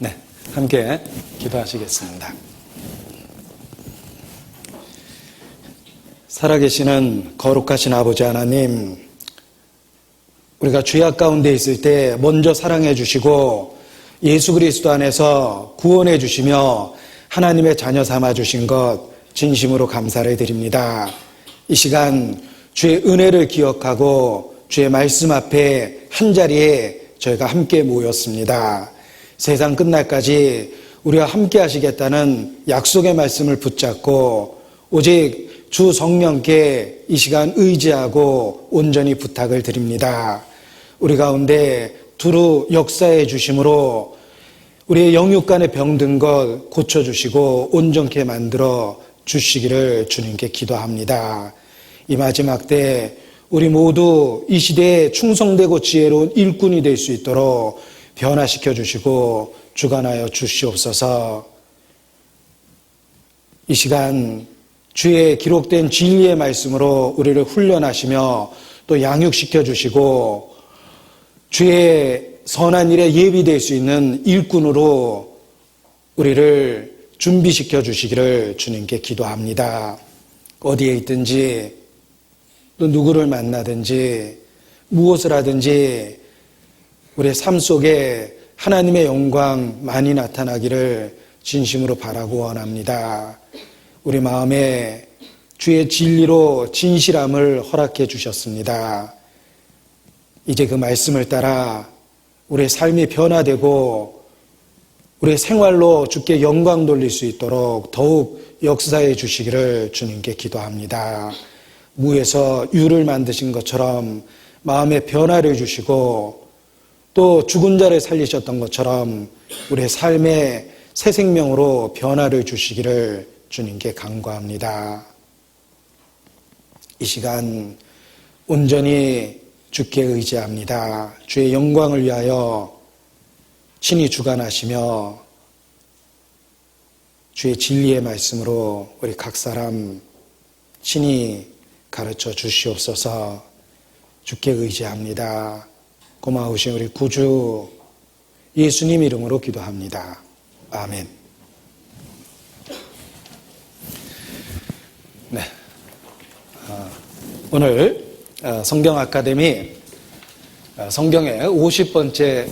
네, 함께 기도하시겠습니다. 살아계시는 거룩하신 아버지 하나님, 우리가 죄악 가운데 있을 때 먼저 사랑해 주시고 예수 그리스도 안에서 구원해 주시며 하나님의 자녀 삼아 주신 것 진심으로 감사를 드립니다. 이 시간 주의 은혜를 기억하고 주의 말씀 앞에 한자리에 저희가 함께 모였습니다. 세상 끝날까지 우리와 함께 하시겠다는 약속의 말씀을 붙잡고 오직 주 성령께 이 시간 의지하고 온전히 부탁을 드립니다. 우리 가운데 두루 역사해 주심으로 우리의 영육간에 병든 것 고쳐주시고 온전케 만들어 주시기를 주님께 기도합니다. 이 마지막 때 우리 모두 이 시대에 충성되고 지혜로운 일꾼이 될 수 있도록 변화시켜 주시고 주관하여 주시옵소서. 이 시간 주의 기록된 진리의 말씀으로 우리를 훈련하시며 또 양육시켜 주시고 주의 선한 일에 예비될 수 있는 일꾼으로 우리를 준비시켜 주시기를 주님께 기도합니다. 어디에 있든지 또 누구를 만나든지 무엇을 하든지 우리의 삶 속에 하나님의 영광 많이 나타나기를 진심으로 바라고 원합니다. 우리 마음에 주의 진리로 진실함을 허락해 주셨습니다. 이제 그 말씀을 따라 우리의 삶이 변화되고 우리의 생활로 주께 영광 돌릴 수 있도록 더욱 역사해 주시기를 주님께 기도합니다. 무에서 유를 만드신 것처럼 마음의 변화를 주시고 또 죽은 자를 살리셨던 것처럼 우리의 삶의 새 생명으로 변화를 주시기를 주님께 간구합니다. 이 시간 온전히 주께 의지합니다. 주의 영광을 위하여 친히 주관하시며 주의 진리의 말씀으로 우리 각 사람 친히 가르쳐 주시옵소서. 주께 의지합니다. 고마우신 우리 구주 예수님 이름으로 기도합니다. 아멘. 네, 오늘 성경 아카데미 성경의 50번째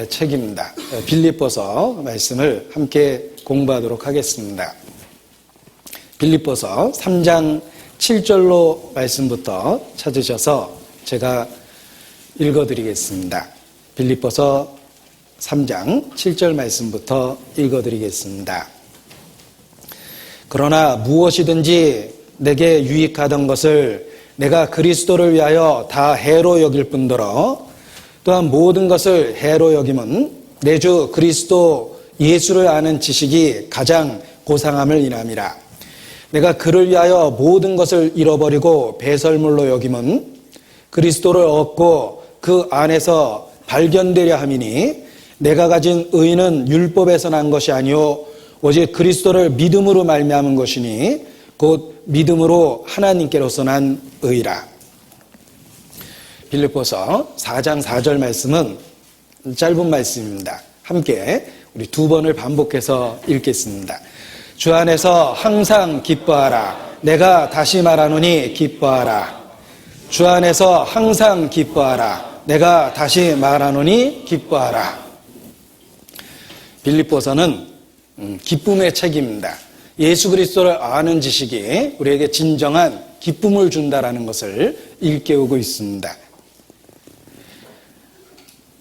책입니다. 빌립보서 말씀을 함께 공부하도록 하겠습니다. 빌립보서 3장 7절로 말씀부터 찾으셔서 제가 읽어드리겠습니다. 빌립보서 3장 7절 말씀부터 읽어드리겠습니다. 그러나 무엇이든지 내게 유익하던 것을 내가 그리스도를 위하여 다 해로 여길 뿐더러 또한 모든 것을 해로 여김은 내 주 그리스도 예수를 아는 지식이 가장 고상함을 인함이라. 내가 그를 위하여 모든 것을 잃어버리고 배설물로 여김은 그리스도를 얻고 그 안에서 발견되려 함이니 내가 가진 의는 율법에서 난 것이 아니요 오직 그리스도를 믿음으로 말미암은 것이니 곧 믿음으로 하나님께로서 난 의라. 빌립보서 4장 4절 말씀은 짧은 말씀입니다. 함께 우리 두 번을 반복해서 읽겠습니다. 주 안에서 항상 기뻐하라. 내가 다시 말하노니 기뻐하라. 주 안에서 항상 기뻐하라. 내가 다시 말하노니 기뻐하라. 빌립보서는 기쁨의 책입니다. 예수 그리스도를 아는 지식이 우리에게 진정한 기쁨을 준다라는 것을 일깨우고 있습니다.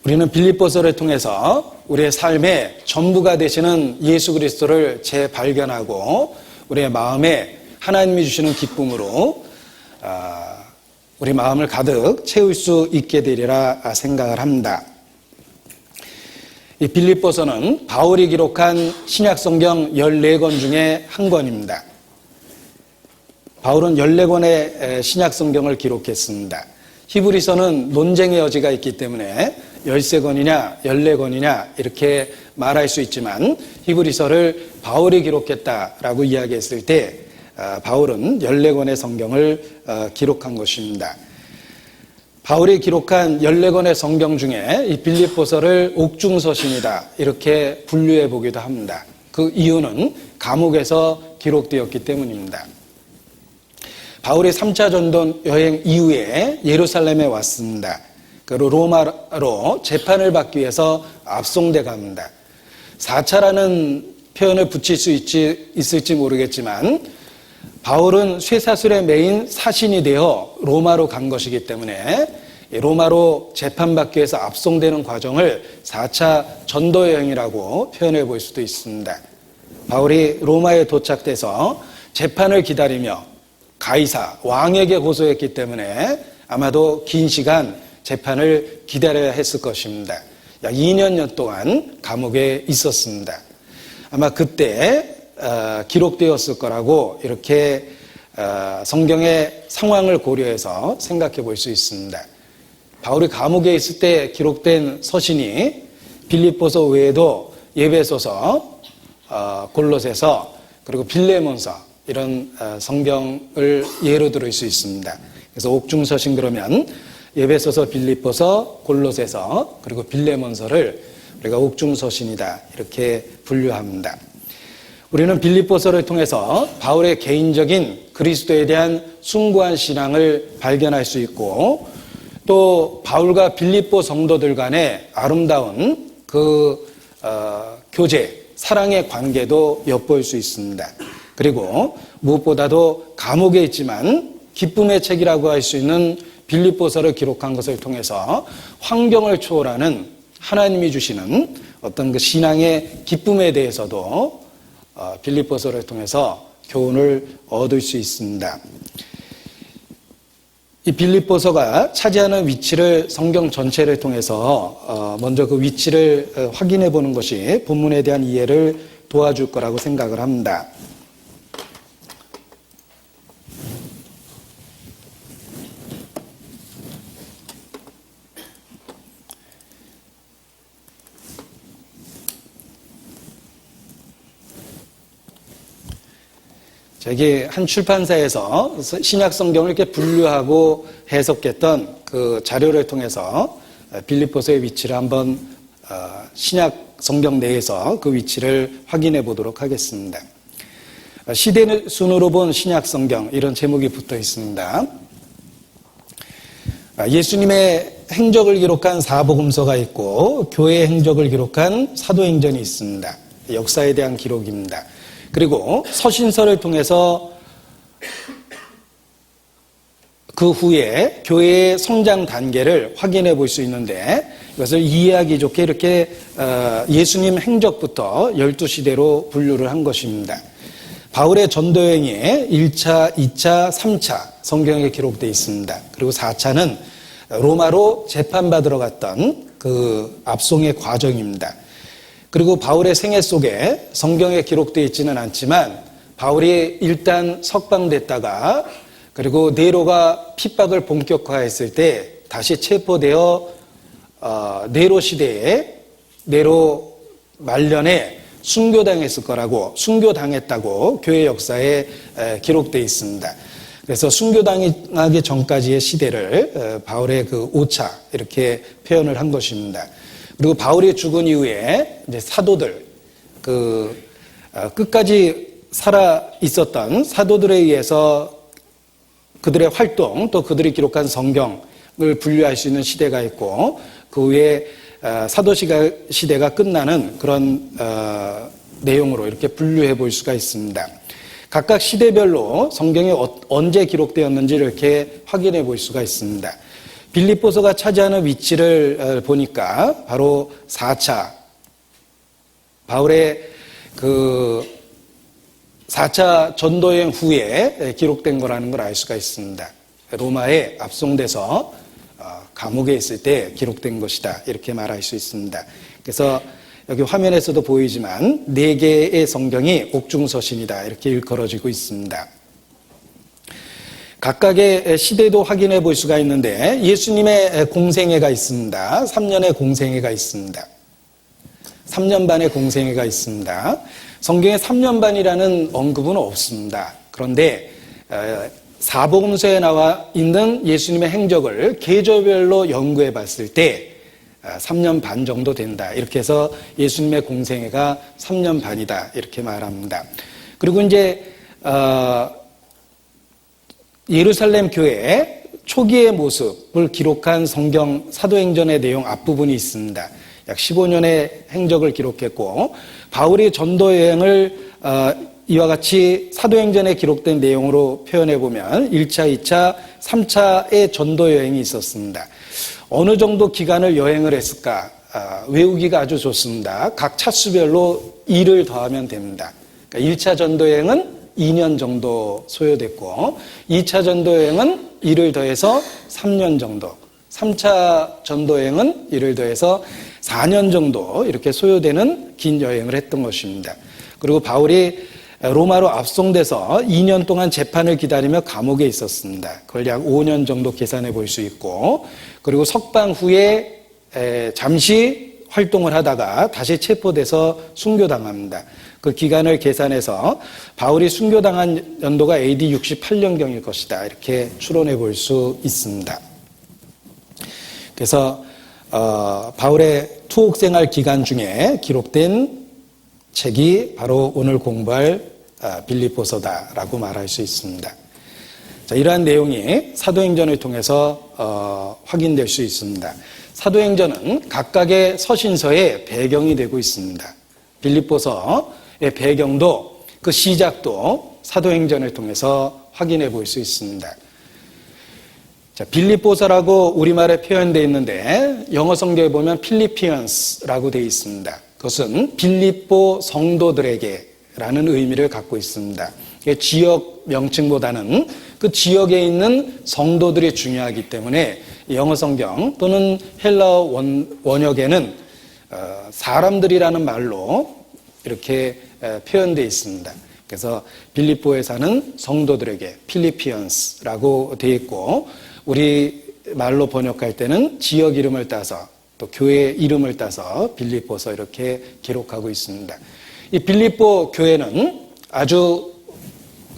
우리는 빌립보서를 통해서 우리의 삶의 전부가 되시는 예수 그리스도를 재발견하고 우리의 마음에 하나님이 주시는 기쁨으로 우리 마음을 가득 채울 수 있게 되리라 생각을 합니다. 이 빌립보서는 바울이 기록한 신약성경 14권 중에 한 권입니다. 바울은 14권의 신약성경을 기록했습니다. 히브리서는 논쟁의 여지가 있기 때문에 13권이냐 14권이냐 이렇게 말할 수 있지만 히브리서를 바울이 기록했다라고 이야기했을 때 바울은 14권의 성경을 기록한 것입니다. 바울이 기록한 14권의 성경 중에 이 빌립보서를 옥중서신이다 이렇게 분류해 보기도 합니다. 그 이유는 감옥에서 기록되었기 때문입니다. 바울이 3차 전도 여행 이후에 예루살렘에 왔습니다. 그리고 로마로 재판을 받기 위해서 압송돼 갑니다. 4차라는 표현을 붙일 수 있을지 모르겠지만 바울은 쇠사슬에 매인 사신이 되어 로마로 간 것이기 때문에 로마로 재판받기 위해서 압송되는 과정을 4차 전도 여행이라고 표현해 볼 수도 있습니다. 바울이 로마에 도착돼서 재판을 기다리며 가이사 왕에게 고소했기 때문에 아마도 긴 시간 재판을 기다려야 했을 것입니다. 약 2년여 동안 감옥에 있었습니다. 아마 그때 기록되었을 거라고 이렇게 성경의 상황을 고려해서 생각해 볼 수 있습니다. 바울이 감옥에 있을 때 기록된 서신이 빌립보서 외에도 에베소서, 골로새서, 그리고 빌레몬서 이런 성경을 예로 들을 수 있습니다. 그래서 옥중서신 그러면 에베소서, 빌립보서, 골로새서, 그리고 빌레몬서를 우리가 옥중서신이다 이렇게 분류합니다. 우리는 빌립보서를 통해서 바울의 개인적인 그리스도에 대한 숭고한 신앙을 발견할 수 있고 또 바울과 빌립보 성도들 간의 아름다운 그 교제, 사랑의 관계도 엿볼 수 있습니다. 그리고 무엇보다도 감옥에 있지만 기쁨의 책이라고 할 수 있는 빌립보서를 기록한 것을 통해서 환경을 초월하는 하나님이 주시는 어떤 그 신앙의 기쁨에 대해서도 빌립보서를 통해서 교훈을 얻을 수 있습니다. 이 빌립보서가 차지하는 위치를 성경 전체를 통해서 먼저 그 위치를 확인해 보는 것이 본문에 대한 이해를 도와줄 거라고 생각을 합니다. 저기 한 출판사에서 신약 성경을 이렇게 분류하고 해석했던 그 자료를 통해서 빌립보서의 위치를 한번 신약 성경 내에서 그 위치를 확인해 보도록 하겠습니다. 시대 순으로 본 신약 성경 이런 제목이 붙어 있습니다. 예수님의 행적을 기록한 사복음서가 있고 교회의 행적을 기록한 사도행전이 있습니다. 역사에 대한 기록입니다. 그리고 서신서를 통해서 그 후에 교회의 성장 단계를 확인해 볼 수 있는데 이것을 이해하기 좋게 이렇게 예수님 행적부터 12시대로 분류를 한 것입니다. 바울의 전도여행에 1차, 2차, 3차 성경에 기록되어 있습니다. 그리고 4차는 로마로 재판받으러 갔던 그 압송의 과정입니다. 그리고 바울의 생애 속에 성경에 기록되어 있지는 않지만 바울이 일단 석방됐다가 그리고 네로가 핍박을 본격화했을 때 다시 체포되어 네로 시대에 네로 말년에 순교당했을 거라고 순교당했다고 교회 역사에 기록되어 있습니다. 그래서 순교당하기 전까지의 시대를 바울의 그 5차 이렇게 표현을 한 것입니다. 그리고 바울이 죽은 이후에 이제 사도들, 끝까지 살아 있었던 사도들에 의해서 그들의 활동, 또 그들이 기록한 성경을 분류할 수 있는 시대가 있고, 그 후에 사도 시대가 끝나는 그런 내용으로 이렇게 분류해 볼 수가 있습니다. 각각 시대별로 성경이 언제 기록되었는지를 이렇게 확인해 볼 수가 있습니다. 빌립보서가 차지하는 위치를 보니까 바로 4차 바울의 그 4차 전도여행 후에 기록된 거라는 걸 알 수가 있습니다. 로마에 압송돼서 감옥에 있을 때 기록된 것이다 이렇게 말할 수 있습니다. 그래서 여기 화면에서도 보이지만 4개의 성경이 옥중서신이다 이렇게 일컬어지고 있습니다. 각각의 시대도 확인해 볼 수가 있는데 예수님의 공생애가 있습니다. 3년의 공생애가 있습니다. 3년 반의 공생애가 있습니다. 성경에 3년 반이라는 언급은 없습니다. 그런데 사복음서에 나와 있는 예수님의 행적을 계절별로 연구해 봤을 때 3년 반 정도 된다. 이렇게 해서 예수님의 공생애가 3년 반이다. 이렇게 말합니다. 그리고 이제 예루살렘 교회 초기의 모습을 기록한 성경 사도행전의 내용 앞부분이 있습니다. 약 15년의 행적을 기록했고, 바울이 전도 여행을 이와 같이 사도행전에 기록된 내용으로 표현해 보면 1차, 2차, 3차의 전도 여행이 있었습니다. 어느 정도 기간을 여행을 했을까? 외우기가 아주 좋습니다. 각 차수별로 2를 더하면 됩니다. 그러니까 1차 전도 여행은 2년 정도 소요됐고, 2차 전도 여행은 1을 더해서 3년 정도, 3차 전도 여행은 1을 더해서 4년 정도 이렇게 소요되는 긴 여행을 했던 것입니다. 그리고 바울이 로마로 압송돼서 2년 동안 재판을 기다리며 감옥에 있었습니다. 그걸 약 5년 정도 계산해 볼 수 있고, 그리고 석방 후에 잠시 활동을 하다가 다시 체포돼서 순교당합니다. 그 기간을 계산해서 바울이 순교당한 연도가 AD 68년경일 것이다. 이렇게 추론해 볼 수 있습니다. 그래서 바울의 투옥 생활 기간 중에 기록된 책이 바로 오늘 공부할 빌립보서다라고 말할 수 있습니다. 자, 이러한 내용이 사도행전을 통해서 확인될 수 있습니다. 사도행전은 각각의 서신서의 배경이 되고 있습니다. 빌립보서의 배경도 그 시작도 사도행전을 통해서 확인해 볼 수 있습니다. 자, 빌립보서라고 우리말에 표현되어 있는데 영어 성경에 보면 필리피언스라고 되어 있습니다. 그것은 빌립보 성도들에게라는 의미를 갖고 있습니다. 지역 명칭보다는 그 지역에 있는 성도들이 중요하기 때문에 영어 성경 또는 헬라어 원역에는 사람들이라는 말로 이렇게 표현되어 있습니다. 그래서 빌립보에 사는 성도들에게 필리피언스라고 되어 있고, 우리 말로 번역할 때는 지역 이름을 따서 또 교회 이름을 따서 빌립보서 이렇게 기록하고 있습니다. 이 빌립보 교회는 아주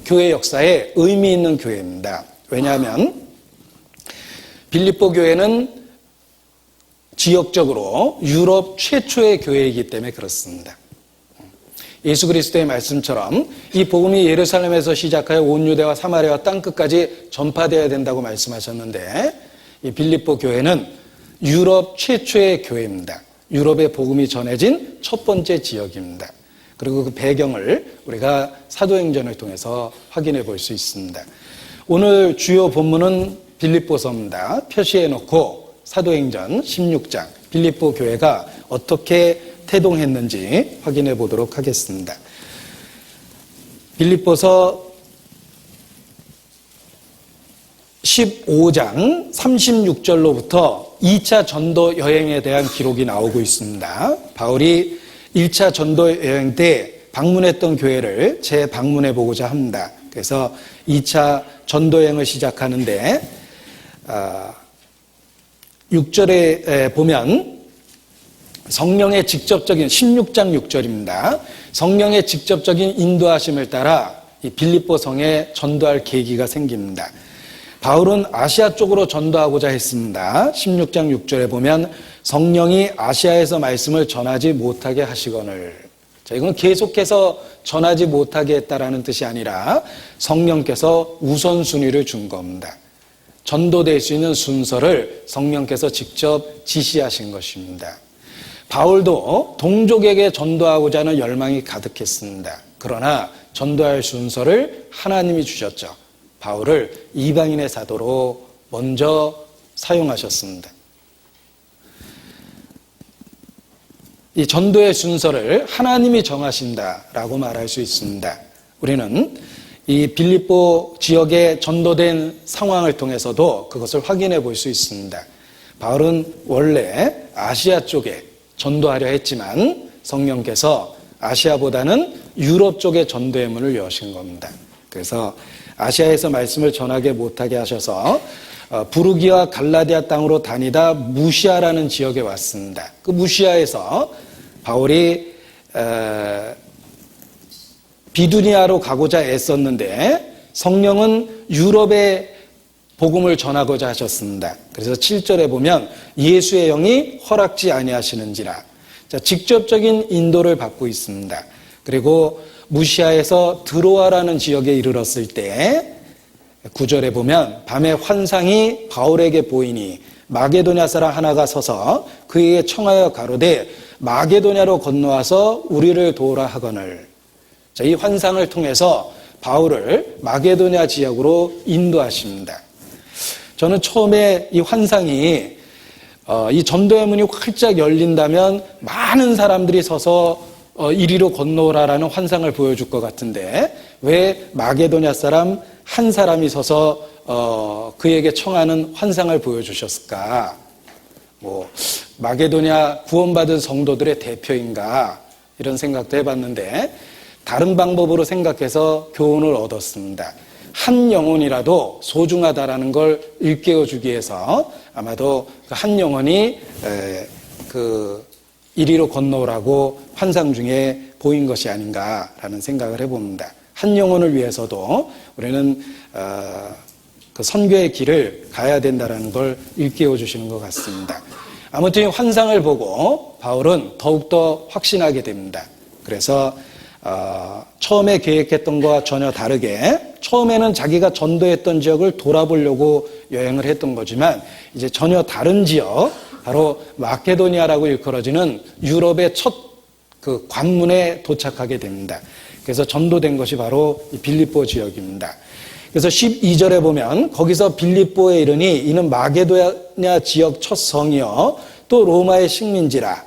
교회 역사에 의미 있는 교회입니다. 왜냐하면 빌립보 교회는 지역적으로 유럽 최초의 교회이기 때문에 그렇습니다. 예수 그리스도의 말씀처럼 이 복음이 예루살렘에서 시작하여 온 유대와 사마리아와 땅끝까지 전파되어야 된다고 말씀하셨는데, 이 빌립보 교회는 유럽 최초의 교회입니다. 유럽의 복음이 전해진 첫 번째 지역입니다. 그리고 그 배경을 우리가 사도행전을 통해서 확인해 볼 수 있습니다. 오늘 주요 본문은 빌립보서입니다. 표시해 놓고 사도행전 16장 빌립보 교회가 어떻게 태동했는지 확인해 보도록 하겠습니다. 빌립보서 15장 36절로부터 2차 전도 여행에 대한 기록이 나오고 있습니다. 바울이 1차 전도 여행 때 방문했던 교회를 재방문해 보고자 합니다. 그래서 2차 전도 여행을 시작하는데 6절에 보면 성령의 직접적인 16장 6절입니다. 성령의 직접적인 인도하심을 따라 이 빌립보 성에 전도할 계기가 생깁니다. 바울은 아시아 쪽으로 전도하고자 했습니다. 16장 6절에 보면 성령이 아시아에서 말씀을 전하지 못하게 하시거늘. 자, 이건 계속해서 전하지 못하게 했다라는 뜻이 아니라 성령께서 우선순위를 준 겁니다. 전도될 수 있는 순서를 성령께서 직접 지시하신 것입니다. 바울도 동족에게 전도하고자 하는 열망이 가득했습니다. 그러나 전도할 순서를 하나님이 주셨죠. 바울을 이방인의 사도로 먼저 사용하셨습니다. 이 전도의 순서를 하나님이 정하신다라고 말할 수 있습니다. 우리는 이 빌립보 지역에 전도된 상황을 통해서도 그것을 확인해 볼 수 있습니다. 바울은 원래 아시아 쪽에 전도하려 했지만 성령께서 아시아보다는 유럽 쪽에 전도의 문을 여신 겁니다. 그래서 아시아에서 말씀을 전하게 못하게 하셔서 부르기와 갈라디아 땅으로 다니다 무시아라는 지역에 왔습니다. 그 무시아에서 바울이 비두니아로 가고자 애썼는데 성령은 유럽에 복음을 전하고자 하셨습니다. 그래서 7절에 보면 예수의 영이 허락지 아니하시는지라. 자, 직접적인 인도를 받고 있습니다. 그리고 무시아에서 드로아라는 지역에 이르렀을 때 9절에 보면 밤에 환상이 바울에게 보이니 마게도냐 사람 하나가 서서 그에게 청하여 가로되 마게도냐로 건너와서 우리를 도우라 하거늘. 자, 이 환상을 통해서 바울을 마게도냐 지역으로 인도하십니다. 저는 처음에 이 환상이 이 전도의 문이 활짝 열린다면 많은 사람들이 서서 이리로 건너오라라는 환상을 보여줄 것 같은데 왜 마게도냐 사람 한 사람이 서서 그에게 청하는 환상을 보여주셨을까? 마게도냐 구원받은 성도들의 대표인가? 이런 생각도 해봤는데 다른 방법으로 생각해서 교훈을 얻었습니다. 한 영혼이라도 소중하다라는 걸 일깨워주기 위해서 아마도 그 한 영혼이 이리로 건너오라고 환상 중에 보인 것이 아닌가라는 생각을 해봅니다. 한 영혼을 위해서도 우리는 그 선교의 길을 가야 된다는 걸 일깨워 주시는 것 같습니다. 아무튼 이 환상을 보고 바울은 더욱더 확신하게 됩니다. 그래서 처음에 계획했던 것과 전혀 다르게 처음에는 자기가 전도했던 지역을 돌아보려고 여행을 했던 거지만 이제 전혀 다른 지역, 바로 마케도니아라고 일컬어지는 유럽의 첫 그 관문에 도착하게 됩니다. 그래서 전도된 것이 바로 이 빌립보 지역입니다. 그래서 12절에 보면 거기서 빌립보에 이르니 이는 마게도냐 지역 첫 성이요 또 로마의 식민지라.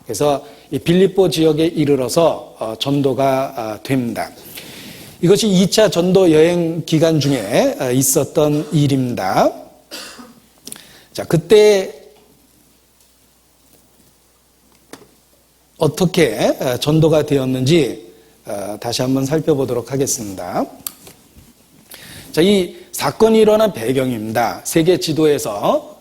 그래서 이 빌립보 지역에 이르러서 전도가 됩니다. 이것이 2차 전도 여행 기간 중에 있었던 일입니다. 자, 그때 어떻게 전도가 되었는지 다시 한번 살펴보도록 하겠습니다. 자, 이 사건이 일어난 배경입니다. 세계 지도에서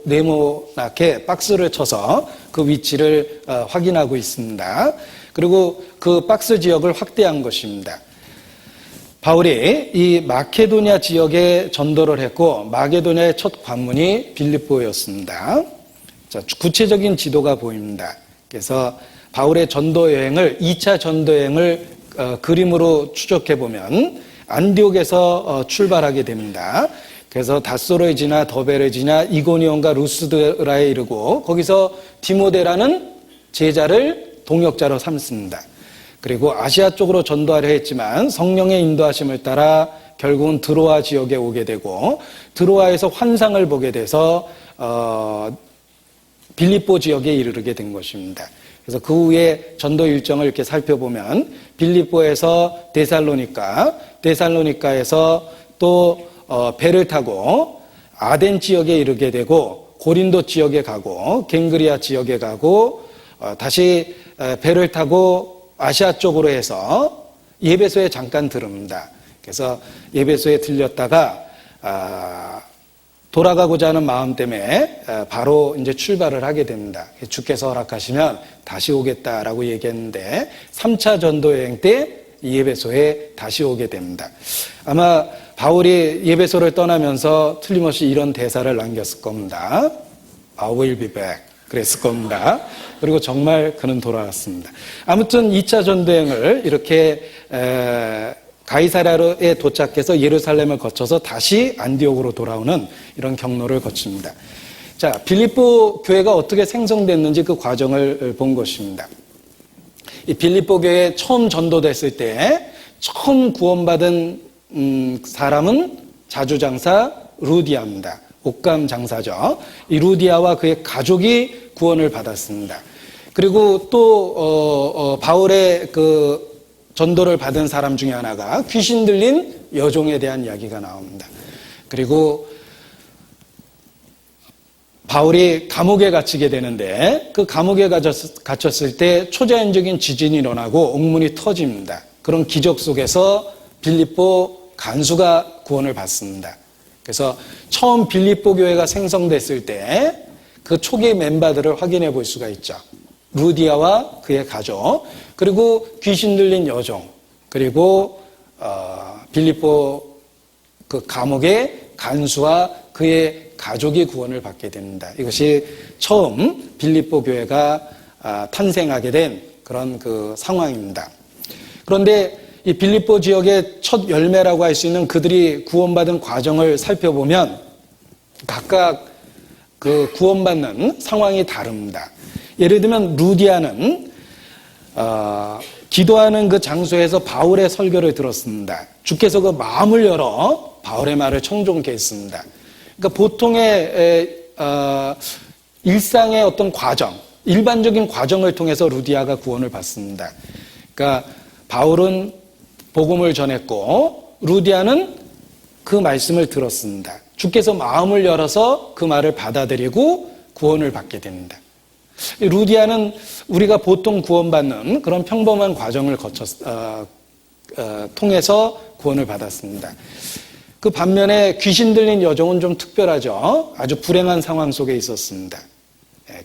네모나게 박스를 쳐서 그 위치를 확인하고 있습니다. 그리고 그 박스 지역을 확대한 것입니다. 바울이 이 마케도냐 지역에 전도를 했고 마게도냐의 첫 관문이 빌립보였습니다. 자, 구체적인 지도가 보입니다. 그래서 바울의 전도 여행을 2차 전도 여행을 그림으로 추적해 보면 안디옥에서 출발하게 됩니다. 그래서 다소로에 지나 더베를 지나 이고니온과 루스드라에 이르고 거기서 디모데라는 제자를 동역자로 삼습니다. 그리고 아시아 쪽으로 전도하려 했지만 성령의 인도하심을 따라 결국은 드로아 지역에 오게 되고 드로아에서 환상을 보게 돼서 빌립보 지역에 이르게 된 것입니다. 그래서 그 후에 전도 일정을 이렇게 살펴보면 빌립보에서 데살로니카에서 또 배를 타고 아덴 지역에 이르게 되고 고린도 지역에 가고 갱그리아 지역에 가고 다시 배를 타고 아시아 쪽으로 해서 예배소에 잠깐 들릅니다. 그래서 예배소에 들렸다가 돌아가고자 하는 마음 때문에 바로 이제 출발을 하게 됩니다. 주께서 허락하시면 다시 오겠다라고 얘기했는데 3차 전도 여행 때 예배소에 다시 오게 됩니다. 아마 바울이 예배소를 떠나면서 틀림없이 이런 대사를 남겼을 겁니다. I will be back. 그랬을 겁니다. 그리고 정말 그는 돌아왔습니다. 아무튼 2차 전도 여행을 이렇게 가이사랴에 도착해서 예루살렘을 거쳐서 다시 안디옥으로 돌아오는 이런 경로를 거칩니다. 자, 빌립보 교회가 어떻게 생성됐는지 그 과정을 본 것입니다. 이 빌립보 교회에 처음 전도됐을 때 처음 구원받은 사람은 자주장사 루디아입니다. 옷감 장사죠. 이 루디아와 그의 가족이 구원을 받았습니다. 그리고 또 바울의 그 전도를 받은 사람 중에 하나가 귀신 들린 여종에 대한 이야기가 나옵니다. 그리고 바울이 감옥에 갇히게 되는데 그 감옥에 갇혔을 때 초자연적인 지진이 일어나고 옥문이 터집니다. 그런 기적 속에서 빌립보 간수가 구원을 받습니다. 그래서 처음 빌립보 교회가 생성됐을 때 그 초기 멤버들을 확인해 볼 수가 있죠. 루디아와 그의 가족, 그리고 귀신 들린 여종, 그리고 빌립보 그 감옥의 간수와 그의 가족이 구원을 받게 됩니다. 이것이 처음 빌립보 교회가 탄생하게 된 그런 그 상황입니다. 그런데 이 빌립보 지역의 첫 열매라고 할 수 있는 그들이 구원받은 과정을 살펴보면 각각 그 구원받는 상황이 다릅니다. 예를 들면 루디아는 기도하는 그 장소에서 바울의 설교를 들었습니다. 주께서 그 마음을 열어 바울의 말을 청종케 했습니다. 그러니까 보통의 일상의 어떤 과정, 일반적인 과정을 통해서 루디아가 구원을 받습니다. 그러니까 바울은 복음을 전했고 루디아는 그 말씀을 들었습니다. 주께서 마음을 열어서 그 말을 받아들이고 구원을 받게 됩니다. 루디아는 우리가 보통 구원받는 그런 평범한 과정을 통해서 구원을 받았습니다. 그 반면에 귀신 들린 여종은 좀 특별하죠. 아주 불행한 상황 속에 있었습니다.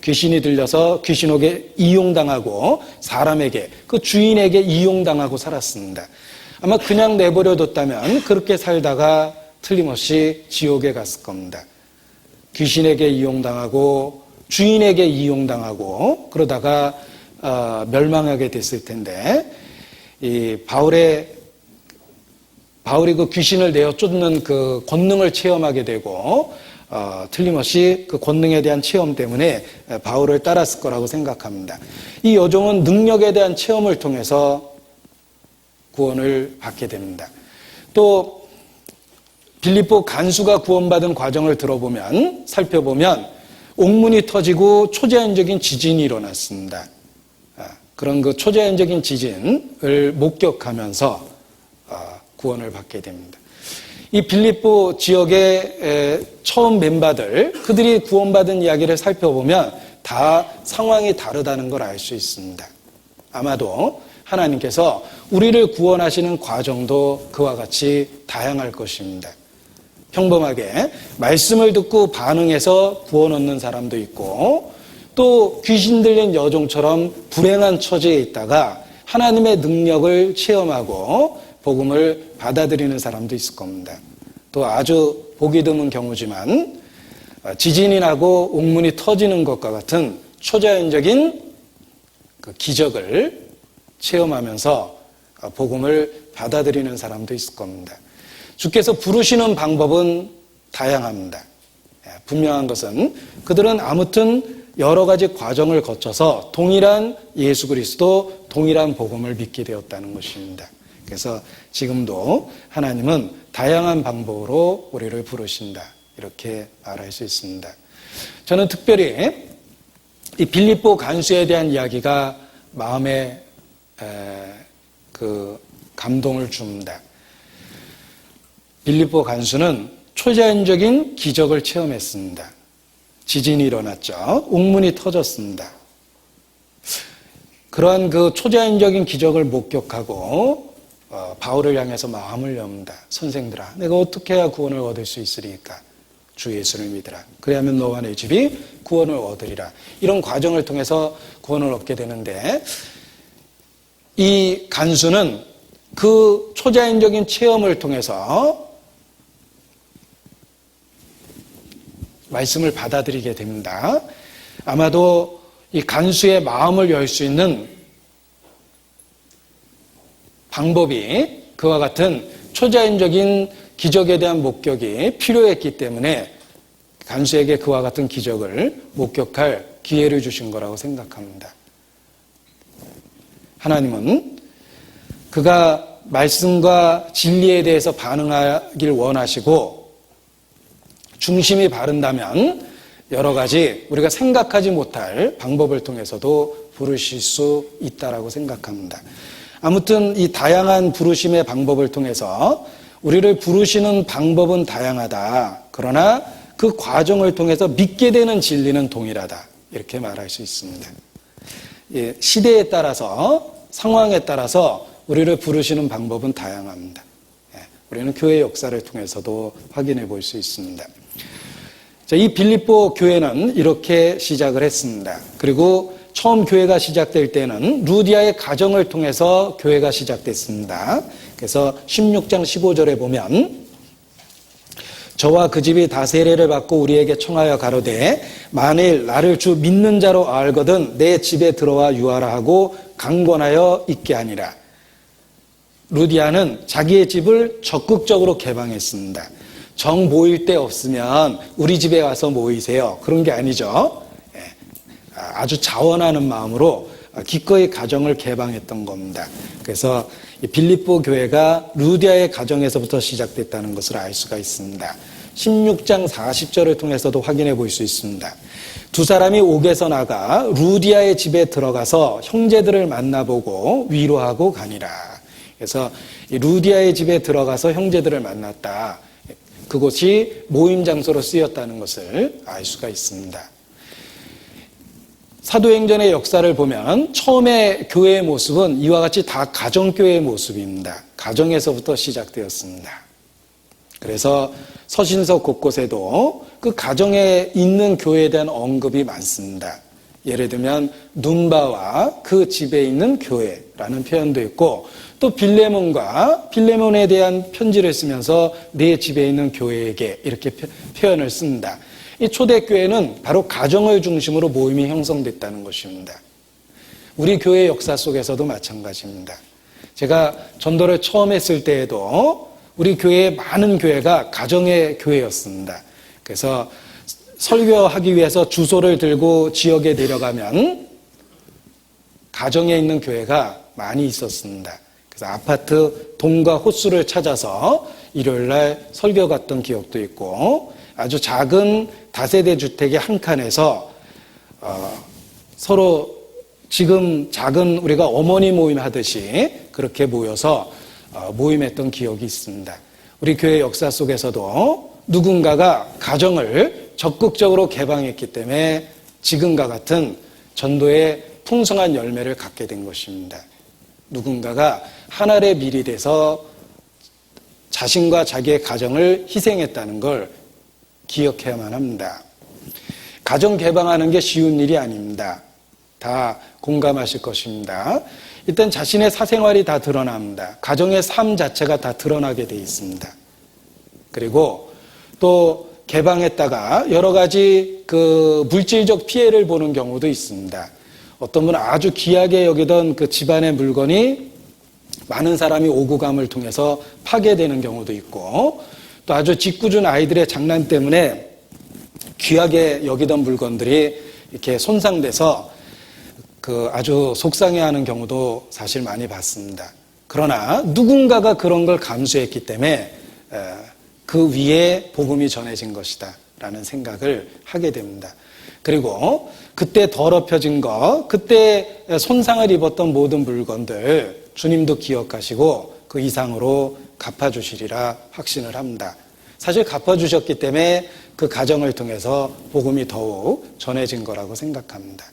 귀신이 들려서 귀신에게 이용당하고 사람에게, 그 주인에게 이용당하고 살았습니다. 아마 그냥 내버려뒀다면 그렇게 살다가 틀림없이 지옥에 갔을 겁니다. 귀신에게 이용당하고 주인에게 이용당하고 그러다가 멸망하게 됐을 텐데, 이 바울이 그 귀신을 내어 쫓는 그 권능을 체험하게 되고 틀림없이 그 권능에 대한 체험 때문에 바울을 따랐을 거라고 생각합니다. 이 여종은 능력에 대한 체험을 통해서 구원을 받게 됩니다. 또 빌립보 간수가 구원받은 과정을 살펴보면 옥문이 터지고 초자연적인 지진이 일어났습니다. 그런 그 초자연적인 지진을 목격하면서 구원을 받게 됩니다. 이 빌립보 지역의 처음 멤버들, 그들이 구원받은 이야기를 살펴보면 다 상황이 다르다는 걸 알 수 있습니다. 아마도 하나님께서 우리를 구원하시는 과정도 그와 같이 다양할 것입니다. 평범하게 말씀을 듣고 반응해서 구원 얻는 사람도 있고, 또 귀신 들린 여종처럼 불행한 처지에 있다가 하나님의 능력을 체험하고 복음을 받아들이는 사람도 있을 겁니다. 또 아주 보기 드문 경우지만 지진이 나고 옥문이 터지는 것과 같은 초자연적인 그 기적을 체험하면서 복음을 받아들이는 사람도 있을 겁니다. 주께서 부르시는 방법은 다양합니다. 분명한 것은 그들은 아무튼 여러 가지 과정을 거쳐서 동일한 예수 그리스도, 동일한 복음을 믿게 되었다는 것입니다. 그래서 지금도 하나님은 다양한 방법으로 우리를 부르신다, 이렇게 말할 수 있습니다. 저는 특별히 이 빌립보 간수에 대한 이야기가 마음에 그 감동을 줍니다. 빌립보 간수는 초자연적인 기적을 체험했습니다. 지진이 일어났죠. 옥문이 터졌습니다. 그러한 그 초자연적인 기적을 목격하고 바울을 향해서 마음을 엽니다. 선생들아, 내가 어떻게 해야 구원을 얻을 수 있으리까? 주 예수를 믿으라. 그래야면 너와 내 집이 구원을 얻으리라. 이런 과정을 통해서 구원을 얻게 되는데, 이 간수는 그 초자연적인 체험을 통해서 말씀을 받아들이게 됩니다. 아마도 이 간수의 마음을 열 수 있는 방법이 그와 같은 초자연적인 기적에 대한 목격이 필요했기 때문에 간수에게 그와 같은 기적을 목격할 기회를 주신 거라고 생각합니다. 하나님은 그가 말씀과 진리에 대해서 반응하길 원하시고, 중심이 바른다면 여러 가지 우리가 생각하지 못할 방법을 통해서도 부르실 수 있다라고 생각합니다. 아무튼 이 다양한 부르심의 방법을 통해서 우리를 부르시는 방법은 다양하다. 그러나 그 과정을 통해서 믿게 되는 진리는 동일하다. 이렇게 말할 수 있습니다. 시대에 따라서, 상황에 따라서 우리를 부르시는 방법은 다양합니다. 우리는 교회 역사를 통해서도 확인해 볼 수 있습니다. 자, 이 빌립보 교회는 이렇게 시작을 했습니다. 그리고 처음 교회가 시작될 때는 루디아의 가정을 통해서 교회가 시작됐습니다. 그래서 16장 15절에 보면 저와 그 집이 다 세례를 받고 우리에게 청하여 가로되 만일 나를 주 믿는 자로 알거든 내 집에 들어와 유하라 하고 강권하여 있게 하니라. 루디아는 자기의 집을 적극적으로 개방했습니다. 정 모일 데 없으면 우리 집에 와서 모이세요. 그런 게 아니죠. 아주 자원하는 마음으로 기꺼이 가정을 개방했던 겁니다. 그래서 빌립보 교회가 루디아의 가정에서부터 시작됐다는 것을 알 수가 있습니다. 16장 40절을 통해서도 확인해 볼 수 있습니다. 두 사람이 옥에서 나가 루디아의 집에 들어가서 형제들을 만나보고 위로하고 가니라. 그래서 루디아의 집에 들어가서 형제들을 만났다. 그곳이 모임 장소로 쓰였다는 것을 알 수가 있습니다. 사도행전의 역사를 보면 처음에 교회의 모습은 이와 같이 다 가정교회의 모습입니다. 가정에서부터 시작되었습니다. 그래서 서신서 곳곳에도 그 가정에 있는 교회에 대한 언급이 많습니다. 예를 들면 눈바와 그 집에 있는 교회라는 표현도 있고 또 빌레몬에 대한 편지를 쓰면서 내 집에 있는 교회에게 이렇게 표현을 씁니다. 이 초대교회는 바로 가정을 중심으로 모임이 형성됐다는 것입니다. 우리 교회 역사 속에서도 마찬가지입니다. 제가 전도를 처음 했을 때에도 우리 교회의 많은 교회가 가정의 교회였습니다. 그래서 설교하기 위해서 주소를 들고 지역에 내려가면 가정에 있는 교회가 많이 있었습니다. 그래서 아파트 동과 호수를 찾아서 일요일날 설교 갔던 기억도 있고 아주 작은 다세대 주택의 한 칸에서 서로 지금 작은 우리가 어머니 모임 하듯이 그렇게 모여서 모임했던 기억이 있습니다. 우리 교회 역사 속에서도 누군가가 가정을 적극적으로 개방했기 때문에 지금과 같은 전도의 풍성한 열매를 갖게 된 것입니다. 누군가가 하늘의 밀이 돼서 자신과 자기의 가정을 희생했다는 걸 기억해야만 합니다. 가정 개방하는 게 쉬운 일이 아닙니다. 다 공감하실 것입니다. 일단 자신의 사생활이 다 드러납니다. 가정의 삶 자체가 다 드러나게 돼 있습니다. 그리고 또 개방했다가 여러 가지 그 물질적 피해를 보는 경우도 있습니다. 어떤 분은 아주 귀하게 여기던 그 집안의 물건이 많은 사람이 오고 감을 통해서 파괴되는 경우도 있고 또 아주 짓궂은 아이들의 장난 때문에 귀하게 여기던 물건들이 이렇게 손상돼서 그 아주 속상해하는 경우도 사실 많이 봤습니다. 그러나 누군가가 그런 걸 감수했기 때문에 그 위에 복음이 전해진 것이다 라는 생각을 하게 됩니다. 그리고 그때 더럽혀진 것, 그때 손상을 입었던 모든 물건들 주님도 기억하시고 그 이상으로 갚아주시리라 확신을 합니다. 사실 갚아주셨기 때문에 그 가정을 통해서 복음이 더욱 전해진 거라고 생각합니다.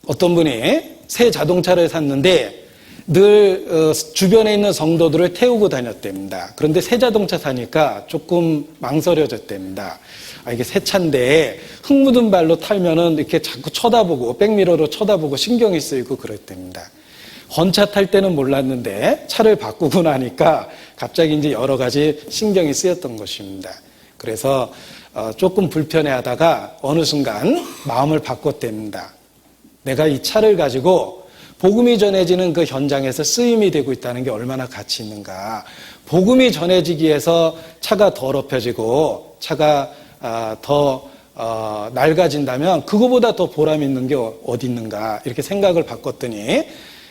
어떤 분이 새 자동차를 샀는데 늘 주변에 있는 성도들을 태우고 다녔답니다. 그런데 새 자동차 사니까 조금 망설여졌답니다. 이게 새 차인데 흙 묻은 발로 탈면은 이렇게 자꾸 쳐다보고 백미러로 쳐다보고 신경이 쓰이고 그랬답니다. 헌차 탈 때는 몰랐는데 차를 바꾸고 나니까 갑자기 이제 여러 가지 신경이 쓰였던 것입니다. 그래서 조금 불편해하다가 어느 순간 마음을 바꿨답니다. 내가 이 차를 가지고 복음이 전해지는 그 현장에서 쓰임이 되고 있다는 게 얼마나 가치 있는가. 복음이 전해지기 위해서 차가 더럽혀지고 차가 더 낡아진다면 그거보다 더 보람 있는 게 어디 있는가 이렇게 생각을 바꿨더니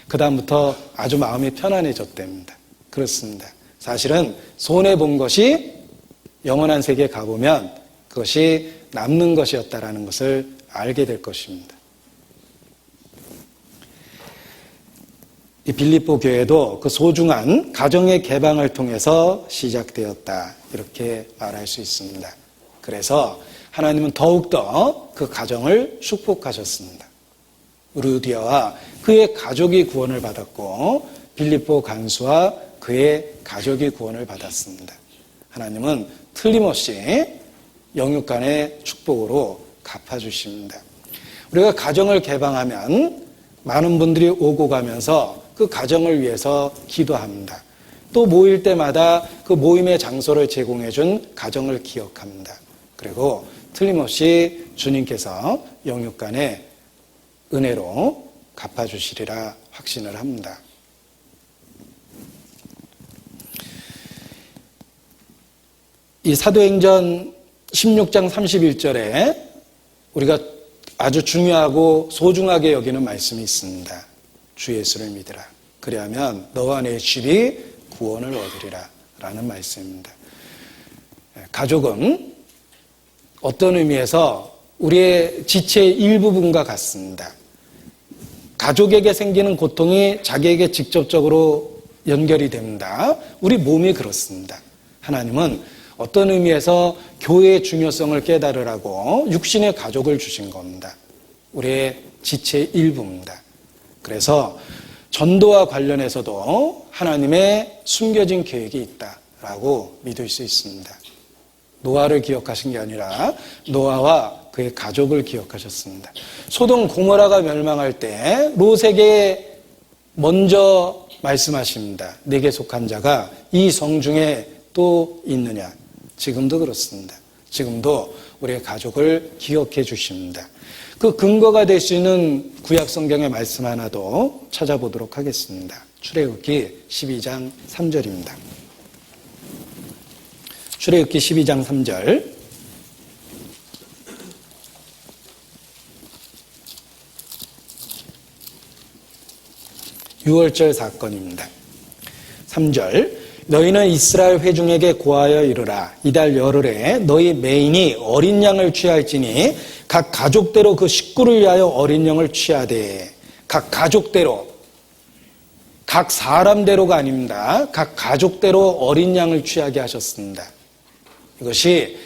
그 다음부터 아주 마음이 편안해졌답니다. 그렇습니다. 사실은 손해본 것이 영원한 세계에 가보면 그것이 남는 것이었다라는 것을 알게 될 것입니다. 이 빌립보 교회도 그 소중한 가정의 개방을 통해서 시작되었다 이렇게 말할 수 있습니다. 그래서 하나님은 더욱더 그 가정을 축복하셨습니다. 루디아와 그의 가족이 구원을 받았고 빌립보 간수와 그의 가족이 구원을 받았습니다. 하나님은 틀림없이 영육간의 축복으로 갚아주십니다. 우리가 가정을 개방하면 많은 분들이 오고 가면서 그 가정을 위해서 기도합니다. 또 모일 때마다 그 모임의 장소를 제공해 준 가정을 기억합니다. 그리고 틀림없이 주님께서 영육간의 은혜로 갚아주시리라 확신을 합니다. 이 사도행전 16장 31절에 우리가 아주 중요하고 소중하게 여기는 말씀이 있습니다. 주 예수를 믿으라. 그리하면 너와 내 집이 구원을 얻으리라 라는 말씀입니다. 가족은 어떤 의미에서 우리의 지체의 일부분과 같습니다. 가족에게 생기는 고통이 자기에게 직접적으로 연결이 됩니다. 우리 몸이 그렇습니다. 하나님은 어떤 의미에서 교회의 중요성을 깨달으라고 육신의 가족을 주신 겁니다. 우리의 지체의 일부입니다. 그래서 전도와 관련해서도 하나님의 숨겨진 계획이 있다라고 믿을 수 있습니다. 노아를 기억하신 게 아니라 노아와 그의 가족을 기억하셨습니다. 소돔 고모라가 멸망할 때 롯에게 먼저 말씀하십니다. 내게 속한 자가 이 성 중에 또 있느냐. 지금도 그렇습니다. 지금도 우리의 가족을 기억해 주십니다. 그 근거가 될 수 있는 구약 성경의 말씀 하나 더 찾아보도록 하겠습니다. 출애굽기 12장 3절입니다. 출애굽기 12장 3절. 유월절 사건입니다. 3절. 너희는 이스라엘 회중에게 고하여 이르라. 이달 열흘에 너희 매인이 어린 양을 취할지니 각 가족대로 그 식구를 위하여 어린 양을 취하되. 각 가족대로, 각 사람대로가 아닙니다. 각 가족대로 어린 양을 취하게 하셨습니다. 이것이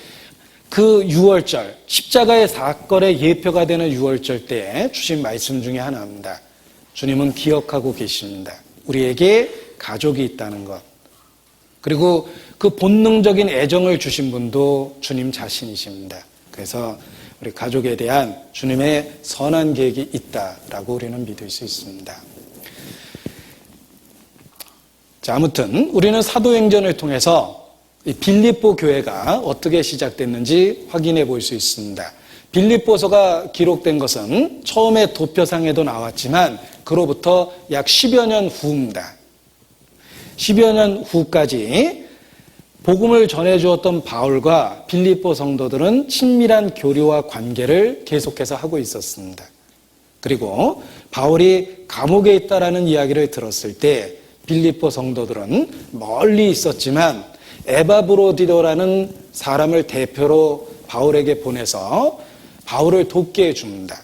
그 유월절, 십자가의 사건의 예표가 되는 유월절 때 주신 말씀 중에 하나입니다. 주님은 기억하고 계십니다. 우리에게 가족이 있다는 것. 그리고 그 본능적인 애정을 주신 분도 주님 자신이십니다. 그래서 우리 가족에 대한 주님의 선한 계획이 있다라고 우리는 믿을 수 있습니다. 자, 아무튼 우리는 사도행전을 통해서 이 빌립보 교회가 어떻게 시작됐는지 확인해 볼 수 있습니다. 빌립보서가 기록된 것은 처음에 도표상에도 나왔지만 그로부터 약 10여 년 후입니다. 10여 년 후까지 복음을 전해주었던 바울과 빌립보 성도들은 친밀한 교류와 관계를 계속해서 하고 있었습니다. 그리고 바울이 감옥에 있다라는 이야기를 들었을 때 빌립보 성도들은 멀리 있었지만 에바브로디도라는 사람을 대표로 바울에게 보내서 바울을 돕게 해줍니다.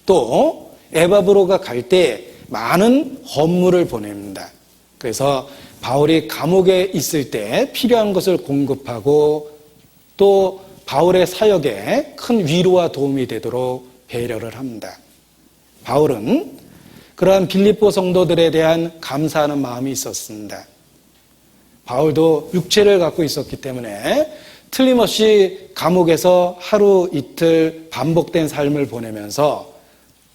또 에바브로가 갈 때 많은 헌물을 보냅니다. 그래서 바울이 감옥에 있을 때 필요한 것을 공급하고 또 바울의 사역에 큰 위로와 도움이 되도록 배려를 합니다. 바울은 그러한 빌립보 성도들에 대한 감사하는 마음이 있었습니다. 바울도 육체를 갖고 있었기 때문에 틀림없이 감옥에서 하루 이틀 반복된 삶을 보내면서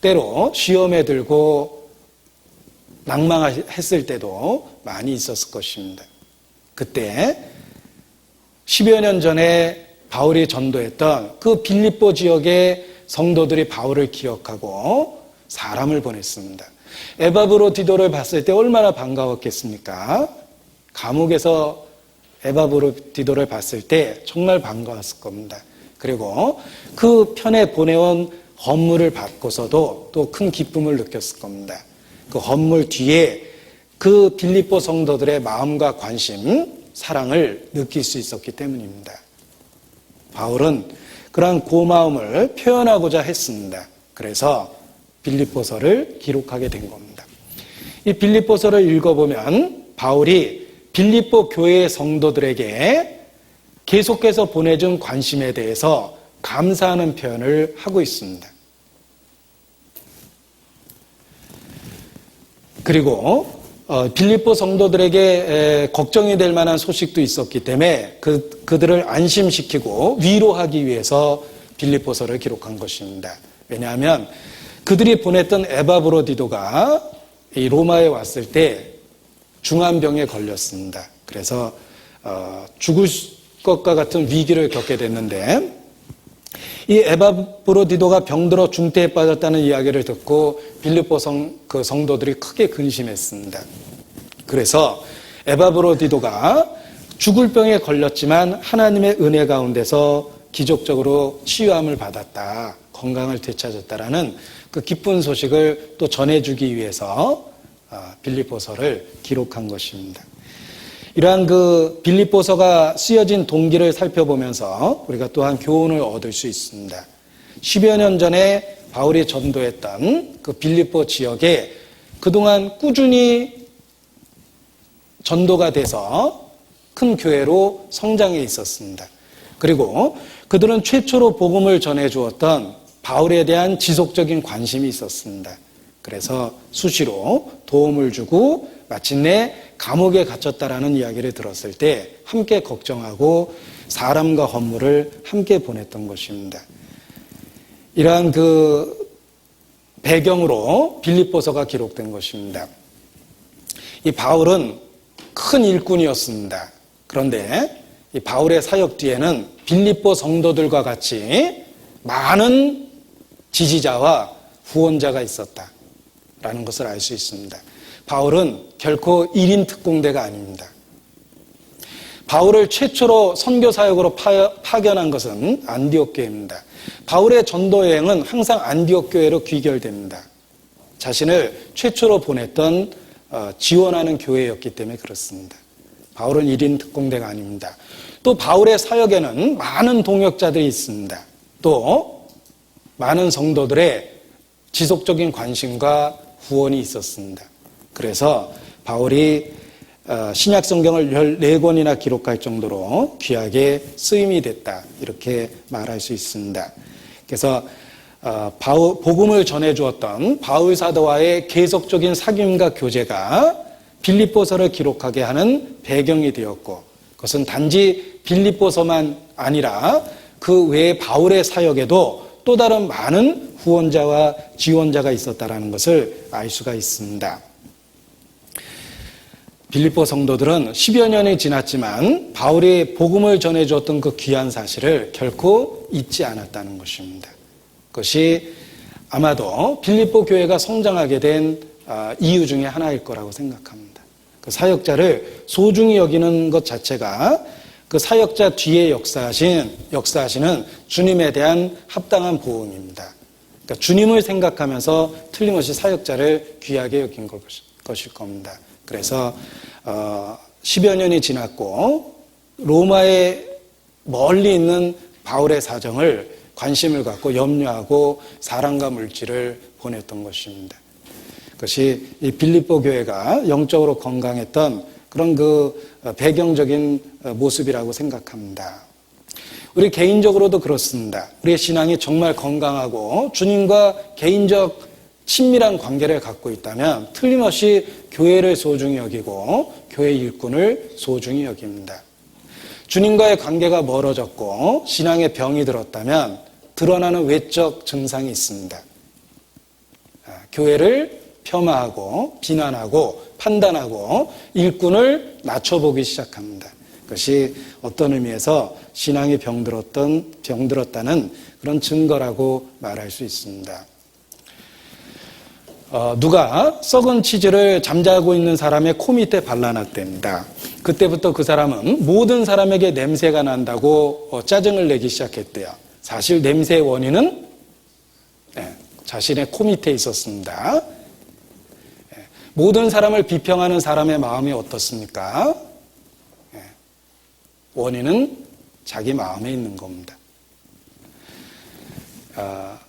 때로 시험에 들고 낭망했을 때도 많이 있었을 것입니다. 그때 10여 년 전에 바울이 전도했던 그 빌립보 지역의 성도들이 바울을 기억하고 사람을 보냈습니다. 에바브로디도를 봤을 때 얼마나 반가웠겠습니까? 감옥에서 에바브로디도를 봤을 때 정말 반가웠을 겁니다. 그리고 그 편에 보내온 헌물을 받고서도 또 큰 기쁨을 느꼈을 겁니다. 그 헌물 뒤에 그 빌립보 성도들의 마음과 관심, 사랑을 느낄 수 있었기 때문입니다. 바울은 그러한 고마움을 표현하고자 했습니다. 그래서 빌립보서를 기록하게 된 겁니다. 이 빌립보서를 읽어보면 바울이 빌립보 교회의 성도들에게 계속해서 보내준 관심에 대해서 감사하는 표현을 하고 있습니다. 그리고 빌립보 성도들에게 걱정이 될 만한 소식도 있었기 때문에 그들을 안심시키고 위로하기 위해서 빌립보서를 기록한 것입니다. 왜냐하면 그들이 보냈던 에바브로디도가 이 로마에 왔을 때 중환병에 걸렸습니다. 그래서 죽을 것과 같은 위기를 겪게 됐는데 이 에바브로디도가 병들어 중태에 빠졌다는 이야기를 듣고 빌립보 그 성도들이 크게 근심했습니다. 그래서 에바브로디도가 죽을 병에 걸렸지만 하나님의 은혜 가운데서 기적적으로 치유함을 받았다, 건강을 되찾았다라는 그 기쁜 소식을 또 전해주기 위해서 빌립보서를 기록한 것입니다. 이러한 그 빌립보서가 쓰여진 동기를 살펴보면서 우리가 또한 교훈을 얻을 수 있습니다. 10여 년 전에 바울이 전도했던 그 빌립보 지역에 그동안 꾸준히 전도가 돼서 큰 교회로 성장해 있었습니다. 그리고 그들은 최초로 복음을 전해 주었던 바울에 대한 지속적인 관심이 있었습니다. 그래서 수시로 도움을 주고 마침내 감옥에 갇혔다라는 이야기를 들었을 때 함께 걱정하고 사람과 헌물을 함께 보냈던 것입니다. 이러한 그 배경으로 빌립보서가 기록된 것입니다. 이 바울은 큰 일꾼이었습니다. 그런데 이 바울의 사역 뒤에는 빌립보 성도들과 같이 많은 지지자와 후원자가 있었다라는 것을 알 수 있습니다. 바울은 결코 1인 특공대가 아닙니다. 바울을 최초로 선교 사역으로 파견한 것은 안디옥 교회입니다. 바울의 전도 여행은 항상 안디옥 교회로 귀결됩니다. 자신을 최초로 보냈던 지원하는 교회였기 때문에 그렇습니다. 바울은 1인 특공대가 아닙니다. 또 바울의 사역에는 많은 동역자들이 있습니다. 또 많은 성도들의 지속적인 관심과 후원이 있었습니다. 그래서 바울이 신약 성경을 14권이나 기록할 정도로 귀하게 쓰임이 됐다, 이렇게 말할 수 있습니다. 그래서 복음을 전해주었던 바울 사도와의 계속적인 사귐과 교제가 빌립보서를 기록하게 하는 배경이 되었고, 그것은 단지 빌립보서만 아니라 그 외에 바울의 사역에도 또 다른 많은 후원자와 지원자가 있었다는 것을 알 수가 있습니다. 빌립보 성도들은 10여 년이 지났지만 바울이 복음을 전해주었던 그 귀한 사실을 결코 잊지 않았다는 것입니다. 그것이 아마도 빌립보 교회가 성장하게 된 이유 중에 하나일 거라고 생각합니다. 그 사역자를 소중히 여기는 것 자체가 그 사역자 뒤에 역사하시는 주님에 대한 합당한 보응입니다. 그러니까 주님을 생각하면서 틀림없이 사역자를 귀하게 여긴 것일 겁니다. 그래서 10여 년이 지났고 로마에 멀리 있는 바울의 사정을 관심을 갖고 염려하고 사랑과 물질을 보냈던 것입니다. 그것이 이 빌립보 교회가 영적으로 건강했던 그런 그 배경적인 모습이라고 생각합니다. 우리 개인적으로도 그렇습니다. 우리의 신앙이 정말 건강하고 주님과 개인적 친밀한 관계를 갖고 있다면 틀림없이 교회를 소중히 여기고 교회 일꾼을 소중히 여깁니다. 주님과의 관계가 멀어졌고 신앙에 병이 들었다면 드러나는 외적 증상이 있습니다. 교회를 폄하하고 비난하고 판단하고 일꾼을 낮춰보기 시작합니다. 그것이 어떤 의미에서 신앙이 병들었다는 그런 증거라고 말할 수 있습니다. 누가 썩은 치즈를 잠자고 있는 사람의 코 밑에 발라놨답니다. 그때부터 그 사람은 모든 사람에게 냄새가 난다고 짜증을 내기 시작했대요. 사실 냄새의 원인은 자신의 코 밑에 있었습니다. 모든 사람을 비평하는 사람의 마음이 어떻습니까? 원인은 자기 마음에 있는 겁니다.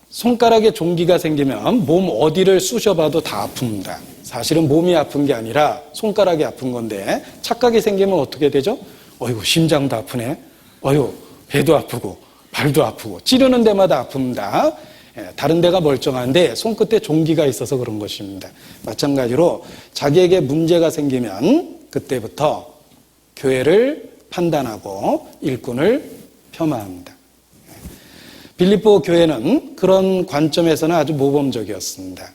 손가락에 종기가 생기면 몸 어디를 쑤셔봐도 다 아픕니다. 사실은 몸이 아픈 게 아니라 손가락이 아픈 건데 착각이 생기면 어떻게 되죠? 어이구, 심장도 아프네. 어이구, 배도 아프고 발도 아프고 찌르는 데마다 아픕니다. 다른 데가 멀쩡한데 손끝에 종기가 있어서 그런 것입니다. 마찬가지로 자기에게 문제가 생기면 그때부터 교회를 판단하고 일꾼을 폄하합니다. 빌립보 교회는 그런 관점에서는 아주 모범적이었습니다.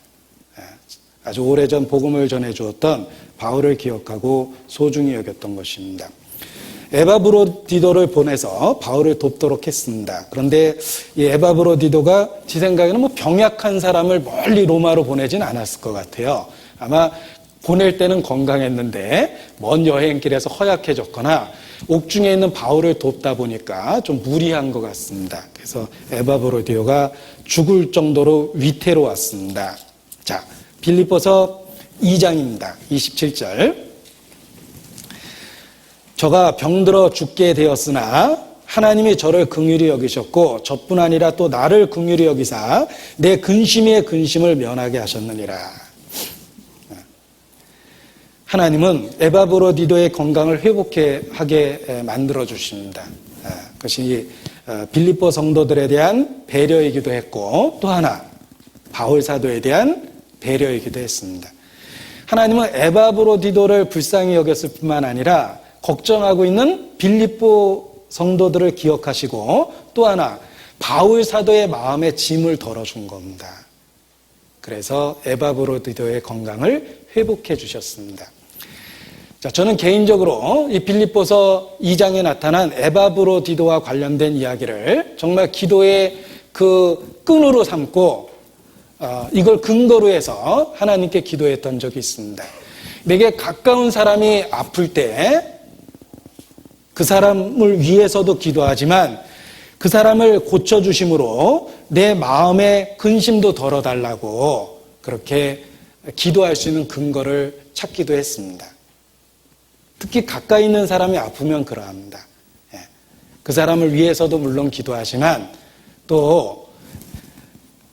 아주 오래전 복음을 전해주었던 바울을 기억하고 소중히 여겼던 것입니다. 에바브로디도를 보내서 바울을 돕도록 했습니다. 그런데 이 에바브로디도가 제 생각에는 병약한 사람을 멀리 로마로 보내진 않았을 것 같아요. 아마 보낼 때는 건강했는데 먼 여행길에서 허약해졌거나 옥중에 있는 바울을 돕다 보니까 좀 무리한 것 같습니다. 그래서 에바브로디도가 죽을 정도로 위태로웠습니다. 자, 빌립보서 2장입니다. 27절. 저가 병들어 죽게 되었으나 하나님이 저를 긍휼히 여기셨고 저뿐 아니라 또 나를 긍휼히 여기사 내 근심의 근심을 면하게 하셨느니라. 하나님은 에바브로디도의 건강을 회복하게 만들어 주십니다. 그것이 빌립보 성도들에 대한 배려이기도 했고 또 하나 바울 사도에 대한 배려이기도 했습니다. 하나님은 에바브로디도를 불쌍히 여겼을 뿐만 아니라 걱정하고 있는 빌립보 성도들을 기억하시고 또 하나 바울 사도의 마음에 짐을 덜어준 겁니다. 그래서 에바브로디도의 건강을 회복해 주셨습니다. 자, 저는 개인적으로 이 빌립보서 2장에 나타난 에바브로디도와 관련된 이야기를 정말 기도의 그 끈으로 삼고 이걸 근거로 해서 하나님께 기도했던 적이 있습니다. 내게 가까운 사람이 아플 때 그 사람을 위해서도 기도하지만 그 사람을 고쳐주심으로 내 마음의 근심도 덜어달라고 그렇게 기도할 수 있는 근거를 찾기도 했습니다. 특히 가까이 있는 사람이 아프면 그러합니다. 그 사람을 위해서도 물론 기도하지만 또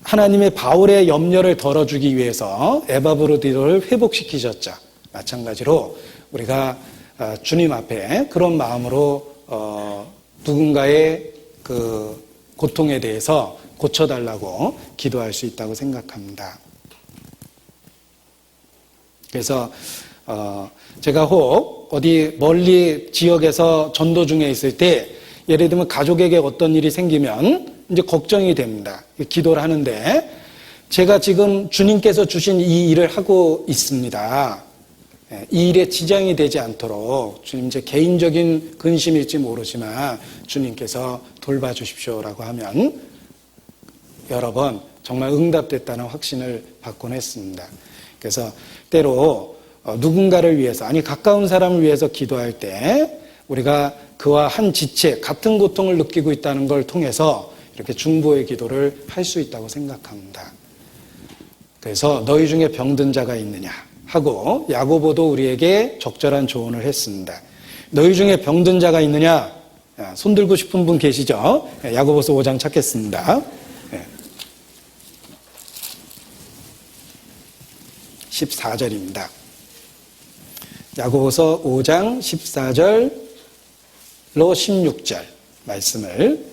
하나님의 바울의 염려를 덜어주기 위해서 에바브로디도를 회복시키셨죠. 마찬가지로 우리가 주님 앞에 그런 마음으로 누군가의 그 고통에 대해서 고쳐달라고 기도할 수 있다고 생각합니다. 그래서 제가 혹 어디 멀리 지역에서 전도 중에 있을 때 예를 들면 가족에게 어떤 일이 생기면 이제 걱정이 됩니다. 기도를 하는데 제가 지금 주님께서 주신 이 일을 하고 있습니다. 이 일에 지장이 되지 않도록 주님 제 개인적인 근심일지 모르지만 주님께서 돌봐주십시오라고 하면 여러 번 정말 응답됐다는 확신을 받곤 했습니다. 그래서 때로 누군가를 위해서 아니 가까운 사람을 위해서 기도할 때 우리가 그와 한 지체 같은 고통을 느끼고 있다는 걸 통해서 이렇게 중보의 기도를 할 수 있다고 생각합니다. 그래서 너희 중에 병든 자가 있느냐 하고 야고보도 우리에게 적절한 조언을 했습니다. 너희 중에 병든 자가 있느냐? 손 들고 싶은 분 계시죠? 야고보서 5장 찾겠습니다. 14절입니다. 야고보서 5장 14절로 16절 말씀을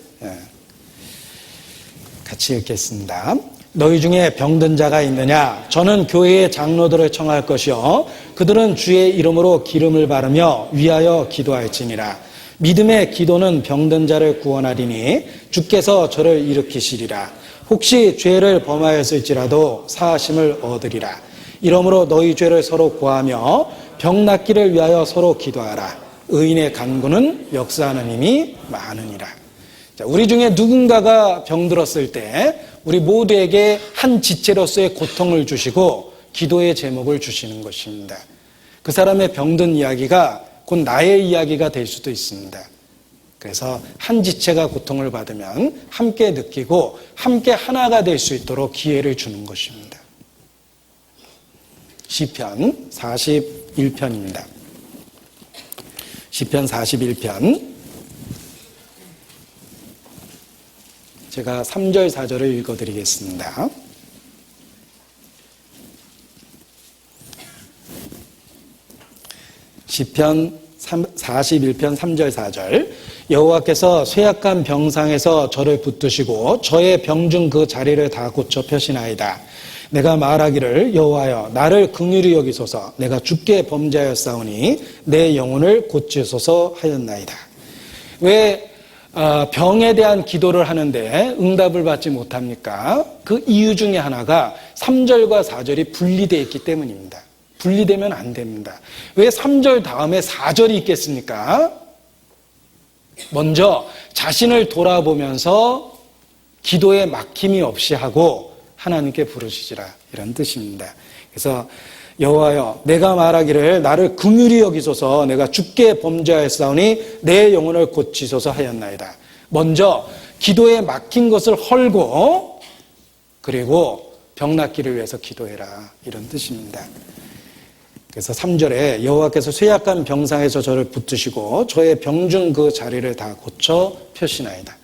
같이 읽겠습니다. 너희 중에 병든 자가 있느냐? 저는 교회의 장로들을 청할 것이요 그들은 주의 이름으로 기름을 바르며 위하여 기도할지니라. 믿음의 기도는 병든 자를 구원하리니 주께서 저를 일으키시리라. 혹시 죄를 범하였을지라도 사하심을 얻으리라. 이러므로 너희 죄를 서로 고하며 병 낫기를 위하여 서로 기도하라. 의인의 간구는 역사하는 힘이 많으니라. 자, 우리 중에 누군가가 병들었을 때 우리 모두에게 한 지체로서의 고통을 주시고 기도의 제목을 주시는 것입니다. 그 사람의 병든 이야기가 곧 나의 이야기가 될 수도 있습니다. 그래서 한 지체가 고통을 받으면 함께 느끼고 함께 하나가 될 수 있도록 기회를 주는 것입니다. 시편 41편입니다. 시편 41편 제가 3절 4절을 읽어드리겠습니다. 시편 41편 3절 4절 여호와께서 쇠약한 병상에서 저를 붙드시고 저의 병중 그 자리를 다 고쳐 펴시나이다. 내가 말하기를 여호와여 나를 긍휼히 여기소서. 내가 주께 범죄하였사오니 내 영혼을 고치소서 하였나이다. 왜 병에 대한 기도를 하는데 응답을 받지 못합니까? 그 이유 중에 하나가 3절과 4절이 분리되어 있기 때문입니다. 분리되면 안 됩니다. 왜 3절 다음에 4절이 있겠습니까? 먼저 자신을 돌아보면서 기도에 막힘이 없이 하고 하나님께 부르시지라, 이런 뜻입니다. 그래서 여호와여, 내가 말하기를 나를 긍휼히 여기소서, 내가 주께 범죄하였사오니 내 영혼을 고치소서 하였나이다. 먼저 기도에 막힌 것을 헐고 그리고 병 낫기를 위해서 기도해라, 이런 뜻입니다. 그래서 3절에 여호와께서 쇠약한 병상에서 저를 붙드시고 저의 병중 그 자리를 다 고쳐 펴시나이다.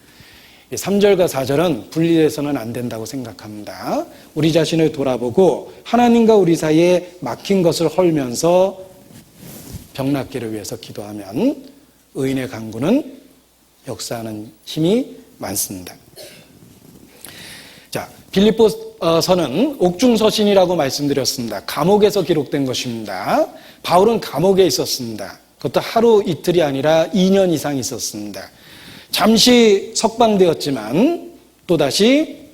3절과 4절은 분리해서는 안 된다고 생각합니다. 우리 자신을 돌아보고 하나님과 우리 사이에 막힌 것을 헐면서 병 낫기를 위해서 기도하면 의인의 간구는 역사하는 힘이 많습니다. 자, 빌립보서는 옥중서신이라고 말씀드렸습니다. 감옥에서 기록된 것입니다. 바울은 감옥에 있었습니다. 그것도 하루 이틀이 아니라 2년 이상 있었습니다. 잠시 석방되었지만 또다시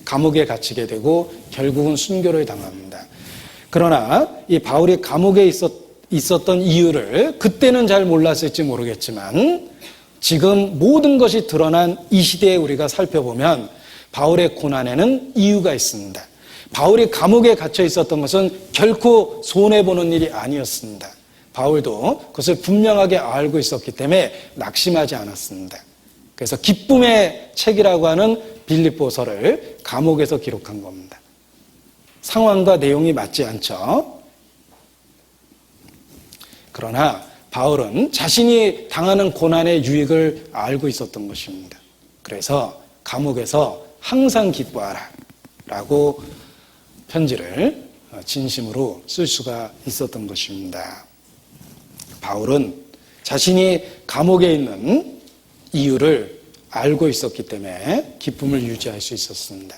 감옥에 갇히게 되고 결국은 순교를 당합니다. 그러나 이 바울이 감옥에 있었던 이유를 그때는 잘 몰랐을지 모르겠지만 지금 모든 것이 드러난 이 시대에 우리가 살펴보면 바울의 고난에는 이유가 있습니다. 바울이 감옥에 갇혀 있었던 것은 결코 손해보는 일이 아니었습니다. 바울도 그것을 분명하게 알고 있었기 때문에 낙심하지 않았습니다. 그래서 기쁨의 책이라고 하는 빌립보서를 감옥에서 기록한 겁니다. 상황과 내용이 맞지 않죠. 그러나 바울은 자신이 당하는 고난의 유익을 알고 있었던 것입니다. 그래서 감옥에서 항상 기뻐하라 라고 편지를 진심으로 쓸 수가 있었던 것입니다. 바울은 자신이 감옥에 있는 이유를 알고 있었기 때문에 기쁨을 유지할 수 있었습니다.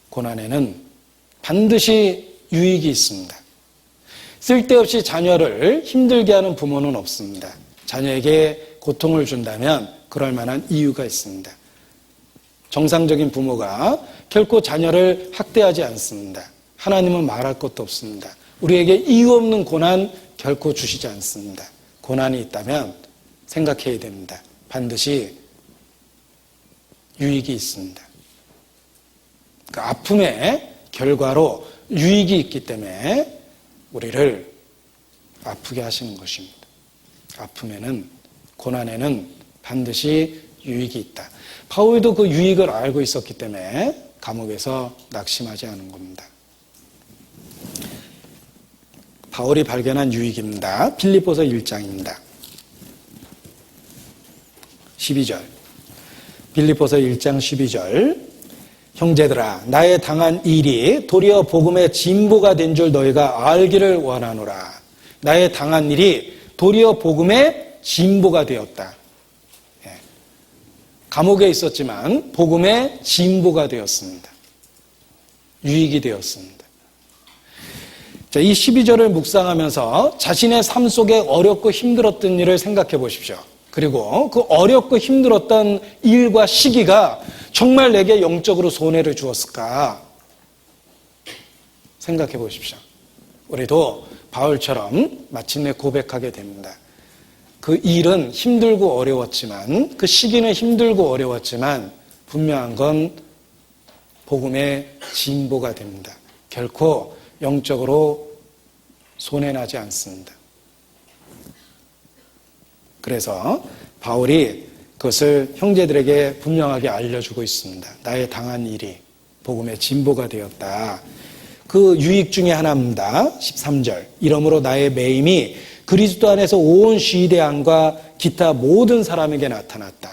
고난에는 반드시 유익이 있습니다. 쓸데없이 자녀를 힘들게 하는 부모는 없습니다. 자녀에게 고통을 준다면 그럴 만한 이유가 있습니다. 정상적인 부모가 결코 자녀를 학대하지 않습니다. 하나님은 말할 것도 없습니다. 우리에게 이유 없는 고난 결코 주시지 않습니다. 고난이 있다면 생각해야 됩니다. 반드시 유익이 있습니다. 그 아픔의 결과로 유익이 있기 때문에 우리를 아프게 하시는 것입니다. 아픔에는, 고난에는 반드시 유익이 있다. 바울도 그 유익을 알고 있었기 때문에 감옥에서 낙심하지 않은 겁니다. 바울이 발견한 유익입니다. 빌립보서 1장입니다. 12절. 빌립보서 1장 12절. 형제들아, 나의 당한 일이 도리어 복음의 진보가 된 줄 너희가 알기를 원하노라. 나의 당한 일이 도리어 복음의 진보가 되었다. 감옥에 있었지만 복음의 진보가 되었습니다. 유익이 되었습니다. 자, 이 12절을 묵상하면서 자신의 삶 속에 어렵고 힘들었던 일을 생각해 보십시오. 그리고 그 어렵고 힘들었던 일과 시기가 정말 내게 영적으로 손해를 주었을까 생각해 보십시오. 우리도 바울처럼 마침내 고백하게 됩니다. 그 일은 힘들고 어려웠지만, 그 시기는 힘들고 어려웠지만 분명한 건 복음의 진보가 됩니다. 결코 영적으로 손해나지 않습니다. 그래서 바울이 그것을 형제들에게 분명하게 알려주고 있습니다. 나의 당한 일이 복음의 진보가 되었다. 그 유익 중에 하나입니다. 13절. 이러므로 나의 매임이 그리스도 안에서 온 시대안과 기타 모든 사람에게 나타났다.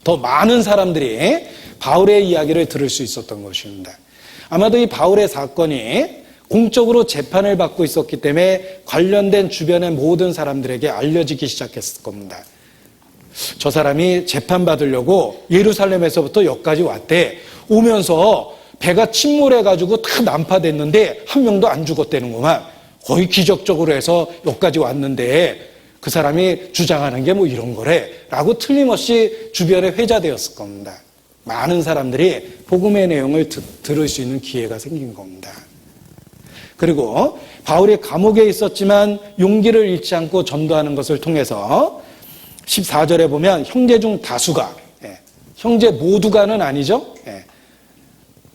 더 많은 사람들이 바울의 이야기를 들을 수 있었던 것입니다. 아마도 이 바울의 사건이 공적으로 재판을 받고 있었기 때문에 관련된 주변의 모든 사람들에게 알려지기 시작했을 겁니다. 저 사람이 재판받으려고 예루살렘에서부터 여기까지 왔대. 오면서 배가 침몰해가지고 다 난파됐는데 한 명도 안 죽었다는구만. 거의 기적적으로 해서 여기까지 왔는데 그 사람이 주장하는 게 뭐 이런 거래 라고 틀림없이 주변에 회자되었을 겁니다. 많은 사람들이 복음의 내용을 들을 수 있는 기회가 생긴 겁니다. 그리고 바울이 감옥에 있었지만 용기를 잃지 않고 전도하는 것을 통해서 14절에 보면 형제 중 다수가, 형제 모두가는 아니죠.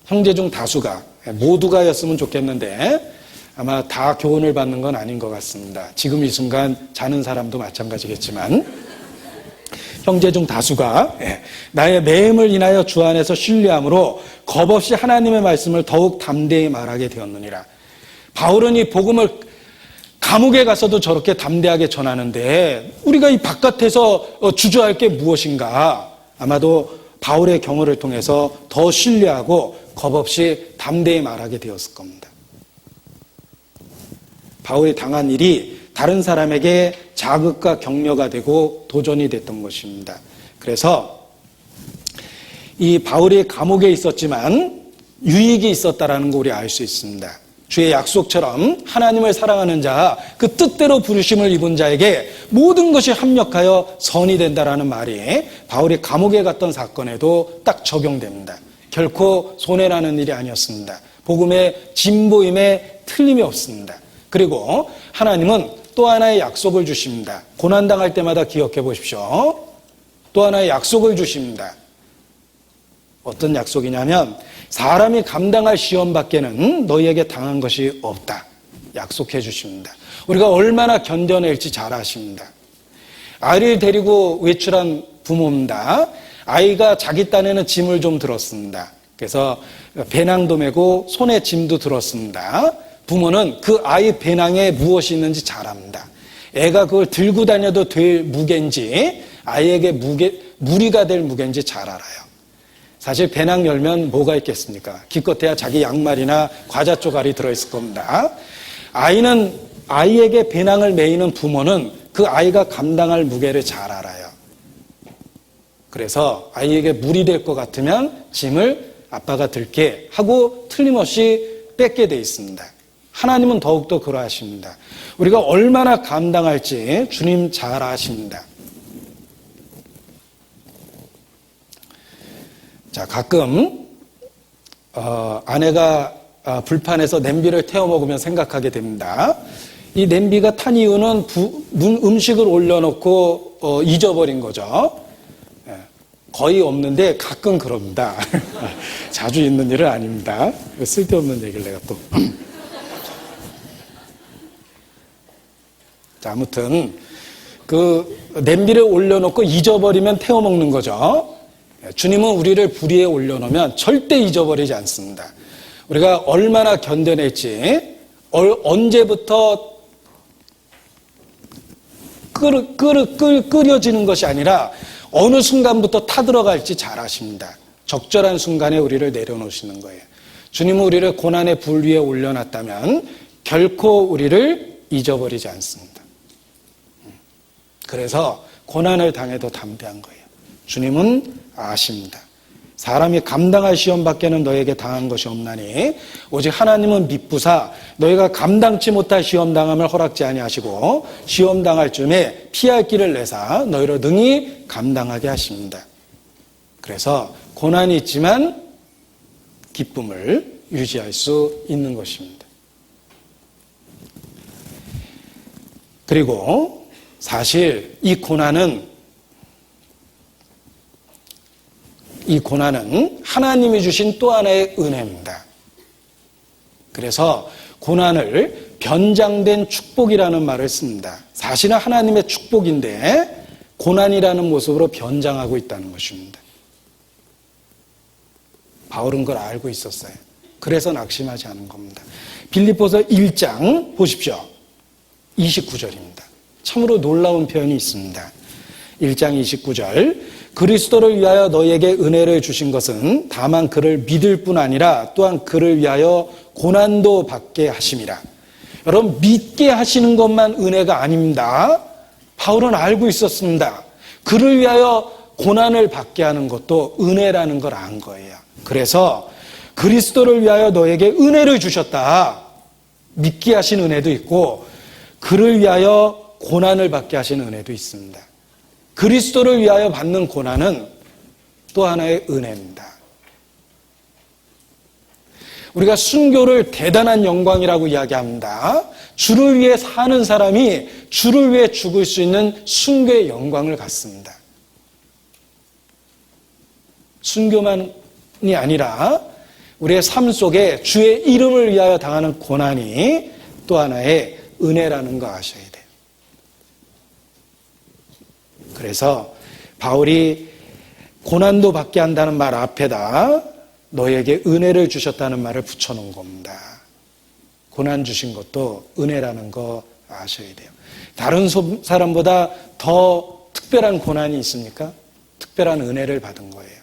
형제 중 다수가, 모두가였으면 좋겠는데 아마 다 교훈을 받는 건 아닌 것 같습니다. 지금 이 순간 자는 사람도 마찬가지겠지만 형제 중 다수가 나의 매임을 인하여 주 안에서 신뢰함으로 겁없이 하나님의 말씀을 더욱 담대히 말하게 되었느니라. 바울은 이 복음을 감옥에 가서도 저렇게 담대하게 전하는데 우리가 이 바깥에서 주저할 게 무엇인가? 아마도 바울의 경우를 통해서 더 신뢰하고 겁없이 담대히 말하게 되었을 겁니다. 바울이 당한 일이 다른 사람에게 자극과 격려가 되고 도전이 됐던 것입니다. 그래서 이 바울이 감옥에 있었지만 유익이 있었다라는 거 우리 알 수 있습니다. 주의 약속처럼 하나님을 사랑하는 자, 그 뜻대로 부르심을 입은 자에게 모든 것이 합력하여 선이 된다라는 말이 바울이 감옥에 갔던 사건에도 딱 적용됩니다. 결코 손해라는 일이 아니었습니다. 복음의 진보임에 틀림이 없습니다. 그리고 하나님은 또 하나의 약속을 주십니다. 고난당할 때마다 기억해 보십시오. 또 하나의 약속을 주십니다. 어떤 약속이냐면 사람이 감당할 시험 밖에는 너희에게 당한 것이 없다. 약속해 주십니다. 우리가 얼마나 견뎌낼지 잘 아십니다. 아이를 데리고 외출한 부모입니다. 아이가 자기 딴에는 짐을 좀 들었습니다. 그래서 배낭도 메고 손에 짐도 들었습니다. 부모는 그 아이 배낭에 무엇이 있는지 잘 압니다. 애가 그걸 들고 다녀도 될 무게인지 아이에게 무리가 될 무게인지 잘 알아요. 사실 배낭 열면 뭐가 있겠습니까? 기껏해야 자기 양말이나 과자 쪼가리 들어있을 겁니다. 아이에게 배낭을 메이는 부모는 그 아이가 감당할 무게를 잘 알아요. 그래서 아이에게 무리 될 것 같으면 짐을 아빠가 들게 하고 틀림없이 뺏게 돼 있습니다. 하나님은 더욱더 그러하십니다. 우리가 얼마나 감당할지 주님 잘 아십니다. 자, 가끔 아내가 불판에서 냄비를 태워 먹으면 생각하게 됩니다. 이 냄비가 탄 이유는 음식을 올려놓고 잊어버린 거죠. 거의 없는데 가끔 그럽니다. 자주 있는 일은 아닙니다. 쓸데없는 얘기를 내가 또. 자, 아무튼 그 냄비를 올려놓고 잊어버리면 태워 먹는 거죠. 주님은 우리를 불 위에 올려놓으면 절대 잊어버리지 않습니다. 우리가 얼마나 견뎌낼지, 언제부터 끓여지는 것이 아니라 어느 순간부터 타들어갈지 잘 아십니다. 적절한 순간에 우리를 내려놓으시는 거예요. 주님은 우리를 고난의 불 위에 올려놨다면 결코 우리를 잊어버리지 않습니다. 그래서 고난을 당해도 담대한 거예요. 주님은 아십니다. 사람이 감당할 시험 밖에는 너에게 당한 것이 없나니 오직 하나님은 미쁘사 너희가 감당치 못할 시험 당함을 허락지 아니하시고 시험 당할 쯤에 피할 길을 내사 너희를 능히 감당하게 하십니다. 그래서 고난이 있지만 기쁨을 유지할 수 있는 것입니다. 그리고 사실 이 고난은 하나님이 주신 또 하나의 은혜입니다. 그래서 고난을 변장된 축복이라는 말을 씁니다. 사실은 하나님의 축복인데 고난이라는 모습으로 변장하고 있다는 것입니다. 바울은 그걸 알고 있었어요. 그래서 낙심하지 않은 겁니다. 빌립보서 1장 보십시오. 29절입니다. 참으로 놀라운 표현이 있습니다. 1장 29절 그리스도를 위하여 너희에게 은혜를 주신 것은 다만 그를 믿을 뿐 아니라 또한 그를 위하여 고난도 받게 하심이라. 여러분, 믿게 하시는 것만 은혜가 아닙니다. 바울은 알고 있었습니다. 그를 위하여 고난을 받게 하는 것도 은혜라는 걸 안 거예요. 그래서 그리스도를 위하여 너에게 은혜를 주셨다. 믿게 하신 은혜도 있고 그를 위하여 고난을 받게 하시는 은혜도 있습니다. 그리스도를 위하여 받는 고난은 또 하나의 은혜입니다. 우리가 순교를 대단한 영광이라고 이야기합니다. 주를 위해 사는 사람이 주를 위해 죽을 수 있는 순교의 영광을 갖습니다. 순교만이 아니라 우리의 삶 속에 주의 이름을 위하여 당하는 고난이 또 하나의 은혜라는 거 아셔야 돼요. 그래서 바울이 고난도 받게 한다는 말 앞에다 너에게 은혜를 주셨다는 말을 붙여놓은 겁니다. 고난 주신 것도 은혜라는 거 아셔야 돼요. 다른 사람보다 더 특별한 고난이 있습니까? 특별한 은혜를 받은 거예요.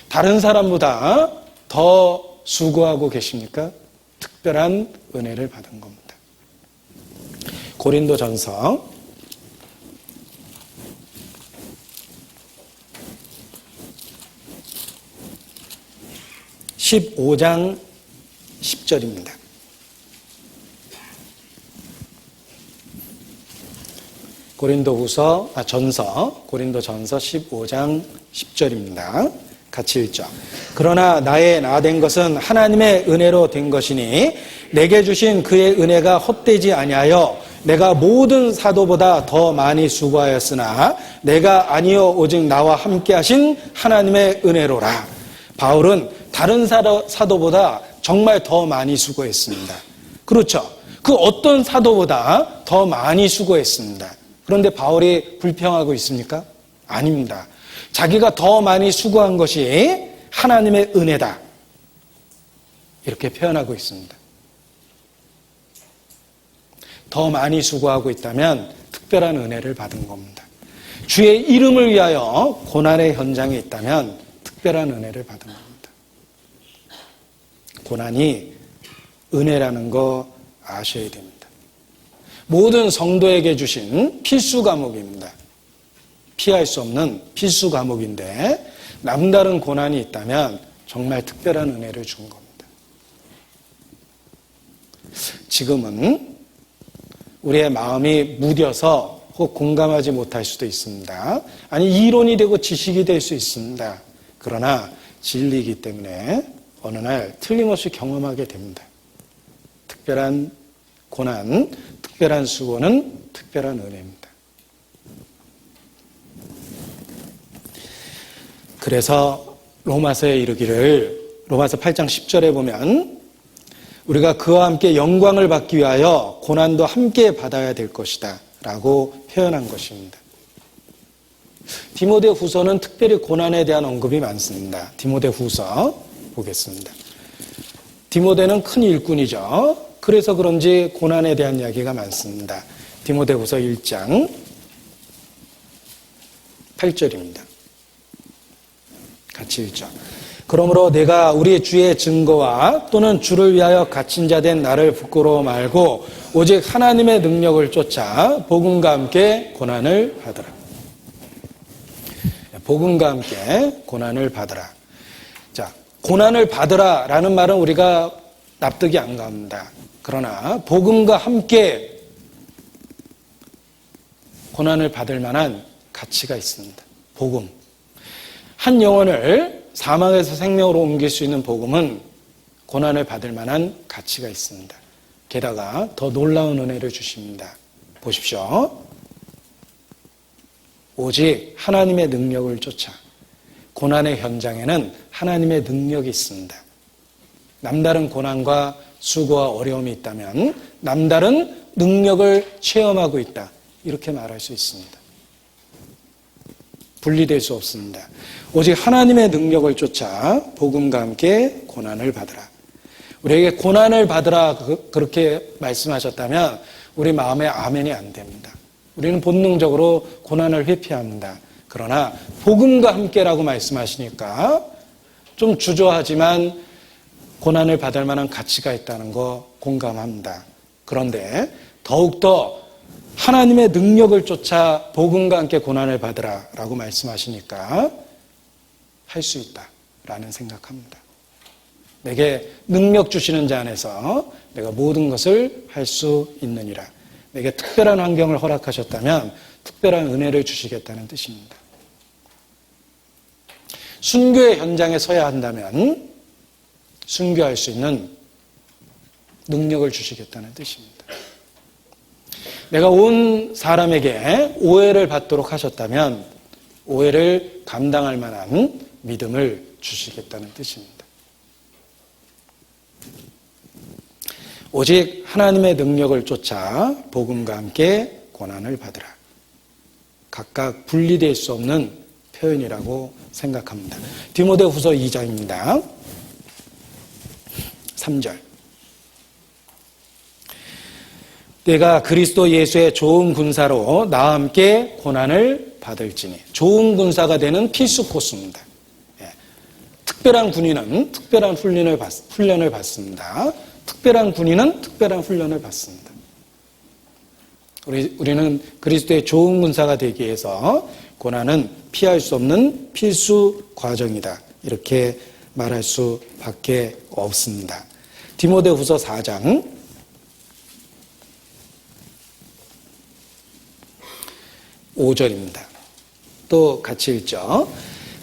다른 사람보다 더 수고하고 계십니까? 특별한 은혜를 받은 겁니다. 고린도전서 15장 10절입니다. 고린도전서 15장 10절입니다. 같이 읽죠. 그러나 나의 나 된 것은 하나님의 은혜로 된 것이니 내게 주신 그의 은혜가 헛되지 아니하여 내가 모든 사도보다 더 많이 수고하였으나 내가 아니요 오직 나와 함께 하신 하나님의 은혜로라. 바울은 다른 사도보다 정말 더 많이 수고했습니다. 그렇죠. 그 어떤 사도보다 더 많이 수고했습니다. 그런데 바울이 불평하고 있습니까? 아닙니다. 자기가 더 많이 수고한 것이 하나님의 은혜다. 이렇게 표현하고 있습니다. 더 많이 수고하고 있다면 특별한 은혜를 받은 겁니다. 주의 이름을 위하여 고난의 현장에 있다면 특별한 은혜를 받은 겁니다. 고난이 은혜라는 거 아셔야 됩니다. 모든 성도에게 주신 필수 과목입니다. 피할 수 없는 필수 과목인데 남다른 고난이 있다면 정말 특별한 은혜를 준 겁니다. 지금은 우리의 마음이 무뎌서 혹 공감하지 못할 수도 있습니다. 아니 이론이 되고 지식이 될 수 있습니다. 그러나 진리이기 때문에 어느 날 틀림없이 경험하게 됩니다. 특별한 고난, 특별한 수고는 특별한 은혜입니다. 그래서 로마서에 이르기를 로마서 8장 10절에 보면 우리가 그와 함께 영광을 받기 위하여 고난도 함께 받아야 될 것이다 라고 표현한 것입니다. 디모데 후서는 특별히 고난에 대한 언급이 많습니다. 디모데 후서 보겠습니다. 디모데는 큰 일꾼이죠. 그래서 그런지 고난에 대한 이야기가 많습니다. 디모데 후서 1장 8절입니다. 같이 읽죠. 그러므로 내가 우리 주의 증거와 또는 주를 위하여 갇힌 자 된 나를 부끄러워 말고 오직 하나님의 능력을 쫓아 복음과 함께 고난을 받으라. 복음과 함께 고난을 받으라. 자, 고난을 받으라 라는 말은 우리가 납득이 안 갑니다. 그러나 복음과 함께 고난을 받을 만한 가치가 있습니다. 복음. 한 영혼을 사망에서 생명으로 옮길 수 있는 복음은 고난을 받을 만한 가치가 있습니다. 게다가 더 놀라운 은혜를 주십니다. 보십시오. 오직 하나님의 능력을 쫓아. 고난의 현장에는 하나님의 능력이 있습니다. 남다른 고난과 수고와 어려움이 있다면 남다른 능력을 체험하고 있다. 이렇게 말할 수 있습니다. 분리될 수 없습니다. 오직 하나님의 능력을 쫓아 복음과 함께 고난을 받으라. 우리에게 고난을 받으라 그렇게 말씀하셨다면 우리 마음에 아멘이 안 됩니다. 우리는 본능적으로 고난을 회피합니다. 그러나 복음과 함께라고 말씀하시니까 좀 주저하지만 고난을 받을 만한 가치가 있다는 거 공감합니다. 그런데 더욱더 하나님의 능력을 쫓아 복음과 함께 고난을 받으라 라고 말씀하시니까 할 수 있다라는 생각합니다. 내게 능력 주시는 자 안에서 내가 모든 것을 할 수 있느니라. 내게 특별한 환경을 허락하셨다면 특별한 은혜를 주시겠다는 뜻입니다. 순교의 현장에 서야 한다면 순교할 수 있는 능력을 주시겠다는 뜻입니다. 내가 온 사람에게 오해를 받도록 하셨다면 오해를 감당할 만한 믿음을 주시겠다는 뜻입니다. 오직 하나님의 능력을 쫓아 복음과 함께 고난을 받으라. 각각 분리될 수 없는 표현이라고 생각합니다. 디모데후서 2장입니다. 3절. 내가 그리스도 예수의 좋은 군사로 나와 함께 고난을 받을지니. 좋은 군사가 되는 필수 코스입니다. 특별한 군인은 특별한 훈련을 받습니다. 특별한 군인은 특별한 훈련을 받습니다. 우리는 그리스도의 좋은 군사가 되기 위해서 고난은 피할 수 없는 필수 과정이다. 이렇게 말할 수밖에 없습니다. 디모데후서 4장 5절입니다. 또 같이 읽죠.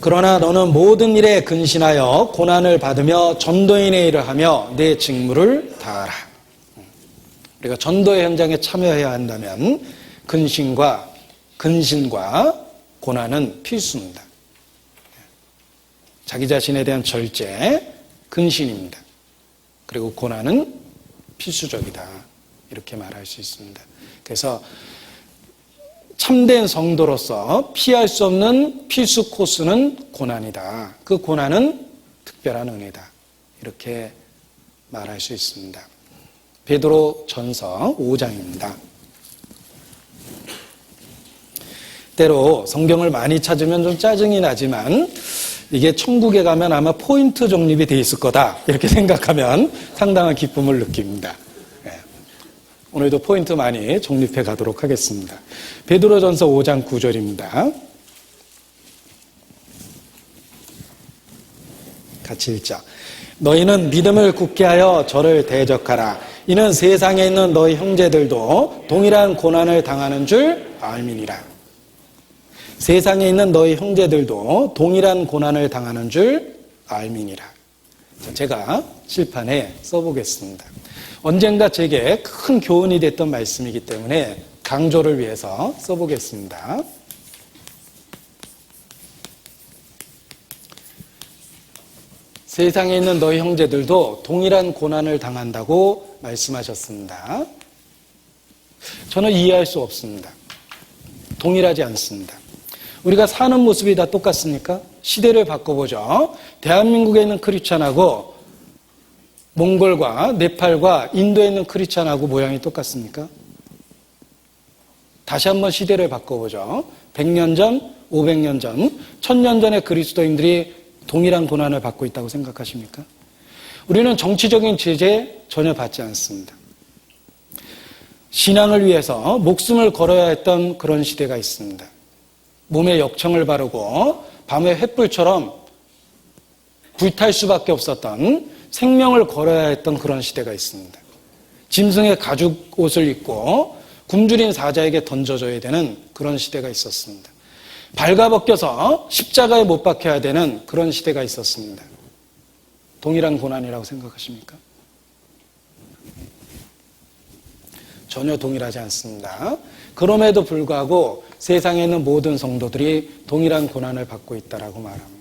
그러나 너는 모든 일에 근신하여 고난을 받으며 전도인의 일을 하며 내 직무를 다하라. 우리가 전도의 현장에 참여해야 한다면 근신과 고난은 필수입니다. 자기 자신에 대한 절제, 근신입니다. 그리고 고난은 필수적이다. 이렇게 말할 수 있습니다. 그래서 참된 성도로서 피할 수 없는 필수 코스는 고난이다. 그 고난은 특별한 은혜다. 이렇게 말할 수 있습니다. 베드로 전서 5장입니다. 때로 성경을 많이 찾으면 좀 짜증이 나지만 이게 천국에 가면 아마 포인트 정립이 돼 있을 거다. 이렇게 생각하면 상당한 기쁨을 느낍니다. 오늘도 포인트 많이 정립해 가도록 하겠습니다. 베드로전서 5장 9절입니다. 같이 읽자. 너희는 믿음을 굳게 하여 저를 대적하라. 이는 세상에 있는 너희 형제들도 동일한 고난을 당하는 줄 알미니라. 세상에 있는 너희 형제들도 동일한 고난을 당하는 줄 알미니라. 제가 칠판에 써보겠습니다. 언젠가 제게 큰 교훈이 됐던 말씀이기 때문에 강조를 위해서 써보겠습니다. 세상에 있는 너희 형제들도 동일한 고난을 당한다고 말씀하셨습니다. 저는 이해할 수 없습니다. 동일하지 않습니다. 우리가 사는 모습이 다 똑같습니까? 시대를 바꿔보죠. 대한민국에 있는 크리스찬하고 몽골과 네팔과 인도에 있는 크리스찬하고 모양이 똑같습니까? 다시 한번 시대를 바꿔보죠. 100년 전, 500년 전, 1000년 전의 그리스도인들이 동일한 고난을 받고 있다고 생각하십니까? 우리는 정치적인 제재 전혀 받지 않습니다. 신앙을 위해서 목숨을 걸어야 했던 그런 시대가 있습니다. 몸에 역청을 바르고 밤에 횃불처럼 불탈 수밖에 없었던 생명을 걸어야 했던 그런 시대가 있습니다. 짐승의 가죽 옷을 입고 굶주린 사자에게 던져줘야 되는 그런 시대가 있었습니다. 발가벗겨서 십자가에 못 박혀야 되는 그런 시대가 있었습니다. 동일한 고난이라고 생각하십니까? 전혀 동일하지 않습니다. 그럼에도 불구하고 세상에 있는 모든 성도들이 동일한 고난을 받고 있다라고 말합니다.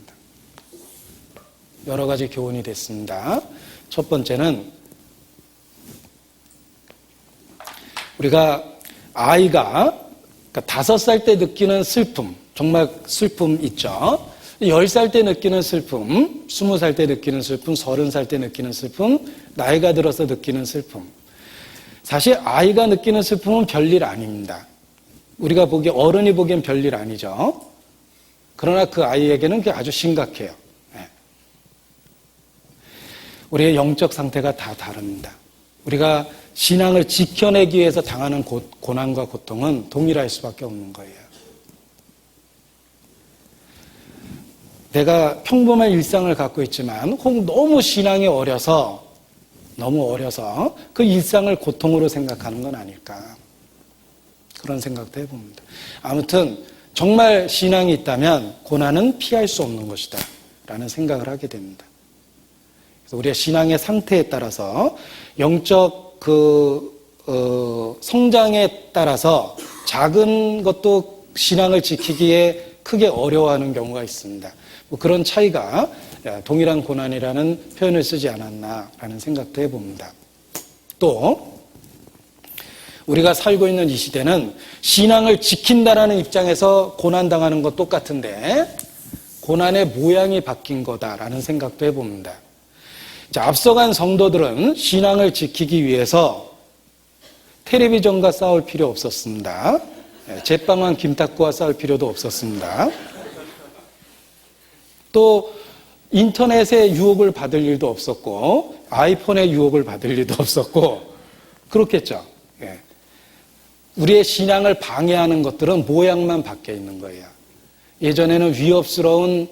여러 가지 교훈이 됐습니다. 첫 번째는 우리가 아이가 5살 때 느끼는 슬픔, 정말 슬픔 있죠. 10살 때 느끼는 슬픔, 20살 때 느끼는 슬픔, 30살 때 느끼는 슬픔, 나이가 들어서 느끼는 슬픔. 사실 아이가 느끼는 슬픔은 별일 아닙니다. 우리가 어른이 보기엔 별일 아니죠. 그러나 그 아이에게는 그게 아주 심각해요. 우리의 영적 상태가 다 다릅니다. 우리가 신앙을 지켜내기 위해서 당하는 고난과 고통은 동일할 수밖에 없는 거예요. 내가 평범한 일상을 갖고 있지만 혹 너무 신앙이 어려서 너무 어려서 그 일상을 고통으로 생각하는 건 아닐까. 그런 생각도 해봅니다. 아무튼 정말 신앙이 있다면 고난은 피할 수 없는 것이다 라는 생각을 하게 됩니다. 그래서 우리의 신앙의 상태에 따라서 영적 성장에 따라서 작은 것도 신앙을 지키기에 크게 어려워하는 경우가 있습니다. 뭐 그런 차이가 동일한 고난이라는 표현을 쓰지 않았나라는 생각도 해봅니다. 또 우리가 살고 있는 이 시대는 신앙을 지킨다라는 입장에서 고난당하는 것 똑같은데 고난의 모양이 바뀐 거다라는 생각도 해봅니다. 자, 앞서간 성도들은 신앙을 지키기 위해서 텔레비전과 싸울 필요 없었습니다. 제빵한 김탁구와 싸울 필요도 없었습니다. 또 인터넷의 유혹을 받을 일도 없었고 아이폰의 유혹을 받을 일도 없었고 그렇겠죠. 우리의 신앙을 방해하는 것들은 모양만 바뀌어 있는 거예요. 예전에는 위협스러운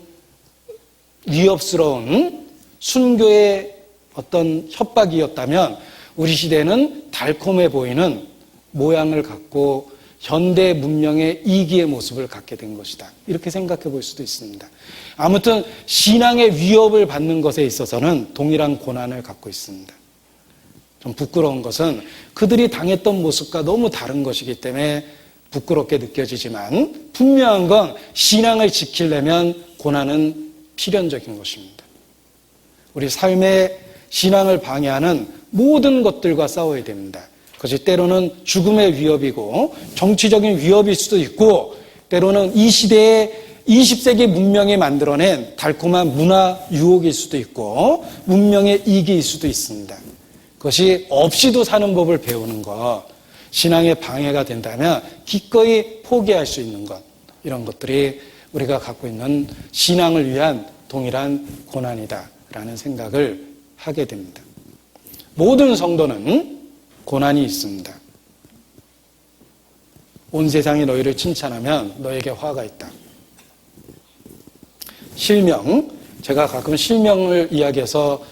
순교의 어떤 협박이었다면 우리 시대는 달콤해 보이는 모양을 갖고 현대 문명의 이기의 모습을 갖게 된 것이다. 이렇게 생각해 볼 수도 있습니다. 아무튼 신앙의 위협을 받는 것에 있어서는 동일한 고난을 갖고 있습니다. 좀 부끄러운 것은 그들이 당했던 모습과 너무 다른 것이기 때문에 부끄럽게 느껴지지만 분명한 건 신앙을 지키려면 고난은 필연적인 것입니다. 우리 삶의 신앙을 방해하는 모든 것들과 싸워야 됩니다. 그것이 때로는 죽음의 위협이고 정치적인 위협일 수도 있고 때로는 이 시대의 20세기 문명이 만들어낸 달콤한 문화 유혹일 수도 있고 문명의 이기일 수도 있습니다. 그것이 없이도 사는 법을 배우는 것, 신앙에 방해가 된다면 기꺼이 포기할 수 있는 것, 이런 것들이 우리가 갖고 있는 신앙을 위한 동일한 고난이다라는 생각을 하게 됩니다. 모든 성도는 고난이 있습니다. 온 세상이 너희를 칭찬하면 너에게 화가 있다. 실명, 제가 가끔 실명을 이야기해서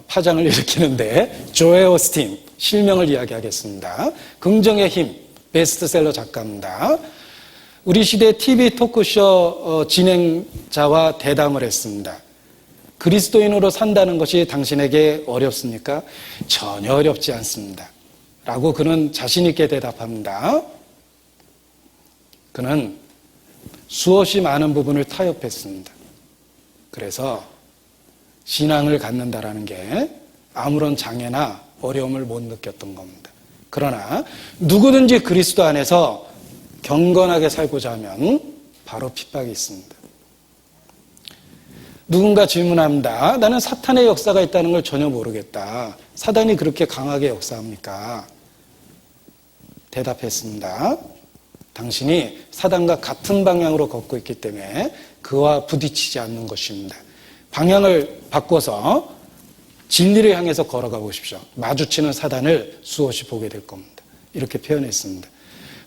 파장을 일으키는데 조엘 오스틴, 실명을 이야기하겠습니다. 긍정의 힘, 베스트셀러 작가입니다. 우리 시대 TV 토크쇼 진행자와 대담을 했습니다. 그리스도인으로 산다는 것이 당신에게 어렵습니까? 전혀 어렵지 않습니다. 라고 그는 자신 있게 대답합니다. 그는 수없이 많은 부분을 타협했습니다. 그래서 신앙을 갖는다라는 게 아무런 장애나 어려움을 못 느꼈던 겁니다. 그러나 누구든지 그리스도 안에서 경건하게 살고자 하면 바로 핍박이 있습니다. 누군가 질문합니다. 나는 사탄의 역사가 있다는 걸 전혀 모르겠다. 사단이 그렇게 강하게 역사합니까? 대답했습니다. 당신이 사단과 같은 방향으로 걷고 있기 때문에 그와 부딪히지 않는 것입니다. 방향을 바꿔서 진리를 향해서 걸어가 보십시오. 마주치는 사단을 수없이 보게 될 겁니다. 이렇게 표현했습니다.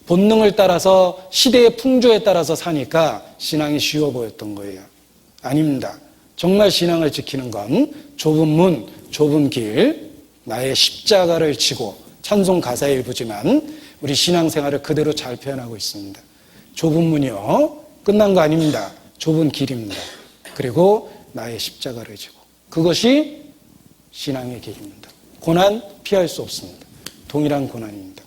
본능을 따라서 시대의 풍조에 따라서 사니까 신앙이 쉬워 보였던 거예요. 아닙니다. 정말 신앙을 지키는 건 좁은 문, 좁은 길, 나의 십자가를 지고 찬송 가사의 일부지만 우리 신앙생활을 그대로 잘 표현하고 있습니다. 좁은 문이요. 끝난 거 아닙니다. 좁은 길입니다. 그리고 나의 십자가를 지고. 그것이 신앙의 길입니다. 고난 피할 수 없습니다. 동일한 고난입니다.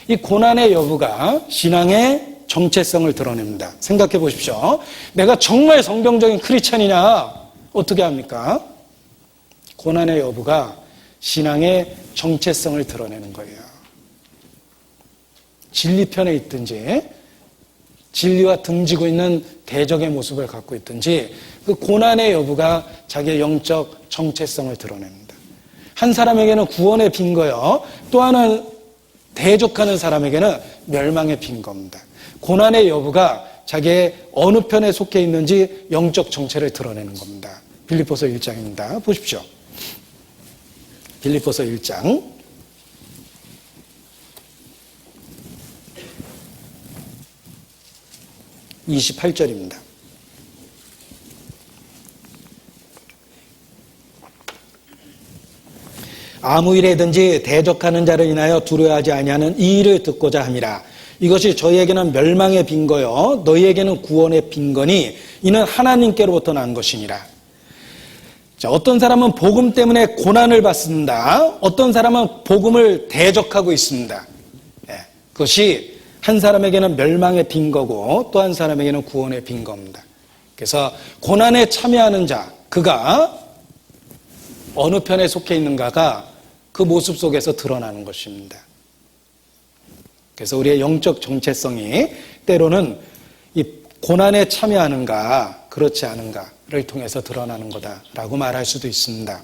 이 고난의 여부가 신앙의 정체성을 드러냅니다. 생각해 보십시오. 내가 정말 성경적인 크리스찬이냐? 어떻게 합니까? 고난의 여부가 신앙의 정체성을 드러내는 거예요. 진리편에 있든지 진리와 등지고 있는 대적의 모습을 갖고 있든지 그 고난의 여부가 자기의 영적 정체성을 드러냅니다. 한 사람에게는 구원의 빈거요. 또 하나는 대적하는 사람에게는 멸망의 빈거입니다. 고난의 여부가 자기의 어느 편에 속해 있는지 영적 정체를 드러내는 겁니다. 빌립보서 1장입니다. 보십시오. 빌립보서 1장 28절입니다. 아무 일에든지 대적하는 자를 인하여 두려워하지 아니하는 이 일을 듣고자 함이라. 이것이 저희에게는 멸망의 빈거요 너희에게는 구원의 빈거니 이는 하나님께로부터 난 것이니라. 자, 어떤 사람은 복음 때문에 고난을 받습니다. 어떤 사람은 복음을 대적하고 있습니다. 그것이 한 사람에게는 멸망의 빈거고 또 한 사람에게는 구원의 빈거입니다. 그래서 고난에 참여하는 자, 그가 어느 편에 속해 있는가가 그 모습 속에서 드러나는 것입니다. 그래서 우리의 영적 정체성이 때로는 이 고난에 참여하는가 그렇지 않은가를 통해서 드러나는 거다라고 말할 수도 있습니다.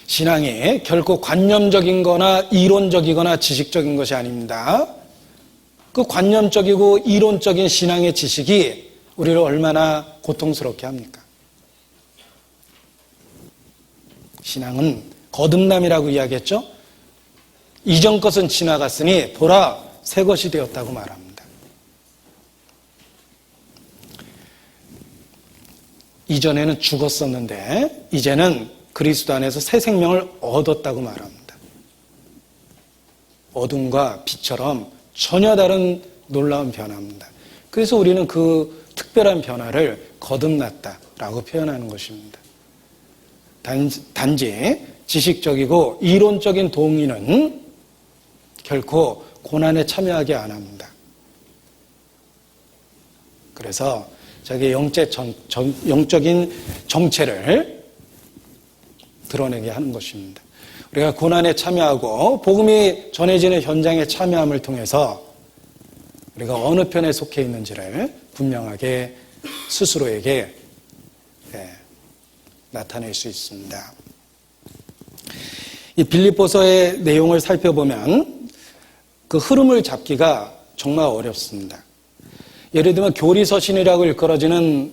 신앙이 결코 관념적인 거나 이론적이거나 지식적인 것이 아닙니다. 그 관념적이고 이론적인 신앙의 지식이 우리를 얼마나 고통스럽게 합니까? 신앙은 거듭남이라고 이야기했죠. 이전 것은 지나갔으니 보라 새 것이 되었다고 말합니다. 이전에는 죽었었는데 이제는 그리스도 안에서 새 생명을 얻었다고 말합니다. 어둠과 빛처럼 전혀 다른 놀라운 변화입니다. 그래서 우리는 그 특별한 변화를 거듭났다라고 표현하는 것입니다. 단지 지식적이고 이론적인 동의는 결코 고난에 참여하게 안 합니다. 그래서 자기의 영적인 정체를 드러내게 하는 것입니다. 우리가 고난에 참여하고 복음이 전해지는 현장에 참여함을 통해서 우리가 어느 편에 속해 있는지를 분명하게 스스로에게 나타낼 수 있습니다. 이 빌립보서의 내용을 살펴보면 그 흐름을 잡기가 정말 어렵습니다. 예를 들면 교리서신이라고 일컬어지는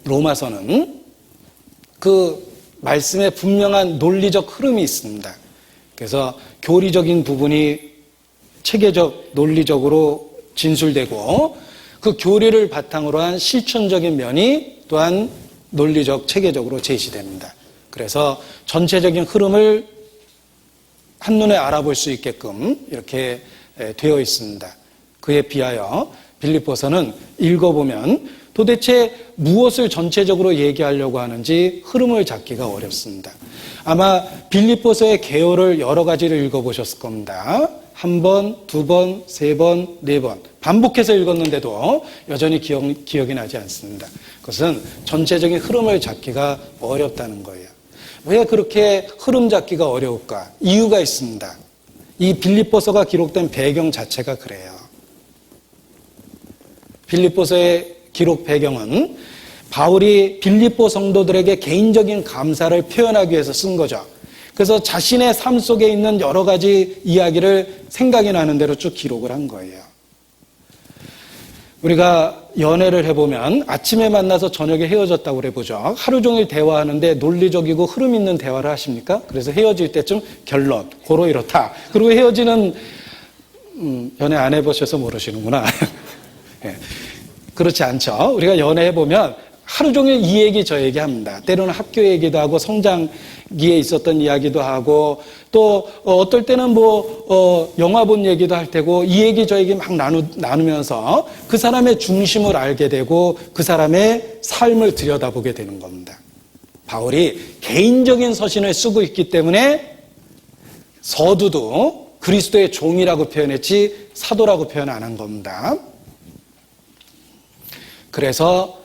로마서는 그 말씀에 분명한 논리적 흐름이 있습니다. 그래서 교리적인 부분이 체계적, 논리적으로 진술되고 그 교리를 바탕으로 한 실천적인 면이 또한 논리적, 체계적으로 제시됩니다. 그래서 전체적인 흐름을 한눈에 알아볼 수 있게끔 이렇게 되어 있습니다. 그에 비하여 빌립보서는 읽어보면 도대체 무엇을 전체적으로 얘기하려고 하는지 흐름을 잡기가 어렵습니다. 아마 빌립보서의 개요를 여러 가지를 읽어보셨을 겁니다. 한 번, 두 번, 세 번, 네 번 반복해서 읽었는데도 여전히 기억이 나지 않습니다. 그것은 전체적인 흐름을 잡기가 어렵다는 거예요. 왜 그렇게 흐름 잡기가 어려울까? 이유가 있습니다. 이 빌립보서가 기록된 배경 자체가 그래요. 빌립보서의 기록 배경은 바울이 빌립보 성도들에게 개인적인 감사를 표현하기 위해서 쓴 거죠. 그래서 자신의 삶 속에 있는 여러 가지 이야기를 생각이 나는 대로 쭉 기록을 한 거예요. 우리가 연애를 해보면 아침에 만나서 저녁에 헤어졌다고 해보죠. 하루 종일 대화하는데 논리적이고 흐름 있는 대화를 하십니까? 그래서 헤어질 때쯤 결론, 고로 이렇다. 그리고 헤어지는 연애 안 해보셔서 모르시는구나. 네. 그렇지 않죠. 우리가 연애해보면 하루 종일 이 얘기 저 얘기 합니다. 때로는 학교 얘기도 하고 성장기에 있었던 이야기도 하고 또 어떨 때는 영화 본 얘기도 할 테고 이 얘기 저 얘기 막 나누면서 그 사람의 중심을 알게 되고 그 사람의 삶을 들여다보게 되는 겁니다. 바울이 개인적인 서신을 쓰고 있기 때문에 서두도 그리스도의 종이라고 표현했지 사도라고 표현 안 한 겁니다. 그래서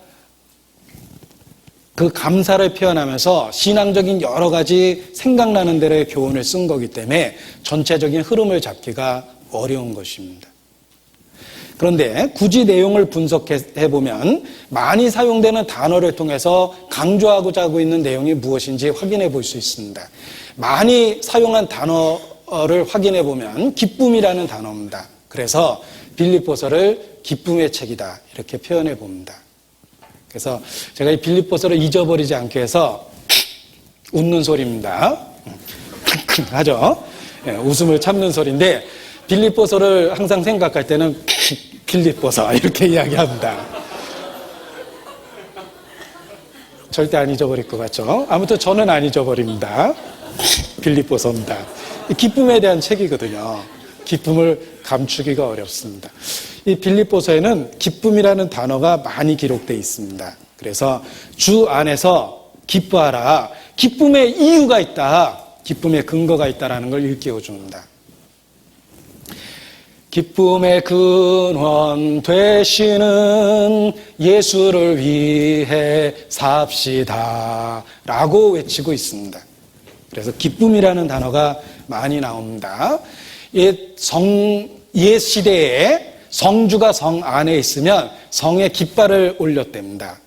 그 감사를 표현하면서 신앙적인 여러 가지 생각나는 대로의 교훈을 쓴 거기 때문에 전체적인 흐름을 잡기가 어려운 것입니다. 그런데 굳이 내용을 분석해 보면 많이 사용되는 단어를 통해서 강조하고자 하고 있는 내용이 무엇인지 확인해 볼 수 있습니다. 많이 사용한 단어를 확인해 보면 기쁨이라는 단어입니다. 그래서 빌립보서를 기쁨의 책이다 이렇게 표현해 봅니다. 그래서 제가 이 빌립보서를 잊어버리지 않기 위해서 웃는 소리입니다. 하죠. 네, 웃음을 참는 소리인데 빌립보서를 항상 생각할 때는 빌립보서 이렇게 이야기합니다. 절대 안 잊어버릴 것 같죠? 아무튼 저는 안 잊어버립니다. 빌립보서입니다. 기쁨에 대한 책이거든요. 기쁨을 감추기가 어렵습니다. 이 빌립보서에는 기쁨이라는 단어가 많이 기록되어 있습니다. 그래서 주 안에서 기뻐하라. 기쁨의 이유가 있다. 기쁨의 근거가 있다라는 걸 일깨워 줍니다. 기쁨의 근원 되시는 예수를 위해 삽시다 라고 외치고 있습니다. 그래서 기쁨이라는 단어가 많이 나옵니다. 옛 시대에 성주가 성 안에 있으면 성에 깃발을 올렸답니다.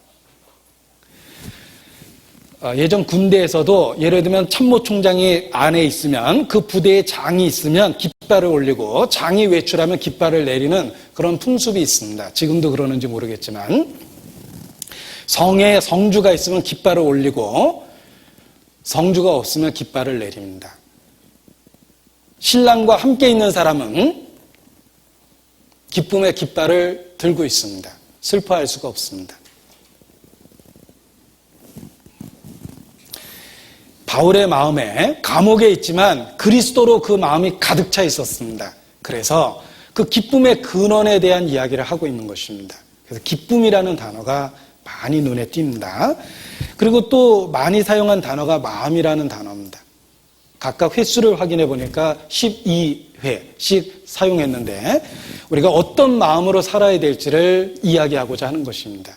예전 군대에서도 예를 들면 참모총장이 안에 있으면 그 부대에 장이 있으면 깃발을 올리고 장이 외출하면 깃발을 내리는 그런 풍습이 있습니다. 지금도 그러는지 모르겠지만 성에 성주가 있으면 깃발을 올리고 성주가 없으면 깃발을 내립니다. 신랑과 함께 있는 사람은 기쁨의 깃발을 들고 있습니다. 슬퍼할 수가 없습니다. 바울의 마음에 감옥에 있지만 그리스도로 그 마음이 가득 차 있었습니다. 그래서 그 기쁨의 근원에 대한 이야기를 하고 있는 것입니다. 그래서 기쁨이라는 단어가 많이 눈에 띕니다. 그리고 또 많이 사용한 단어가 마음이라는 단어입니다. 각각 횟수를 확인해 보니까 12회씩 사용했는데 우리가 어떤 마음으로 살아야 될지를 이야기하고자 하는 것입니다.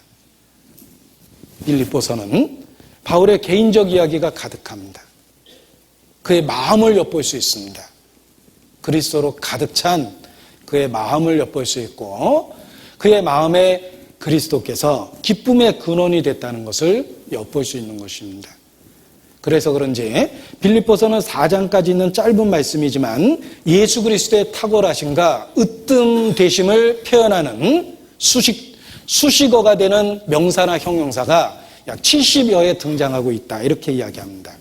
빌립보서는 바울의 개인적 이야기가 가득합니다. 그의 마음을 엿볼 수 있습니다. 그리스도로 가득 찬 그의 마음을 엿볼 수 있고 그의 마음에 그리스도께서 기쁨의 근원이 됐다는 것을 엿볼 수 있는 것입니다. 그래서 그런지 빌립보서는 4장까지 있는 짧은 말씀이지만 예수 그리스도의 탁월하심과 으뜸되심을 표현하는 수식어가 되는 명사나 형용사가 약 70여에 등장하고 있다. 이렇게 이야기합니다.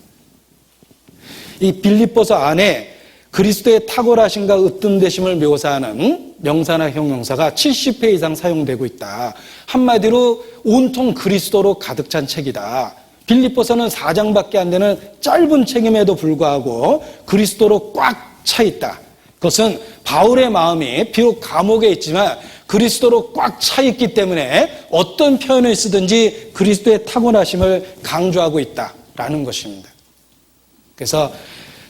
이 빌립보서 안에 그리스도의 탁월하심과 으뜸되심을 묘사하는 명사나 형용사가 70회 이상 사용되고 있다. 한마디로 온통 그리스도로 가득 찬 책이다. 빌립보서는 4장밖에 안 되는 짧은 책임에도 불구하고 그리스도로 꽉 차 있다. 그것은 바울의 마음이 비록 감옥에 있지만 그리스도로 꽉 차 있기 때문에 어떤 표현을 쓰든지 그리스도의 탁월하심을 강조하고 있다라는 것입니다. 그래서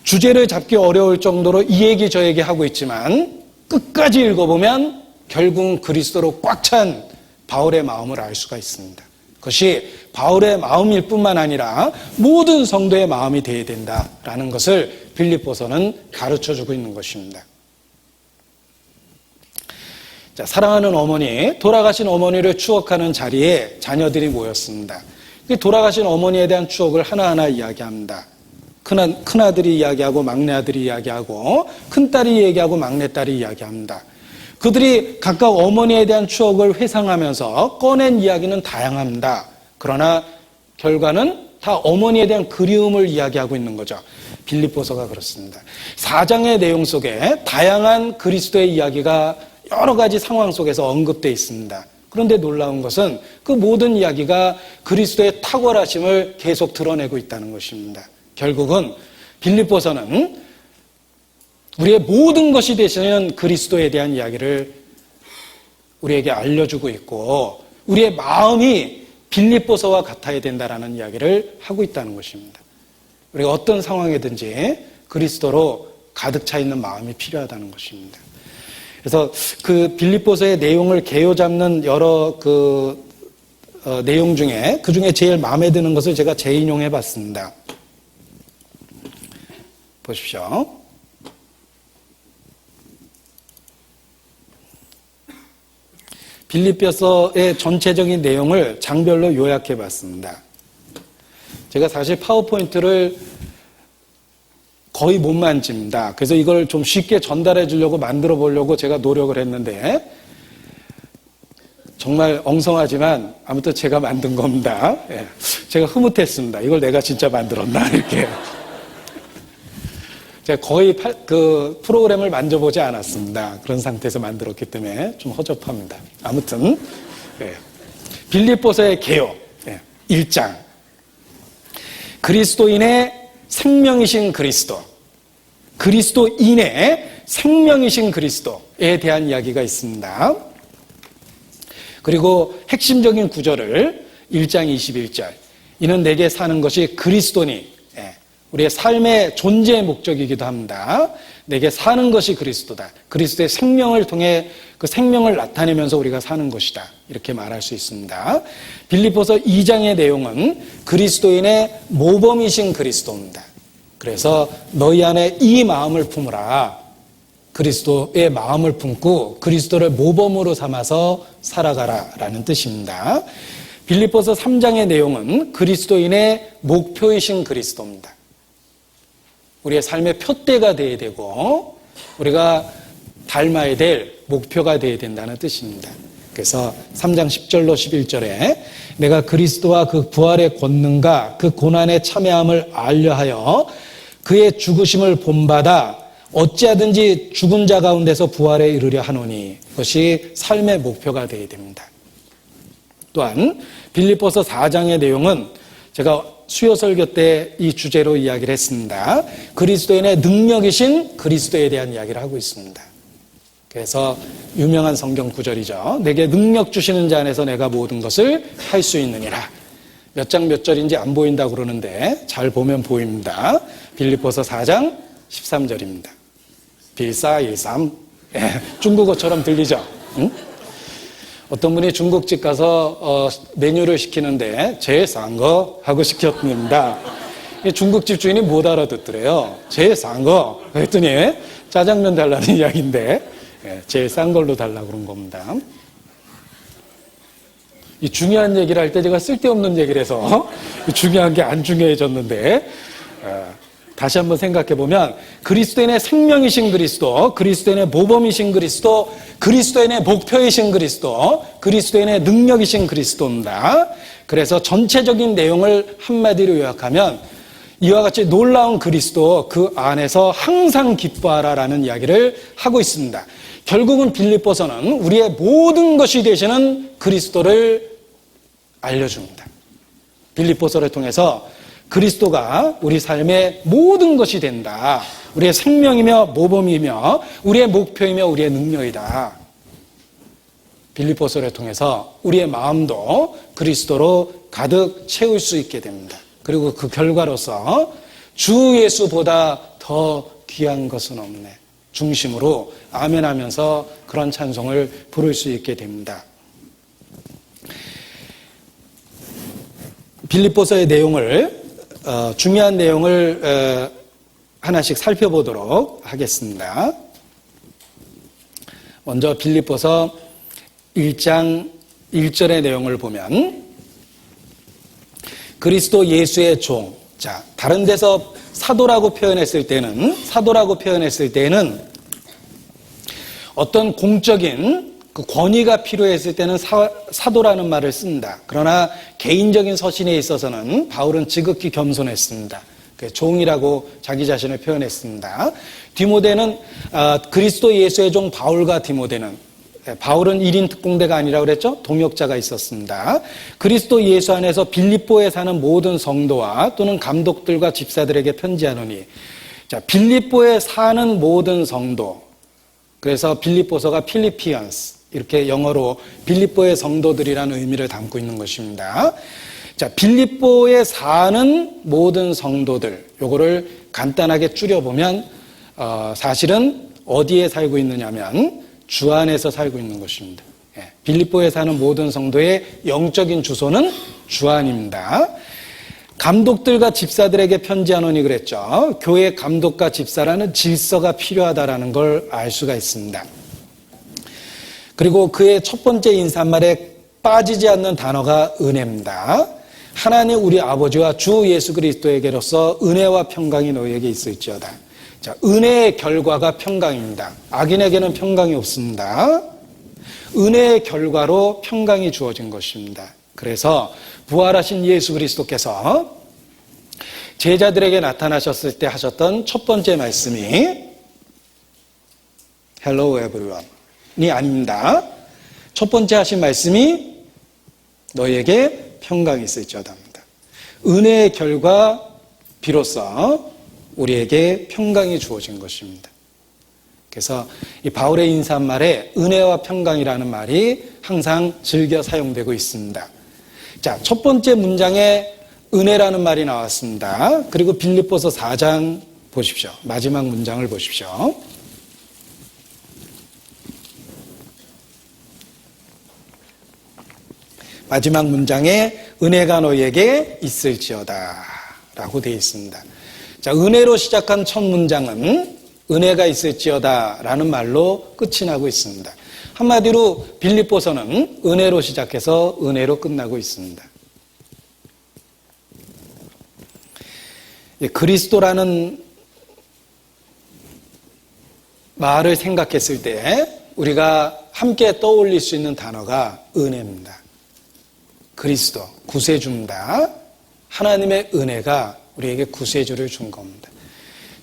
주제를 잡기 어려울 정도로 이 얘기 저 얘기 하고 있지만 끝까지 읽어보면 결국은 그리스도로 꽉 찬 바울의 마음을 알 수가 있습니다. 그것이 바울의 마음일 뿐만 아니라 모든 성도의 마음이 되어야 된다라는 것을 빌립보서는 가르쳐주고 있는 것입니다. 자, 사랑하는 어머니, 돌아가신 어머니를 추억하는 자리에 자녀들이 모였습니다. 돌아가신 어머니에 대한 추억을 하나하나 이야기합니다. 큰아들이 이야기하고 막내아들이 이야기하고 큰딸이 얘기하고 막내딸이 이야기합니다. 그들이 각각 어머니에 대한 추억을 회상하면서 꺼낸 이야기는 다양합니다. 그러나 결과는 다 어머니에 대한 그리움을 이야기하고 있는 거죠. 빌립보서가 그렇습니다. 4장의 내용 속에 다양한 그리스도의 이야기가 여러 가지 상황 속에서 언급되어 있습니다. 그런데 놀라운 것은 그 모든 이야기가 그리스도의 탁월하심을 계속 드러내고 있다는 것입니다. 결국은 빌립보서는 우리의 모든 것이 되시는 그리스도에 대한 이야기를 우리에게 알려주고 있고 우리의 마음이 빌립보서와 같아야 된다라는 이야기를 하고 있다는 것입니다. 우리가 어떤 상황이든지 그리스도로 가득 차 있는 마음이 필요하다는 것입니다. 그래서 그 빌립보서의 내용을 개요잡는 여러 내용 중에 그 중에 제일 마음에 드는 것을 제가 재인용해 봤습니다. 보십시오. 빌립보서의 전체적인 내용을 장별로 요약해 봤습니다. 제가 사실 파워포인트를 거의 못 만집니다. 그래서 이걸 좀 쉽게 전달해 주려고 만들어 보려고 제가 노력을 했는데 정말 엉성하지만 아무튼 제가 만든 겁니다. 예. 제가 흐뭇했습니다. 이걸 내가 진짜 만들었나 이렇게. 제가 거의 그 프로그램을 만져보지 않았습니다. 그런 상태에서 만들었기 때문에 좀 허접합니다. 아무튼 빌립보서의 개요 1장 그리스도인의 생명이신 그리스도, 그리스도인의 생명이신 그리스도에 대한 이야기가 있습니다. 그리고 핵심적인 구절을 1장 21절, 이는 내게 사는 것이 그리스도니, 우리의 삶의 존재의 목적이기도 합니다. 내게 사는 것이 그리스도다. 그리스도의 생명을 통해 그 생명을 나타내면서 우리가 사는 것이다. 이렇게 말할 수 있습니다. 빌립보서 2장의 내용은 그리스도인의 모범이신 그리스도입니다. 그래서 너희 안에 이 마음을 품으라. 그리스도의 마음을 품고 그리스도를 모범으로 삼아서 살아가라라는 뜻입니다. 빌립보서 3장의 내용은 그리스도인의 목표이신 그리스도입니다. 우리의 삶의 표대가 되어야 되고 우리가 닮아야 될 목표가 되어야 된다는 뜻입니다. 그래서 3장 10절로 11절에 내가 그리스도와 그 부활의 권능과 그 고난의 참여함을 알려하여 그의 죽으심을 본받아 어찌하든지 죽은 자 가운데서 부활에 이르려 하노니, 그것이 삶의 목표가 되어야 됩니다. 또한 빌립보서 4장의 내용은 제가 수요 설교 때 이 주제로 이야기를 했습니다. 그리스도인의 능력이신 그리스도에 대한 이야기를 하고 있습니다. 그래서 유명한 성경 구절이죠. 내게 능력 주시는 자 안에서 내가 모든 것을 할 수 있느니라. 몇 장 몇 절인지 안 보인다고 그러는데 잘 보면 보입니다. 빌립보서 4장 13절입니다. 빌사일삼. 중국어처럼 들리죠? 응? 어떤 분이 중국집 가서 메뉴를 시키는데 제일 싼 거 하고 시켰습니다. 중국집 주인이 못 알아듣더래요. 제일 싼 거. 그랬더니 짜장면 달라는 이야기인데 제일 싼 걸로 달라고 그런 겁니다. 이 중요한 얘기를 할 때 제가 쓸데없는 얘기를 해서 중요한 게 안 중요해졌는데 다시 한번 생각해 보면 그리스도인의 생명이신 그리스도, 그리스도인의 모범이신 그리스도, 그리스도인의 목표이신 그리스도, 그리스도인의 능력이신 그리스도입니다. 그래서 전체적인 내용을 한마디로 요약하면 이와 같이 놀라운 그리스도, 그 안에서 항상 기뻐하라라는 이야기를 하고 있습니다. 결국은 빌립보서는 우리의 모든 것이 되시는 그리스도를 알려줍니다. 빌립보서를 통해서 그리스도가 우리 삶의 모든 것이 된다. 우리의 생명이며 모범이며 우리의 목표이며 우리의 능력이다. 빌립보서를 통해서 우리의 마음도 그리스도로 가득 채울 수 있게 됩니다. 그리고 그 결과로서 주 예수보다 더 귀한 것은 없네. 중심으로 아멘하면서 그런 찬송을 부를 수 있게 됩니다. 빌립보서의 내용을 중요한 내용을 하나씩 살펴보도록 하겠습니다. 먼저 빌립보서 1장 1절의 내용을 보면 그리스도 예수의 종, 자, 다른 데서 사도라고 표현했을 때는 어떤 공적인 그 권위가 필요했을 때는 사도라는 말을 씁니다. 그러나 개인적인 서신에 있어서는 바울은 지극히 겸손했습니다. 종이라고 자기 자신을 표현했습니다. 디모데는 그리스도 예수의 종 바울과 디모데는, 바울은 1인 특공대가 아니라고 그랬죠? 동역자가 있었습니다. 그리스도 예수 안에서 빌립보에 사는 모든 성도와 또는 감독들과 집사들에게 편지하노니, 자, 빌립보에 사는 모든 성도, 그래서 빌립보서가 필리피언스, 이렇게 영어로 빌립보의 성도들이라는 의미를 담고 있는 것입니다. 자, 빌립보에 사는 모든 성도들, 요거를 간단하게 줄여보면 사실은 어디에 살고 있느냐면 주 안에서 살고 있는 것입니다. 빌립보에 사는 모든 성도의 영적인 주소는 주 안입니다. 감독들과 집사들에게 편지하노니 그랬죠. 교회 감독과 집사라는 질서가 필요하다라는 걸 알 수가 있습니다. 그리고 그의 첫 번째 인사말에 빠지지 않는 단어가 은혜입니다. 하나님 우리 아버지와 주 예수 그리스도에게로서 은혜와 평강이 너희에게 있을지어다. 자, 은혜의 결과가 평강입니다. 악인에게는 평강이 없습니다. 은혜의 결과로 평강이 주어진 것입니다. 그래서 부활하신 예수 그리스도께서 제자들에게 나타나셨을 때 하셨던 첫 번째 말씀이 Hello everyone이 아닙니다. 첫 번째 하신 말씀이 너희에게 평강이 있을지어다입니다. 은혜의 결과 비로소 우리에게 평강이 주어진 것입니다. 그래서 이 바울의 인사말에 은혜와 평강이라는 말이 항상 즐겨 사용되고 있습니다. 자, 첫 번째 문장에 은혜라는 말이 나왔습니다. 그리고 빌립보서 4장 보십시오. 마지막 문장을 보십시오. 마지막 문장에 은혜가 너희에게 있을지어다 라고 되어 있습니다. 자, 은혜로 시작한 첫 문장은 은혜가 있을지어다 라는 말로 끝이 나고 있습니다. 한마디로 빌립보서는 은혜로 시작해서 은혜로 끝나고 있습니다. 그리스도라는 말을 생각했을 때 우리가 함께 떠올릴 수 있는 단어가 은혜입니다. 그리스도, 구세주입니다. 하나님의 은혜가 우리에게 구세주를 준 겁니다.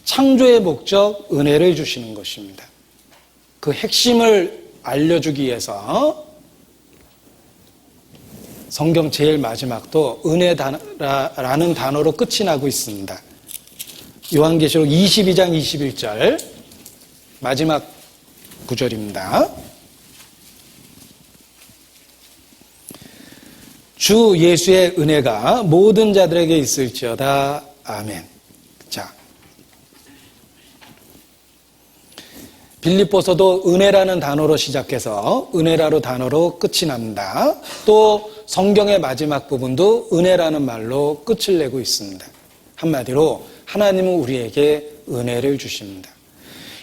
창조의 목적, 은혜를 주시는 것입니다. 그 핵심을 알려주기 위해서 성경 제일 마지막도 은혜라는 단어로 끝이 나고 있습니다. 요한계시록 22장 21절 마지막 구절입니다. 주 예수의 은혜가 모든 자들에게 있을지어다. 아멘. 자, 빌립보서도 은혜라는 단어로 시작해서 은혜라로 단어로 끝이 납니다. 또 성경의 마지막 부분도 은혜라는 말로 끝을 내고 있습니다. 한마디로 하나님은 우리에게 은혜를 주십니다.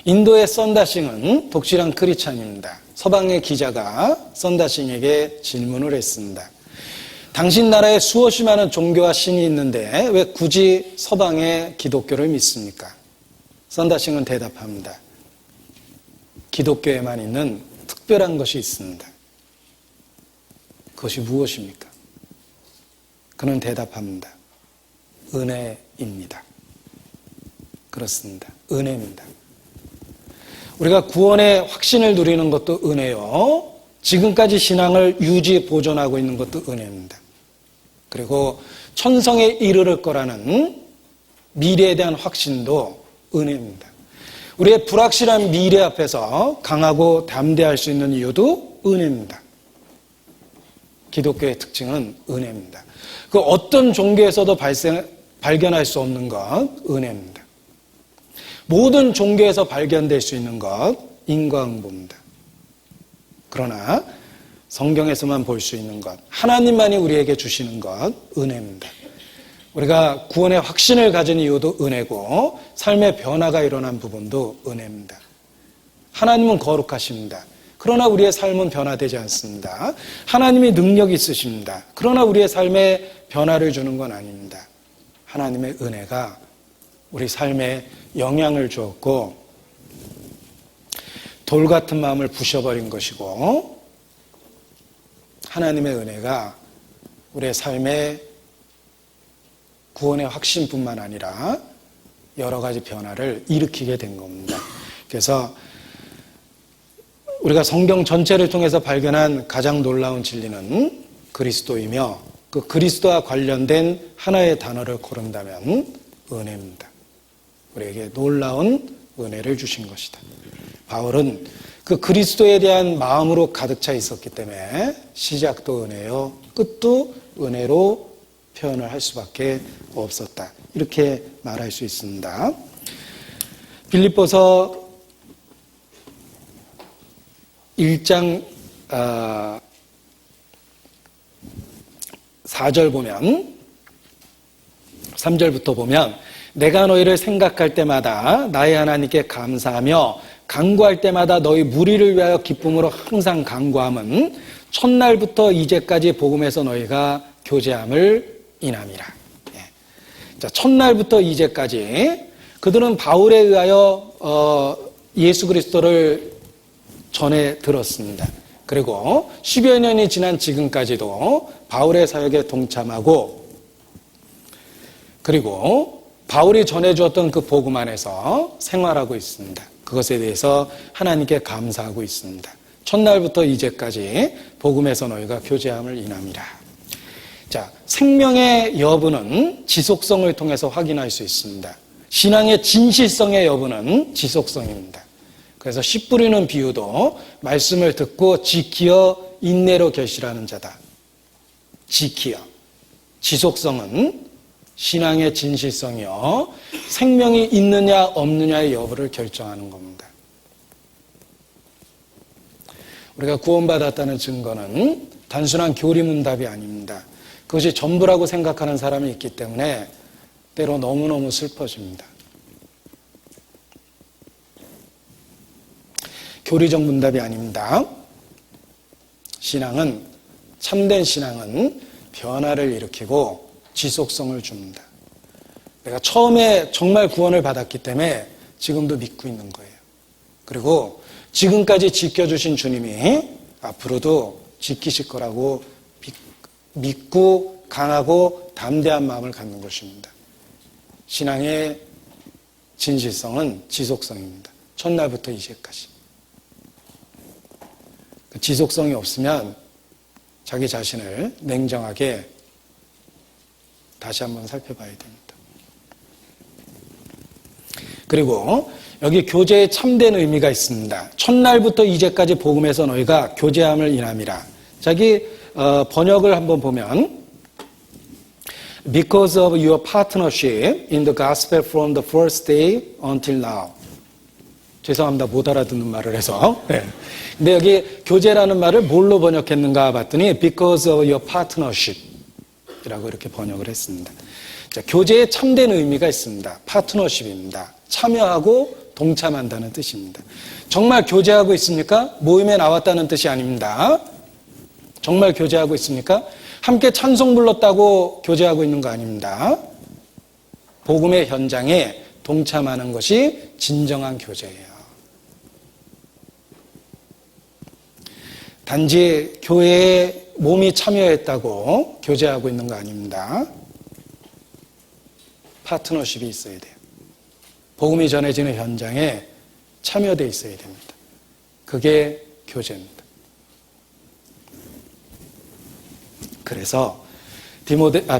인도의 썬다싱은 독실한 크리스찬입니다. 서방의 기자가 썬다싱에게 질문을 했습니다. 당신 나라에 수없이 많은 종교와 신이 있는데 왜 굳이 서방의 기독교를 믿습니까? 썬다싱은 대답합니다. 기독교에만 있는 특별한 것이 있습니다. 그것이 무엇입니까? 그는 대답합니다. 은혜입니다. 그렇습니다. 은혜입니다. 우리가 구원의 확신을 누리는 것도 은혜요. 지금까지 신앙을 유지 보존하고 있는 것도 은혜입니다. 그리고 천성에 이르를 거라는 미래에 대한 확신도 은혜입니다. 우리의 불확실한 미래 앞에서 강하고 담대할 수 있는 이유도 은혜입니다. 기독교의 특징은 은혜입니다. 그 어떤 종교에서도 발견할 수 없는 것, 은혜입니다. 모든 종교에서 발견될 수 있는 것, 인과응보입니다. 그러나 성경에서만 볼 수 있는 것, 하나님만이 우리에게 주시는 것, 은혜입니다. 우리가 구원의 확신을 가진 이유도 은혜고 삶의 변화가 일어난 부분도 은혜입니다. 하나님은 거룩하십니다. 그러나 우리의 삶은 변화되지 않습니다. 하나님이 능력이 있으십니다. 그러나 우리의 삶에 변화를 주는 건 아닙니다. 하나님의 은혜가 우리 삶에 영향을 주었고 돌 같은 마음을 부셔버린 것이고 하나님의 은혜가 우리의 삶에 구원의 확신뿐만 아니라 여러 가지 변화를 일으키게 된 겁니다. 그래서 우리가 성경 전체를 통해서 발견한 가장 놀라운 진리는 그리스도이며 그 그리스도와 관련된 하나의 단어를 고른다면 은혜입니다. 우리에게 놀라운 은혜를 주신 것이다. 바울은 그 그리스도에 대한 마음으로 가득 차 있었기 때문에 시작도 은혜요, 끝도 은혜로 표현을 할 수밖에 없었다. 이렇게 말할 수 있습니다. 빌립보서 1장 4절 보면 3절부터 보면 내가 너희를 생각할 때마다 나의 하나님께 감사하며 간구할 때마다 너희 무리를 위하여 기쁨으로 항상 간구함은 첫날부터 이제까지 복음에서 너희가 교제함을 인함이라. 자, 첫날부터 이제까지 그들은 바울에 의하여 예수 그리스도를 전해 들었습니다. 그리고 10여 년이 지난 지금까지도 바울의 사역에 동참하고 그리고 바울이 전해주었던 그 복음 안에서 생활하고 있습니다. 그것에 대해서 하나님께 감사하고 있습니다. 첫날부터 이제까지 복음에서 너희가 교제함을 인함이라. 자, 생명의 여부는 지속성을 통해서 확인할 수 있습니다. 신앙의 진실성의 여부는 지속성입니다. 그래서 씨 뿌리는 비유도 말씀을 듣고 지키어 인내로 결실하는 자다. 지키어. 지속성은 신앙의 진실성이요, 생명이 있느냐 없느냐의 여부를 결정하는 겁니다. 우리가 구원받았다는 증거는 단순한 교리문답이 아닙니다. 그것이 전부라고 생각하는 사람이 있기 때문에 때로 너무너무 슬퍼집니다. 교리적 문답이 아닙니다. 신앙은, 참된 신앙은 변화를 일으키고 지속성을 줍니다. 내가 처음에 정말 구원을 받았기 때문에 지금도 믿고 있는 거예요. 그리고 지금까지 지켜주신 주님이 앞으로도 지키실 거라고 믿고 강하고 담대한 마음을 갖는 것입니다. 신앙의 진실성은 지속성입니다. 첫날부터 이제까지. 지속성이 없으면 자기 자신을 냉정하게 다시 한번 살펴봐야 됩니다. 그리고 여기 교제의 참된 의미가 있습니다. 첫날부터 이제까지 복음에서 너희가 교제함을 인함이라. 자기 번역을 한번 보면 Because of your partnership in the gospel from the first day until now. 죄송합니다. 못 알아듣는 말을 해서. 네. 근데 여기 교제라는 말을 뭘로 번역했는가 봤더니 Because of your partnership 이라고 이렇게 번역을 했습니다. 자, 교제에 참된 의미가 있습니다. 파트너십입니다. 참여하고 동참한다는 뜻입니다. 정말 교제하고 있습니까? 모임에 나왔다는 뜻이 아닙니다. 정말 교제하고 있습니까? 함께 찬송 불렀다고 교제하고 있는 거 아닙니다. 복음의 현장에 동참하는 것이 진정한 교제예요. 단지 교회에 몸이 참여했다고 교제하고 있는 거 아닙니다. 파트너십이 있어야 돼요. 복음이 전해지는 현장에 참여되어 있어야 됩니다. 그게 교제입니다. 그래서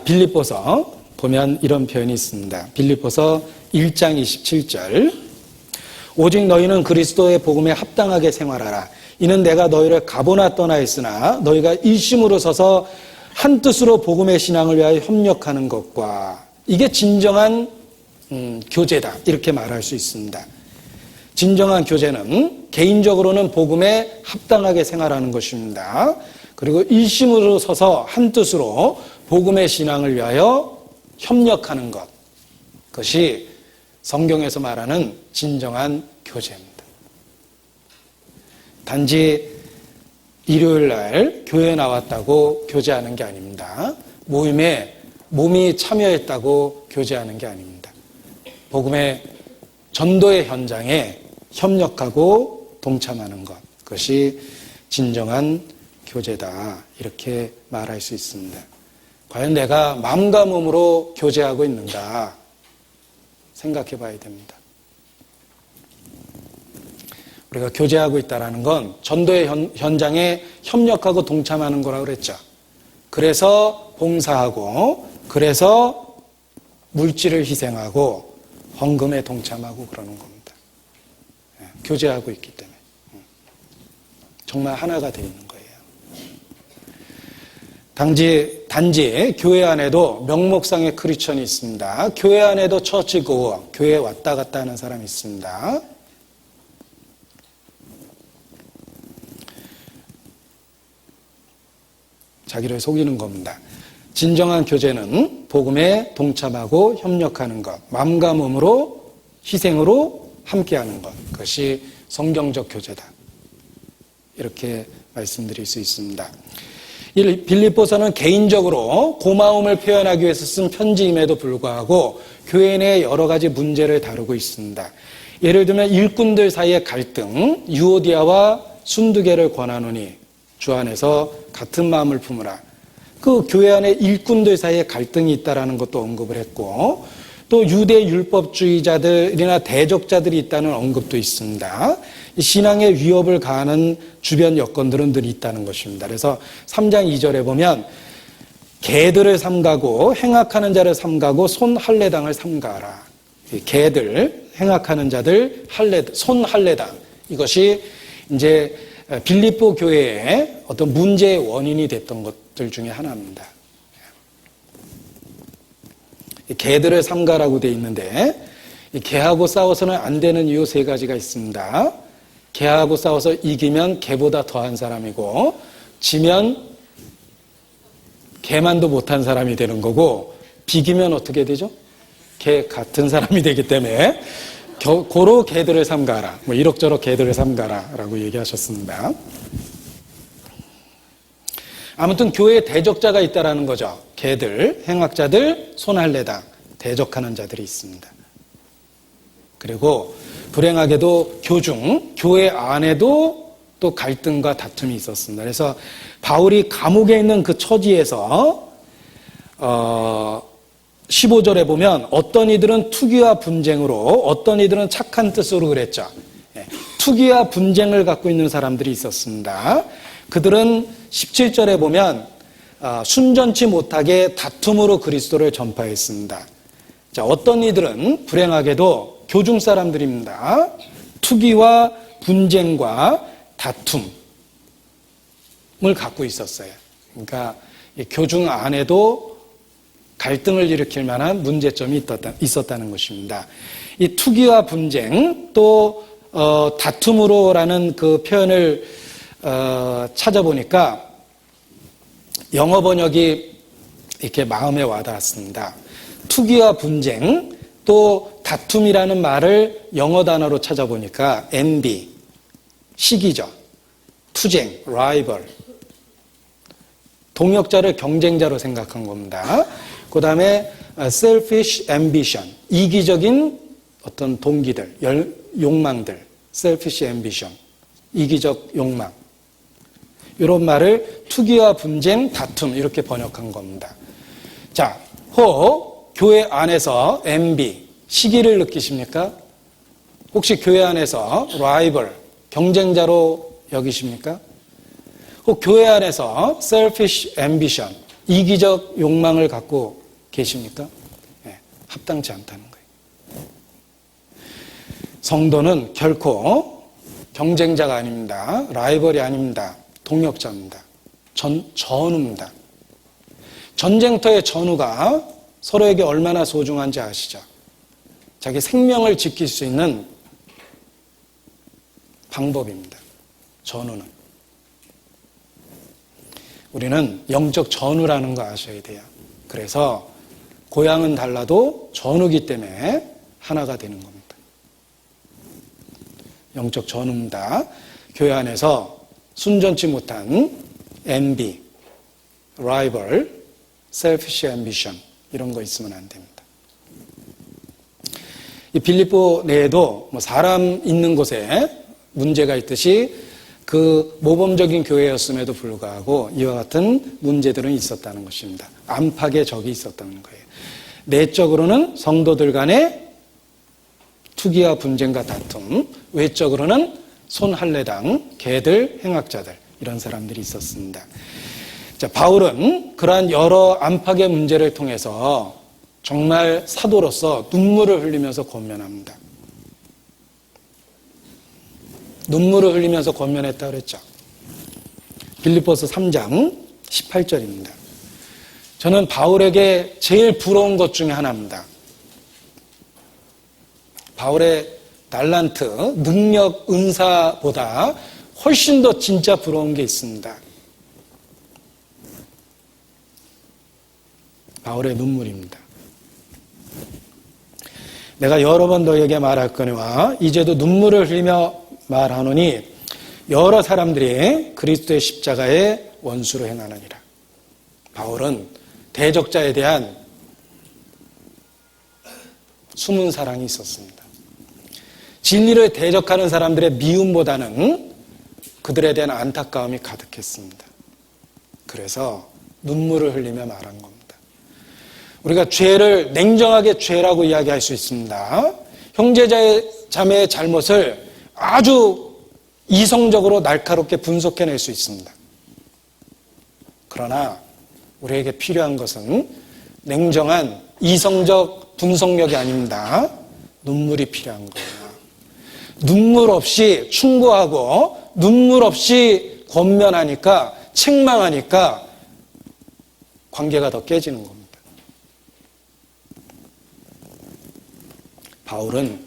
빌립보서 보면 이런 표현이 있습니다. 빌립보서 1장 27절 오직 너희는 그리스도의 복음에 합당하게 생활하라. 이는 내가 너희를 가보나 떠나 있으나 너희가 일심으로 서서 한뜻으로 복음의 신앙을 위하여 협력하는 것과 이게 진정한 교제다. 이렇게 말할 수 있습니다. 진정한 교제는 개인적으로는 복음에 합당하게 생활하는 것입니다. 그리고 일심으로 서서 한뜻으로 복음의 신앙을 위하여 협력하는 것. 그것이 성경에서 말하는 진정한 교제입니다. 단지 일요일 날 교회에 나왔다고 교제하는 게 아닙니다. 모임에 몸이 참여했다고 교제하는 게 아닙니다. 복음의 전도의 현장에 협력하고 동참하는 것. 그것이 진정한 교제다. 이렇게 말할 수 있습니다. 과연 내가 마음과 몸으로 교제하고 있는가 생각해 봐야 됩니다. 우리가 교제하고 있다는 건 전도의 현장에 협력하고 동참하는 거라고 그랬죠. 그래서 봉사하고 그래서 물질을 희생하고 헌금에 동참하고 그러는 겁니다. 교제하고 있기 때문에 정말 하나가 되어 있는 거예요. 단지 교회 안에도 명목상의 크리스천이 있습니다. 교회 안에도 처치고 교회에 왔다 갔다 하는 사람이 있습니다. 자기를 속이는 겁니다. 진정한 교제는 복음에 동참하고 협력하는 것, 마음과 몸으로 희생으로 함께하는 것, 그것이 성경적 교제다. 이렇게 말씀드릴 수 있습니다. 빌립보서는 개인적으로 고마움을 표현하기 위해서 쓴 편지임에도 불구하고 교회 내 여러 가지 문제를 다루고 있습니다. 예를 들면 일꾼들 사이의 갈등, 유오디아와 순두개를 권하노니 주 안에서 같은 마음을 품으라. 그 교회 안에 일꾼들 사이에 갈등이 있다는 것도 언급을 했고 또 유대 율법주의자들이나 대적자들이 있다는 언급도 있습니다. 신앙의 위협을 가하는 주변 여건들은 늘 있다는 것입니다. 그래서 3장 2절에 보면 개들을 삼가고 행악하는 자를 삼가고 손 할례당을 삼가라. 개들, 행악하는 자들, 손 할례당. 이것이 이제 빌립보 교회의 어떤 문제의 원인이 됐던 것들 중에 하나입니다. 개들을 삼가라고 되어 있는데, 개하고 싸워서는 안 되는 이유 세 가지가 있습니다. 개하고 싸워서 이기면 개보다 더한 사람이고, 지면 개만도 못한 사람이 되는 거고, 비기면 어떻게 되죠? 개 같은 사람이 되기 때문에 고로 개들을 삼가라, 뭐 이럭저럭 개들을 삼가라 라고 얘기하셨습니다. 아무튼 교회에 대적자가 있다라는 거죠. 개들, 행악자들, 손할례당, 대적하는 자들이 있습니다. 그리고 불행하게도 교회 안에도 또 갈등과 다툼이 있었습니다. 그래서 바울이 감옥에 있는 그 처지에서 15절에 보면 어떤 이들은 투기와 분쟁으로, 어떤 이들은 착한 뜻으로 그랬죠. 투기와 분쟁을 갖고 있는 사람들이 있었습니다. 그들은 17절에 보면 순전치 못하게 다툼으로 그리스도를 전파했습니다. 자, 어떤 이들은 불행하게도 교중 사람들입니다. 투기와 분쟁과 다툼을 갖고 있었어요. 그러니까 교중 안에도 갈등을 일으킬 만한 문제점이 있었다는 것입니다. 이 투기와 분쟁 또 다툼으로라는 그 표현을 찾아보니까 영어 번역이 이렇게 마음에 와닿았습니다. 투기와 분쟁 또 다툼이라는 말을 영어 단어로 찾아보니까 envy, 시기죠. 투쟁, rival. 동역자를 경쟁자로 생각한 겁니다. 그 다음에 selfish ambition, 이기적인 어떤 동기들, 욕망들, selfish ambition, 이기적 욕망. 이런 말을 투기와 분쟁, 다툼 이렇게 번역한 겁니다. 자, 교회 안에서 envy, 시기를 느끼십니까? 혹시 교회 안에서 rival, 경쟁자로 여기십니까? 혹 교회 안에서 selfish ambition, 이기적 욕망을 갖고 계십니까? 네, 합당치 않다는 거예요. 성도는 결코 경쟁자가 아닙니다. 라이벌이 아닙니다. 동역자입니다. 전우입니다. 전쟁터의 전우가 서로에게 얼마나 소중한지 아시죠? 자기 생명을 지킬 수 있는 방법입니다. 전우는. 우리는 영적 전우라는 거 아셔야 돼요. 그래서 고향은 달라도 전우기 때문에 하나가 되는 겁니다. 영적 전우입니다. 교회 안에서 순전치 못한 envy, rival, selfish ambition 이런 거 있으면 안 됩니다. 이 빌립보 내에도 사람 있는 곳에 문제가 있듯이 그 모범적인 교회였음에도 불구하고 이와 같은 문제들은 있었다는 것입니다. 안팎의 적이 있었다는 거예요. 내적으로는 성도들 간의 투기와 분쟁과 다툼, 외적으로는 손할례당, 개들, 행악자들 이런 사람들이 있었습니다. 자, 바울은 그러한 여러 안팎의 문제를 통해서 정말 사도로서 눈물을 흘리면서 권면합니다. 눈물을 흘리면서 권면했다 그랬죠. 빌립보서 3장 18절입니다. 저는 바울에게 제일 부러운 것 중에 하나입니다. 바울의 달란트, 능력, 은사보다 훨씬 더 진짜 부러운 게 있습니다. 바울의 눈물입니다. 내가 여러 번 너에게 말할거니와 이제도 눈물을 흘리며 말하노니 여러 사람들이 그리스도의 십자가의 원수로 행하느니라. 바울은 대적자에 대한 숨은 사랑이 있었습니다. 진리를 대적하는 사람들의 미움보다는 그들에 대한 안타까움이 가득했습니다. 그래서 눈물을 흘리며 말한 겁니다. 우리가 죄를 냉정하게 죄라고 이야기할 수 있습니다. 형제자매의 잘못을 아주 이성적으로 날카롭게 분석해낼 수 있습니다. 그러나 우리에게 필요한 것은 냉정한 이성적 분석력이 아닙니다. 눈물이 필요한 거예요. 눈물 없이 충고하고 눈물 없이 권면하니까, 책망하니까 관계가 더 깨지는 겁니다. 바울은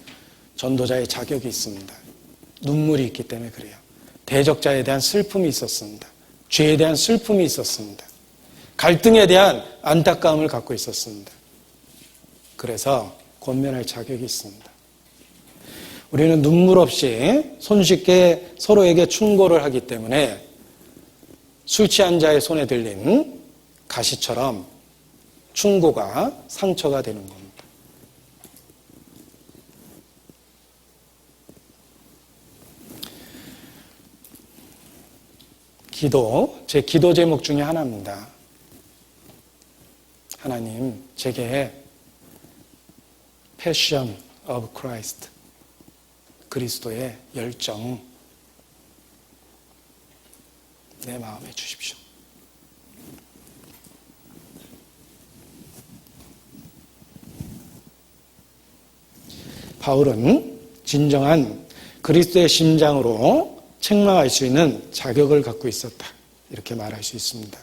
전도자의 자격이 있습니다. 눈물이 있기 때문에 그래요. 대적자에 대한 슬픔이 있었습니다. 죄에 대한 슬픔이 있었습니다. 갈등에 대한 안타까움을 갖고 있었습니다. 그래서 권면할 자격이 있습니다. 우리는 눈물 없이 손쉽게 서로에게 충고를 하기 때문에 술 취한 자의 손에 들린 가시처럼 충고가 상처가 되는 겁니다. 기도, 제 기도 제목 중에 하나입니다. 하나님, 제게 Passion of Christ, 그리스도의 열정, 내 마음에 주십시오. 바울은 진정한 그리스도의 심장으로 책망할 수 있는 자격을 갖고 있었다, 이렇게 말할 수 있습니다.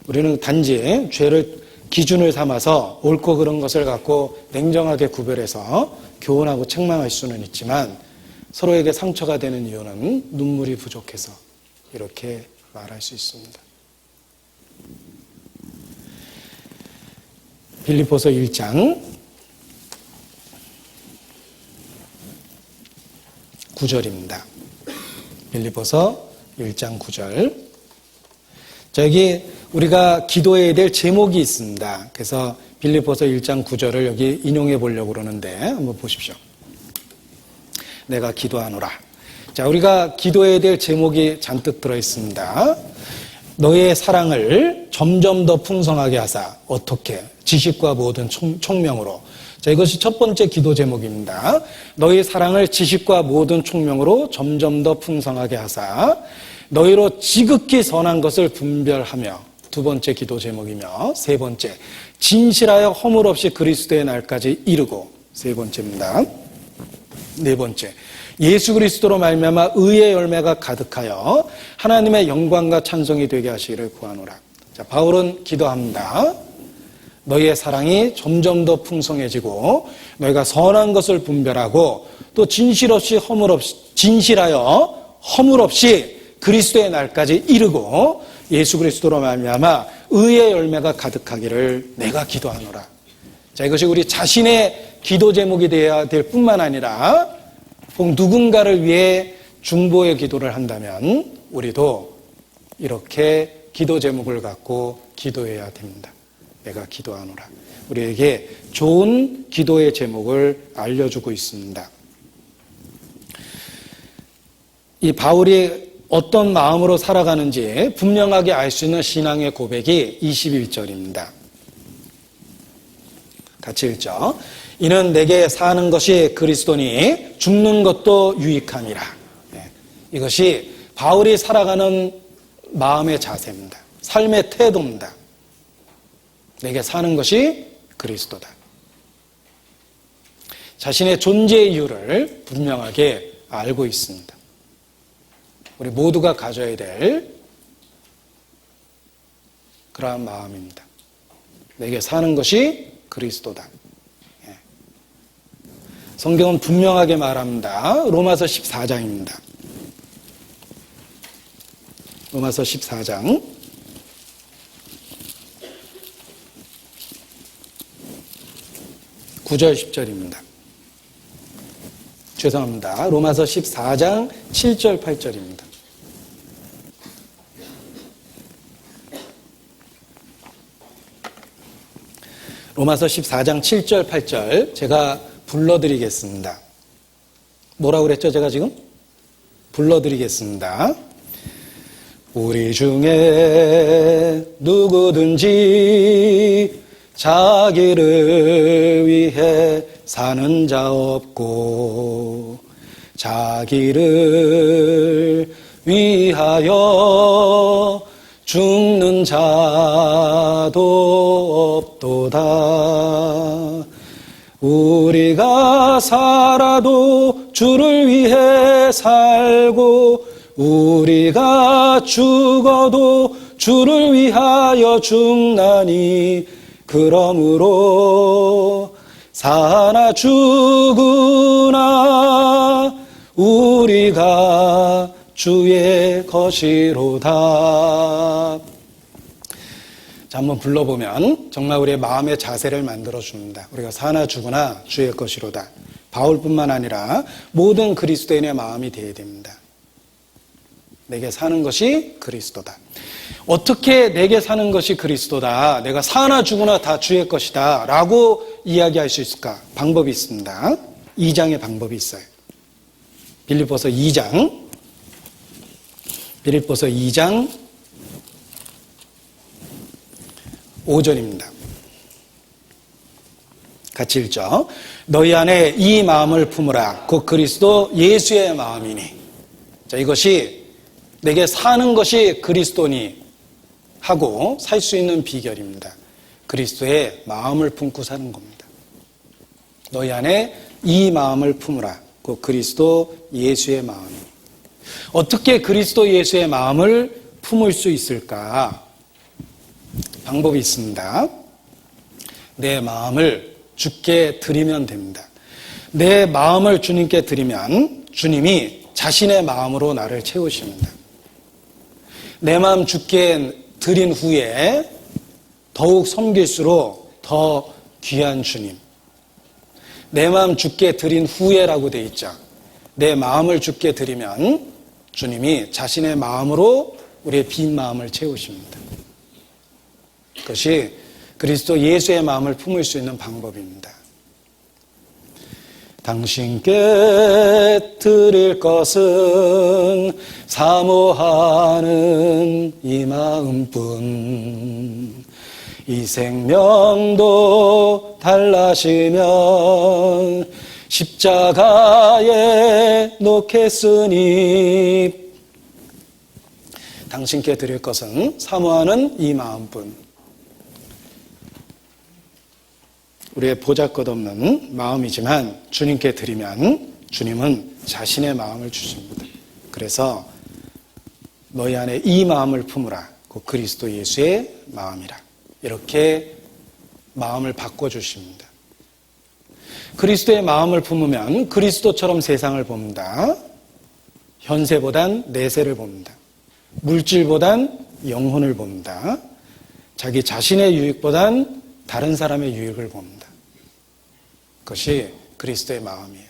우리는 단지 죄를 기준을 삼아서 옳고 그른 것을 갖고 냉정하게 구별해서 교훈하고 책망할 수는 있지만 서로에게 상처가 되는 이유는 눈물이 부족해서, 이렇게 말할 수 있습니다. 빌립보서 1장 9절입니다. 빌립보서 1장 9절. 여기 우리가 기도해야 될 제목이 있습니다. 그래서 빌립보서 1장 9절을 여기 인용해 보려고 그러는데 한번 보십시오. 내가 기도하노라. 자, 우리가 기도해야 될 제목이 잔뜩 들어있습니다. 너의 사랑을 점점 더 풍성하게 하사. 어떻게? 지식과 모든 총명으로. 자, 이것이 첫 번째 기도 제목입니다. 너희 사랑을 지식과 모든 총명으로 점점 더 풍성하게 하사 너희로 지극히 선한 것을 분별하며. 두 번째 기도 제목이며, 세 번째 진실하여 허물 없이 그리스도의 날까지 이르고. 세 번째입니다. 네 번째 예수 그리스도로 말미암아 의의 열매가 가득하여 하나님의 영광과 찬송이 되게 하시기를 구하노라. 자, 바울은 기도합니다. 너희의 사랑이 점점 더 풍성해지고 너희가 선한 것을 분별하고 또 진실하여 허물 없이 그리스도의 날까지 이르고 예수 그리스도로 말미암아 의의 열매가 가득하기를 내가 기도하노라. 자, 이것이 우리 자신의 기도 제목이 되어야 될 뿐만 아니라 꼭 누군가를 위해 중보의 기도를 한다면 우리도 이렇게 기도 제목을 갖고 기도해야 됩니다. 내가 기도하노라. 우리에게 좋은 기도의 제목을 알려주고 있습니다. 이 바울이 어떤 마음으로 살아가는지 분명하게 알 수 있는 신앙의 고백이 21절입니다. 같이 읽죠. 이는 내게 사는 것이 그리스도니 죽는 것도 유익함이라. 이것이 바울이 살아가는 마음의 자세입니다. 삶의 태도입니다. 내게 사는 것이 그리스도다. 자신의 존재의 이유를 분명하게 알고 있습니다. 우리 모두가 가져야 될 그러한 마음입니다. 내게 사는 것이 그리스도다. 성경은 분명하게 말합니다. 로마서 14장입니다. 로마서 14장 9절 10절입니다. 죄송합니다. 로마서 14장 7절 8절입니다. 로마서 14장 7절 8절 제가 불러드리겠습니다. 뭐라고 그랬죠? 제가 지금? 불러드리겠습니다. 우리 중에 누구든지 자기를 위해 사는 자 없고 자기를 위하여 죽는 자도 없도다. 우리가 살아도 주를 위해 살고 우리가 죽어도 주를 위하여 죽나니 그러므로 사나 죽으나 우리가 주의 것이로다. 자, 한번 불러보면 정말 우리의 마음의 자세를 만들어줍니다. 우리가 사나 죽으나 주의 것이로다. 바울뿐만 아니라 모든 그리스도인의 마음이 되어야 됩니다. 내게 사는 것이 그리스도다. 어떻게 내게 사는 것이 그리스도다, 내가 사나 죽으나 다 주의 것이다 라고 이야기할 수 있을까? 방법이 있습니다. 2장의 방법이 있어요. 빌립보서 2장 5절입니다. 같이 읽죠. 너희 안에 이 마음을 품으라. 곧 그리스도 예수의 마음이니. 자, 이것이 내게 사는 것이 그리스도니 하고 살 수 있는 비결입니다. 그리스도의 마음을 품고 사는 겁니다. 너희 안에 이 마음을 품으라. 곧 그리스도 예수의 마음이니. 어떻게 그리스도 예수의 마음을 품을 수 있을까? 방법이 있습니다. 내 마음을 주께 드리면 됩니다. 내 마음을 주님께 드리면 주님이 자신의 마음으로 나를 채우십니다. 내 마음 주께 드린 후에 더욱 섬길수록 더 귀한 주님. 내 마음 주께 드린 후에라고 되어 있죠. 내 마음을 주께 드리면 주님이 자신의 마음으로 우리의 빈 마음을 채우십니다. 그것이 그리스도 예수의 마음을 품을 수 있는 방법입니다. 당신께 드릴 것은 사모하는 이 마음뿐. 이 생명도 달라시면 십자가에 놓겠으니. 당신께 드릴 것은 사모하는 이 마음뿐. 우리의 보잘것없는 마음이지만 주님께 드리면 주님은 자신의 마음을 주십니다. 그래서 너희 안에 이 마음을 품으라. 그 그리스도 예수의 마음이라. 이렇게 마음을 바꿔주십니다. 그리스도의 마음을 품으면 그리스도처럼 세상을 봅니다. 현세보단 내세를 봅니다. 물질보단 영혼을 봅니다. 자기 자신의 유익보단 다른 사람의 유익을 봅니다. 그것이 그리스도의 마음이에요.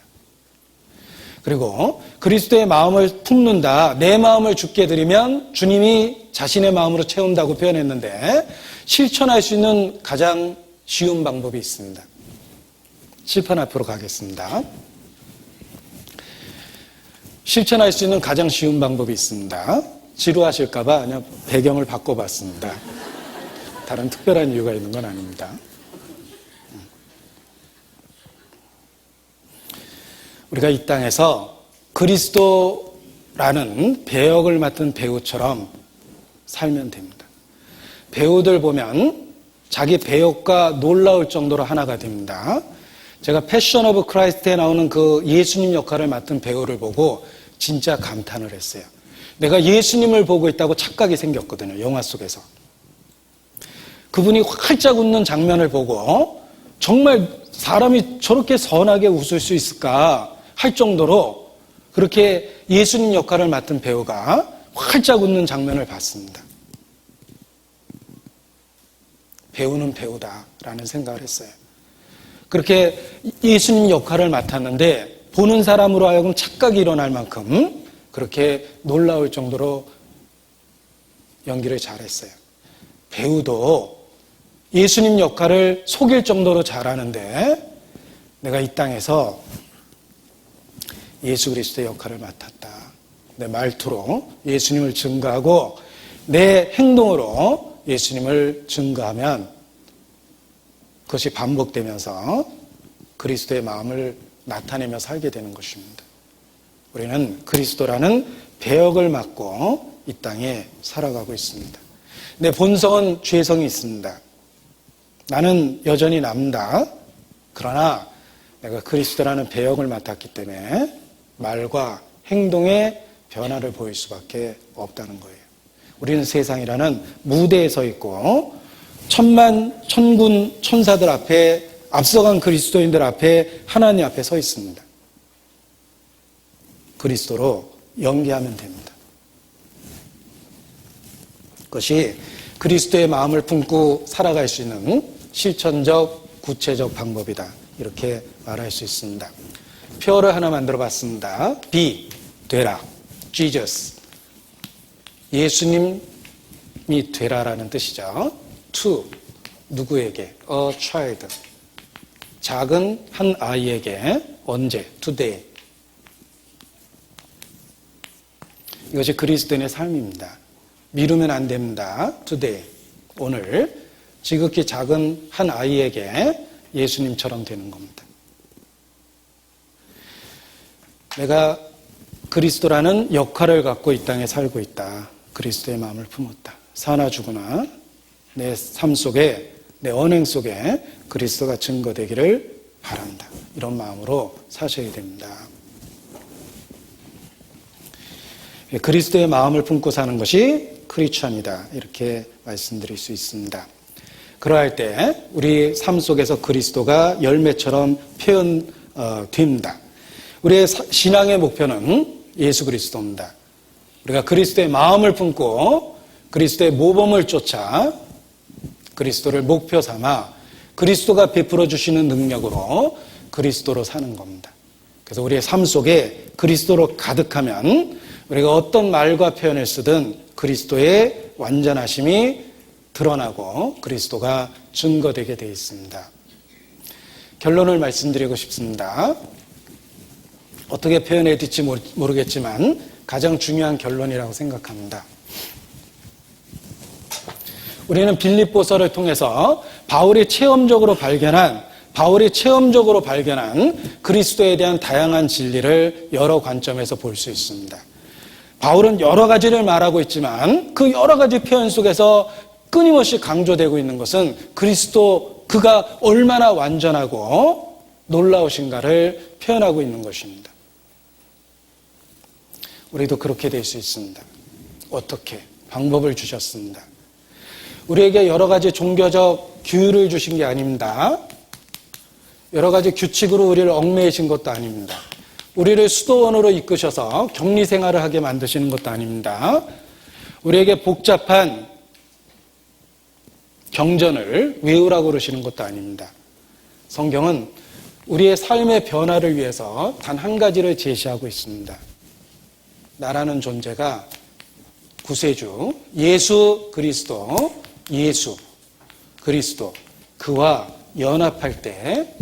그리고 그리스도의 마음을 품는다, 내 마음을 주께 드리면 주님이 자신의 마음으로 채운다고 표현했는데 실천할 수 있는 가장 쉬운 방법이 있습니다. 칠판 앞으로 가겠습니다. 실천할 수 있는 가장 쉬운 방법이 있습니다. 지루하실까봐 그냥 배경을 바꿔봤습니다. 다른 특별한 이유가 있는 건 아닙니다. 우리가 이 땅에서 그리스도라는 배역을 맡은 배우처럼 살면 됩니다. 배우들 보면 자기 배역과 놀라울 정도로 하나가 됩니다. 제가 패션 오브 크라이스트에 나오는 그 예수님 역할을 맡은 배우를 보고 진짜 감탄을 했어요. 내가 예수님을 보고 있다고 착각이 생겼거든요. 영화 속에서. 그분이 활짝 웃는 장면을 보고 정말 사람이 저렇게 선하게 웃을 수 있을까 할 정도로 그렇게 예수님 역할을 맡은 배우가 활짝 웃는 장면을 봤습니다. 배우는 배우다라는 생각을 했어요. 그렇게 예수님 역할을 맡았는데 보는 사람으로 하여금 착각이 일어날 만큼 그렇게 놀라울 정도로 연기를 잘했어요. 배우도 예수님 역할을 속일 정도로 잘하는데 내가 이 땅에서 예수 그리스도의 역할을 맡았다. 내 말투로 예수님을 증거하고 내 행동으로 예수님을 증거하면 그것이 반복되면서 그리스도의 마음을 나타내며 살게 되는 것입니다. 우리는 그리스도라는 배역을 맡고 이 땅에 살아가고 있습니다. 내 본성은 죄성이 있습니다. 나는 여전히 남다. 그러나 내가 그리스도라는 배역을 맡았기 때문에 말과 행동의 변화를 보일 수밖에 없다는 거예요. 우리는 세상이라는 무대에 서 있고 천만, 천군, 천사들 앞에 앞서간 그리스도인들 앞에 하나님 앞에 서 있습니다. 그리스도로 연기하면 됩니다. 그것이 그리스도의 마음을 품고 살아갈 수 있는 실천적, 구체적 방법이다. 이렇게 말할 수 있습니다. 표어를 하나 만들어 봤습니다. be, 되라, Jesus. 예수님이 되라라는 뜻이죠. to, 누구에게? a child. 작은 한 아이에게 언제? today. 이것이 그리스도인의 삶입니다. 미루면 안 됩니다. today. 오늘 지극히 작은 한 아이에게 예수님처럼 되는 겁니다. 내가 그리스도라는 역할을 갖고 이 땅에 살고 있다. 그리스도의 마음을 품었다. 사나 죽으나 내 삶 속에, 내 언행 속에 그리스도가 증거되기를 바란다. 이런 마음으로 사셔야 됩니다. 그리스도의 마음을 품고 사는 것이 크리스천이다. 이렇게 말씀드릴 수 있습니다. 그러할 때 우리 삶 속에서 그리스도가 열매처럼 표현됩니다. 우리의 신앙의 목표는 예수 그리스도입니다. 우리가 그리스도의 마음을 품고 그리스도의 모범을 쫓아 그리스도를 목표 삼아 그리스도가 베풀어 주시는 능력으로 그리스도로 사는 겁니다. 그래서 우리의 삶 속에 그리스도로 가득하면 우리가 어떤 말과 표현을 쓰든 그리스도의 완전하심이 드러나고 그리스도가 증거되게 되어 있습니다. 결론을 말씀드리고 싶습니다. 어떻게 표현해야 될지 모르겠지만 가장 중요한 결론이라고 생각합니다. 우리는 빌립보서를 통해서 바울이 체험적으로 발견한 그리스도에 대한 다양한 진리를 여러 관점에서 볼 수 있습니다. 바울은 여러 가지를 말하고 있지만 그 여러 가지 표현 속에서 끊임없이 강조되고 있는 것은 그리스도, 그가 얼마나 완전하고 놀라우신가를 표현하고 있는 것입니다. 우리도 그렇게 될 수 있습니다. 어떻게? 방법을 주셨습니다. 우리에게 여러 가지 종교적 규율을 주신 게 아닙니다. 여러 가지 규칙으로 우리를 얽매이신 것도 아닙니다. 우리를 수도원으로 이끄셔서 격리 생활을 하게 만드시는 것도 아닙니다. 우리에게 복잡한 경전을 외우라고 그러시는 것도 아닙니다. 성경은 우리의 삶의 변화를 위해서 단 한 가지를 제시하고 있습니다. 나라는 존재가 구세주, 예수 그리스도, 그와 연합할 때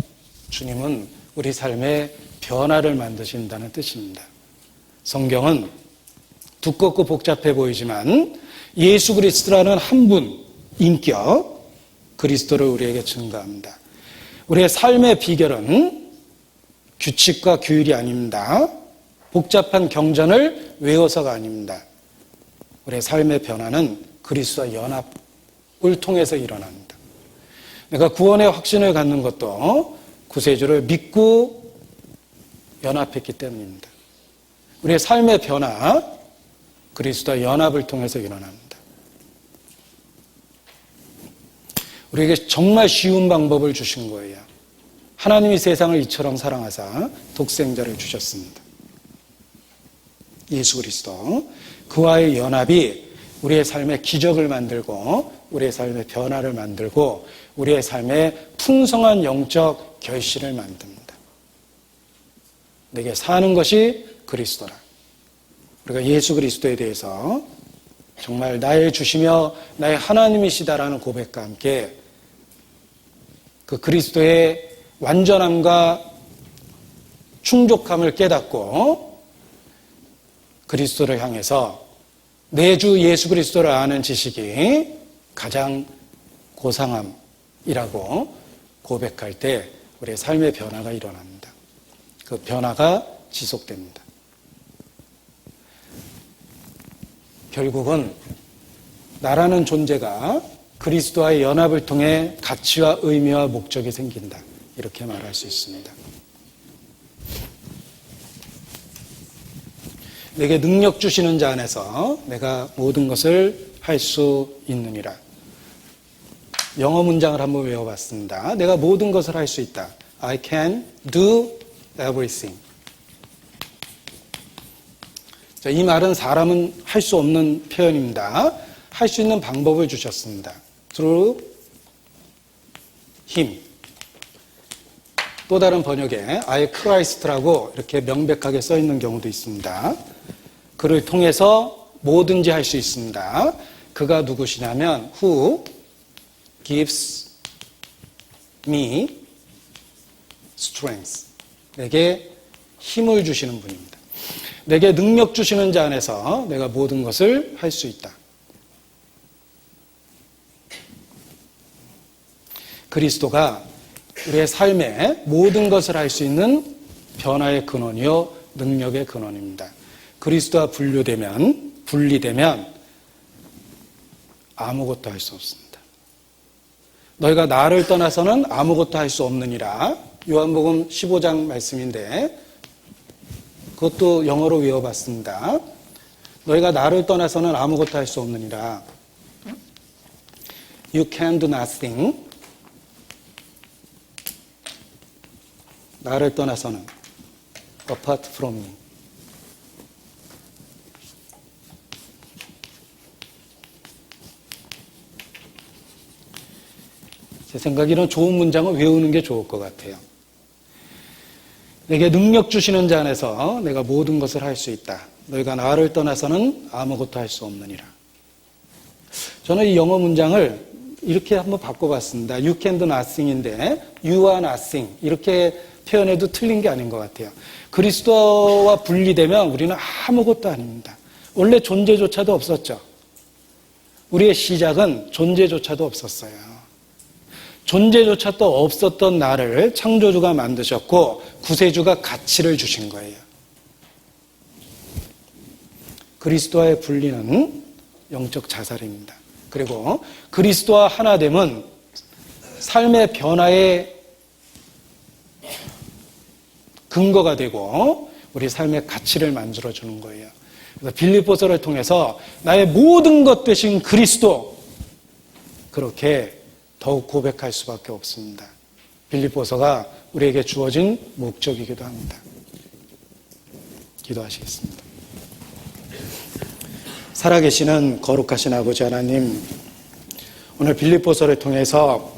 주님은 우리 삶의 변화를 만드신다는 뜻입니다. 성경은 두껍고 복잡해 보이지만 예수 그리스도라는 한 분, 인격, 그리스도를 우리에게 증거합니다. 우리의 삶의 비결은 규칙과 규율이 아닙니다. 복잡한 경전을 외워서가 아닙니다. 우리의 삶의 변화는 그리스도와 연합을 통해서 일어납니다. 내가 구원의 확신을 갖는 것도 구세주를 믿고 연합했기 때문입니다. 우리의 삶의 변화, 그리스도와 연합을 통해서 일어납니다. 우리에게 정말 쉬운 방법을 주신 거예요. 하나님이 세상을 이처럼 사랑하사 독생자를 주셨습니다. 예수 그리스도, 그와의 연합이 우리의 삶에 기적을 만들고 우리의 삶의 변화를 만들고 우리의 삶에 풍성한 영적 결실을 만듭니다. 내게 사는 것이 그리스도라. 우리가 예수 그리스도에 대해서 정말 나의 주시며 나의 하나님이시다라는 고백과 함께 그 그리스도의 완전함과 충족함을 깨닫고 그리스도를 향해서 내 주 예수 그리스도를 아는 지식이 가장 고상함이라고 고백할 때 우리의 삶의 변화가 일어납니다. 그 변화가 지속됩니다. 결국은 나라는 존재가 그리스도와의 연합을 통해 가치와 의미와 목적이 생긴다. 이렇게 말할 수 있습니다. 내게 능력 주시는 자 안에서 내가 모든 것을 할 수 있느니라. 영어 문장을 한번 외워봤습니다. 내가 모든 것을 할 수 있다. I can do everything. 자, 이 말은 사람은 할 수 없는 표현입니다. 할 수 있는 방법을 주셨습니다. Through him. 또 다른 번역에 I Christ라고 이렇게 명백하게 써 있는 경우도 있습니다. 그를 통해서 뭐든지 할 수 있습니다. 그가 누구시냐면 Who gives me strength. 내게 힘을 주시는 분입니다. 내게 능력 주시는 자 안에서 내가 모든 것을 할 수 있다. 그리스도가 우리의 삶에 모든 것을 할 수 있는 변화의 근원이요 능력의 근원입니다. 그리스도와 분리되면 아무것도 할 수 없습니다. 너희가 나를 떠나서는 아무것도 할 수 없느니라. 요한복음 15장 말씀인데 그것도 영어로 외워봤습니다. 너희가 나를 떠나서는 아무것도 할 수 없느니라. You can do nothing. 나를 떠나서는 apart from me. 제 생각에는 좋은 문장을 외우는 게 좋을 것 같아요. 내게 능력 주시는 자 안에서 내가 모든 것을 할 수 있다. 너희가 나를 떠나서는 아무것도 할 수 없느니라. 저는 이 영어 문장을 이렇게 한번 바꿔봤습니다. You can do nothing인데 you are nothing 이렇게 표현해도 틀린 게 아닌 것 같아요. 그리스도와 분리되면 우리는 아무것도 아닙니다. 원래 존재조차도 없었죠. 우리의 시작은 존재조차도 없었어요. 존재조차도 없었던 나를 창조주가 만드셨고 구세주가 가치를 주신 거예요. 그리스도와의 분리는 영적 자살입니다. 그리고 그리스도와 하나됨은 삶의 변화의 근거가 되고 우리 삶의 가치를 만들어주는 거예요. 그래서 빌립보서를 통해서 나의 모든 것 되신 그리스도 그렇게 더욱 고백할 수밖에 없습니다. 빌립보서가 우리에게 주어진 목적이기도 합니다. 기도하시겠습니다. 살아계시는 거룩하신 아버지 하나님, 오늘 빌립보서를 통해서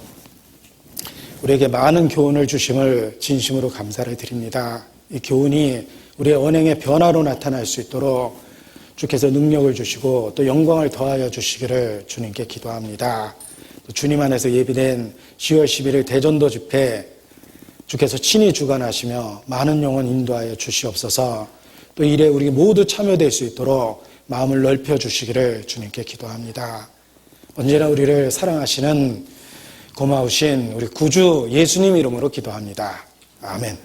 우리에게 많은 교훈을 주심을 진심으로 감사를 드립니다. 이 교훈이 우리의 언행의 변화로 나타날 수 있도록 주께서 능력을 주시고 또 영광을 더하여 주시기를 주님께 기도합니다. 주님 안에서 예비된 10월 11일 대전도 집회 주께서 친히 주관하시며 많은 영혼 인도하여 주시옵소서. 또 일에 우리 모두 참여될 수 있도록 마음을 넓혀 주시기를 주님께 기도합니다. 언제나 우리를 사랑하시는 고마우신 우리 구주 예수님 이름으로 기도합니다. 아멘.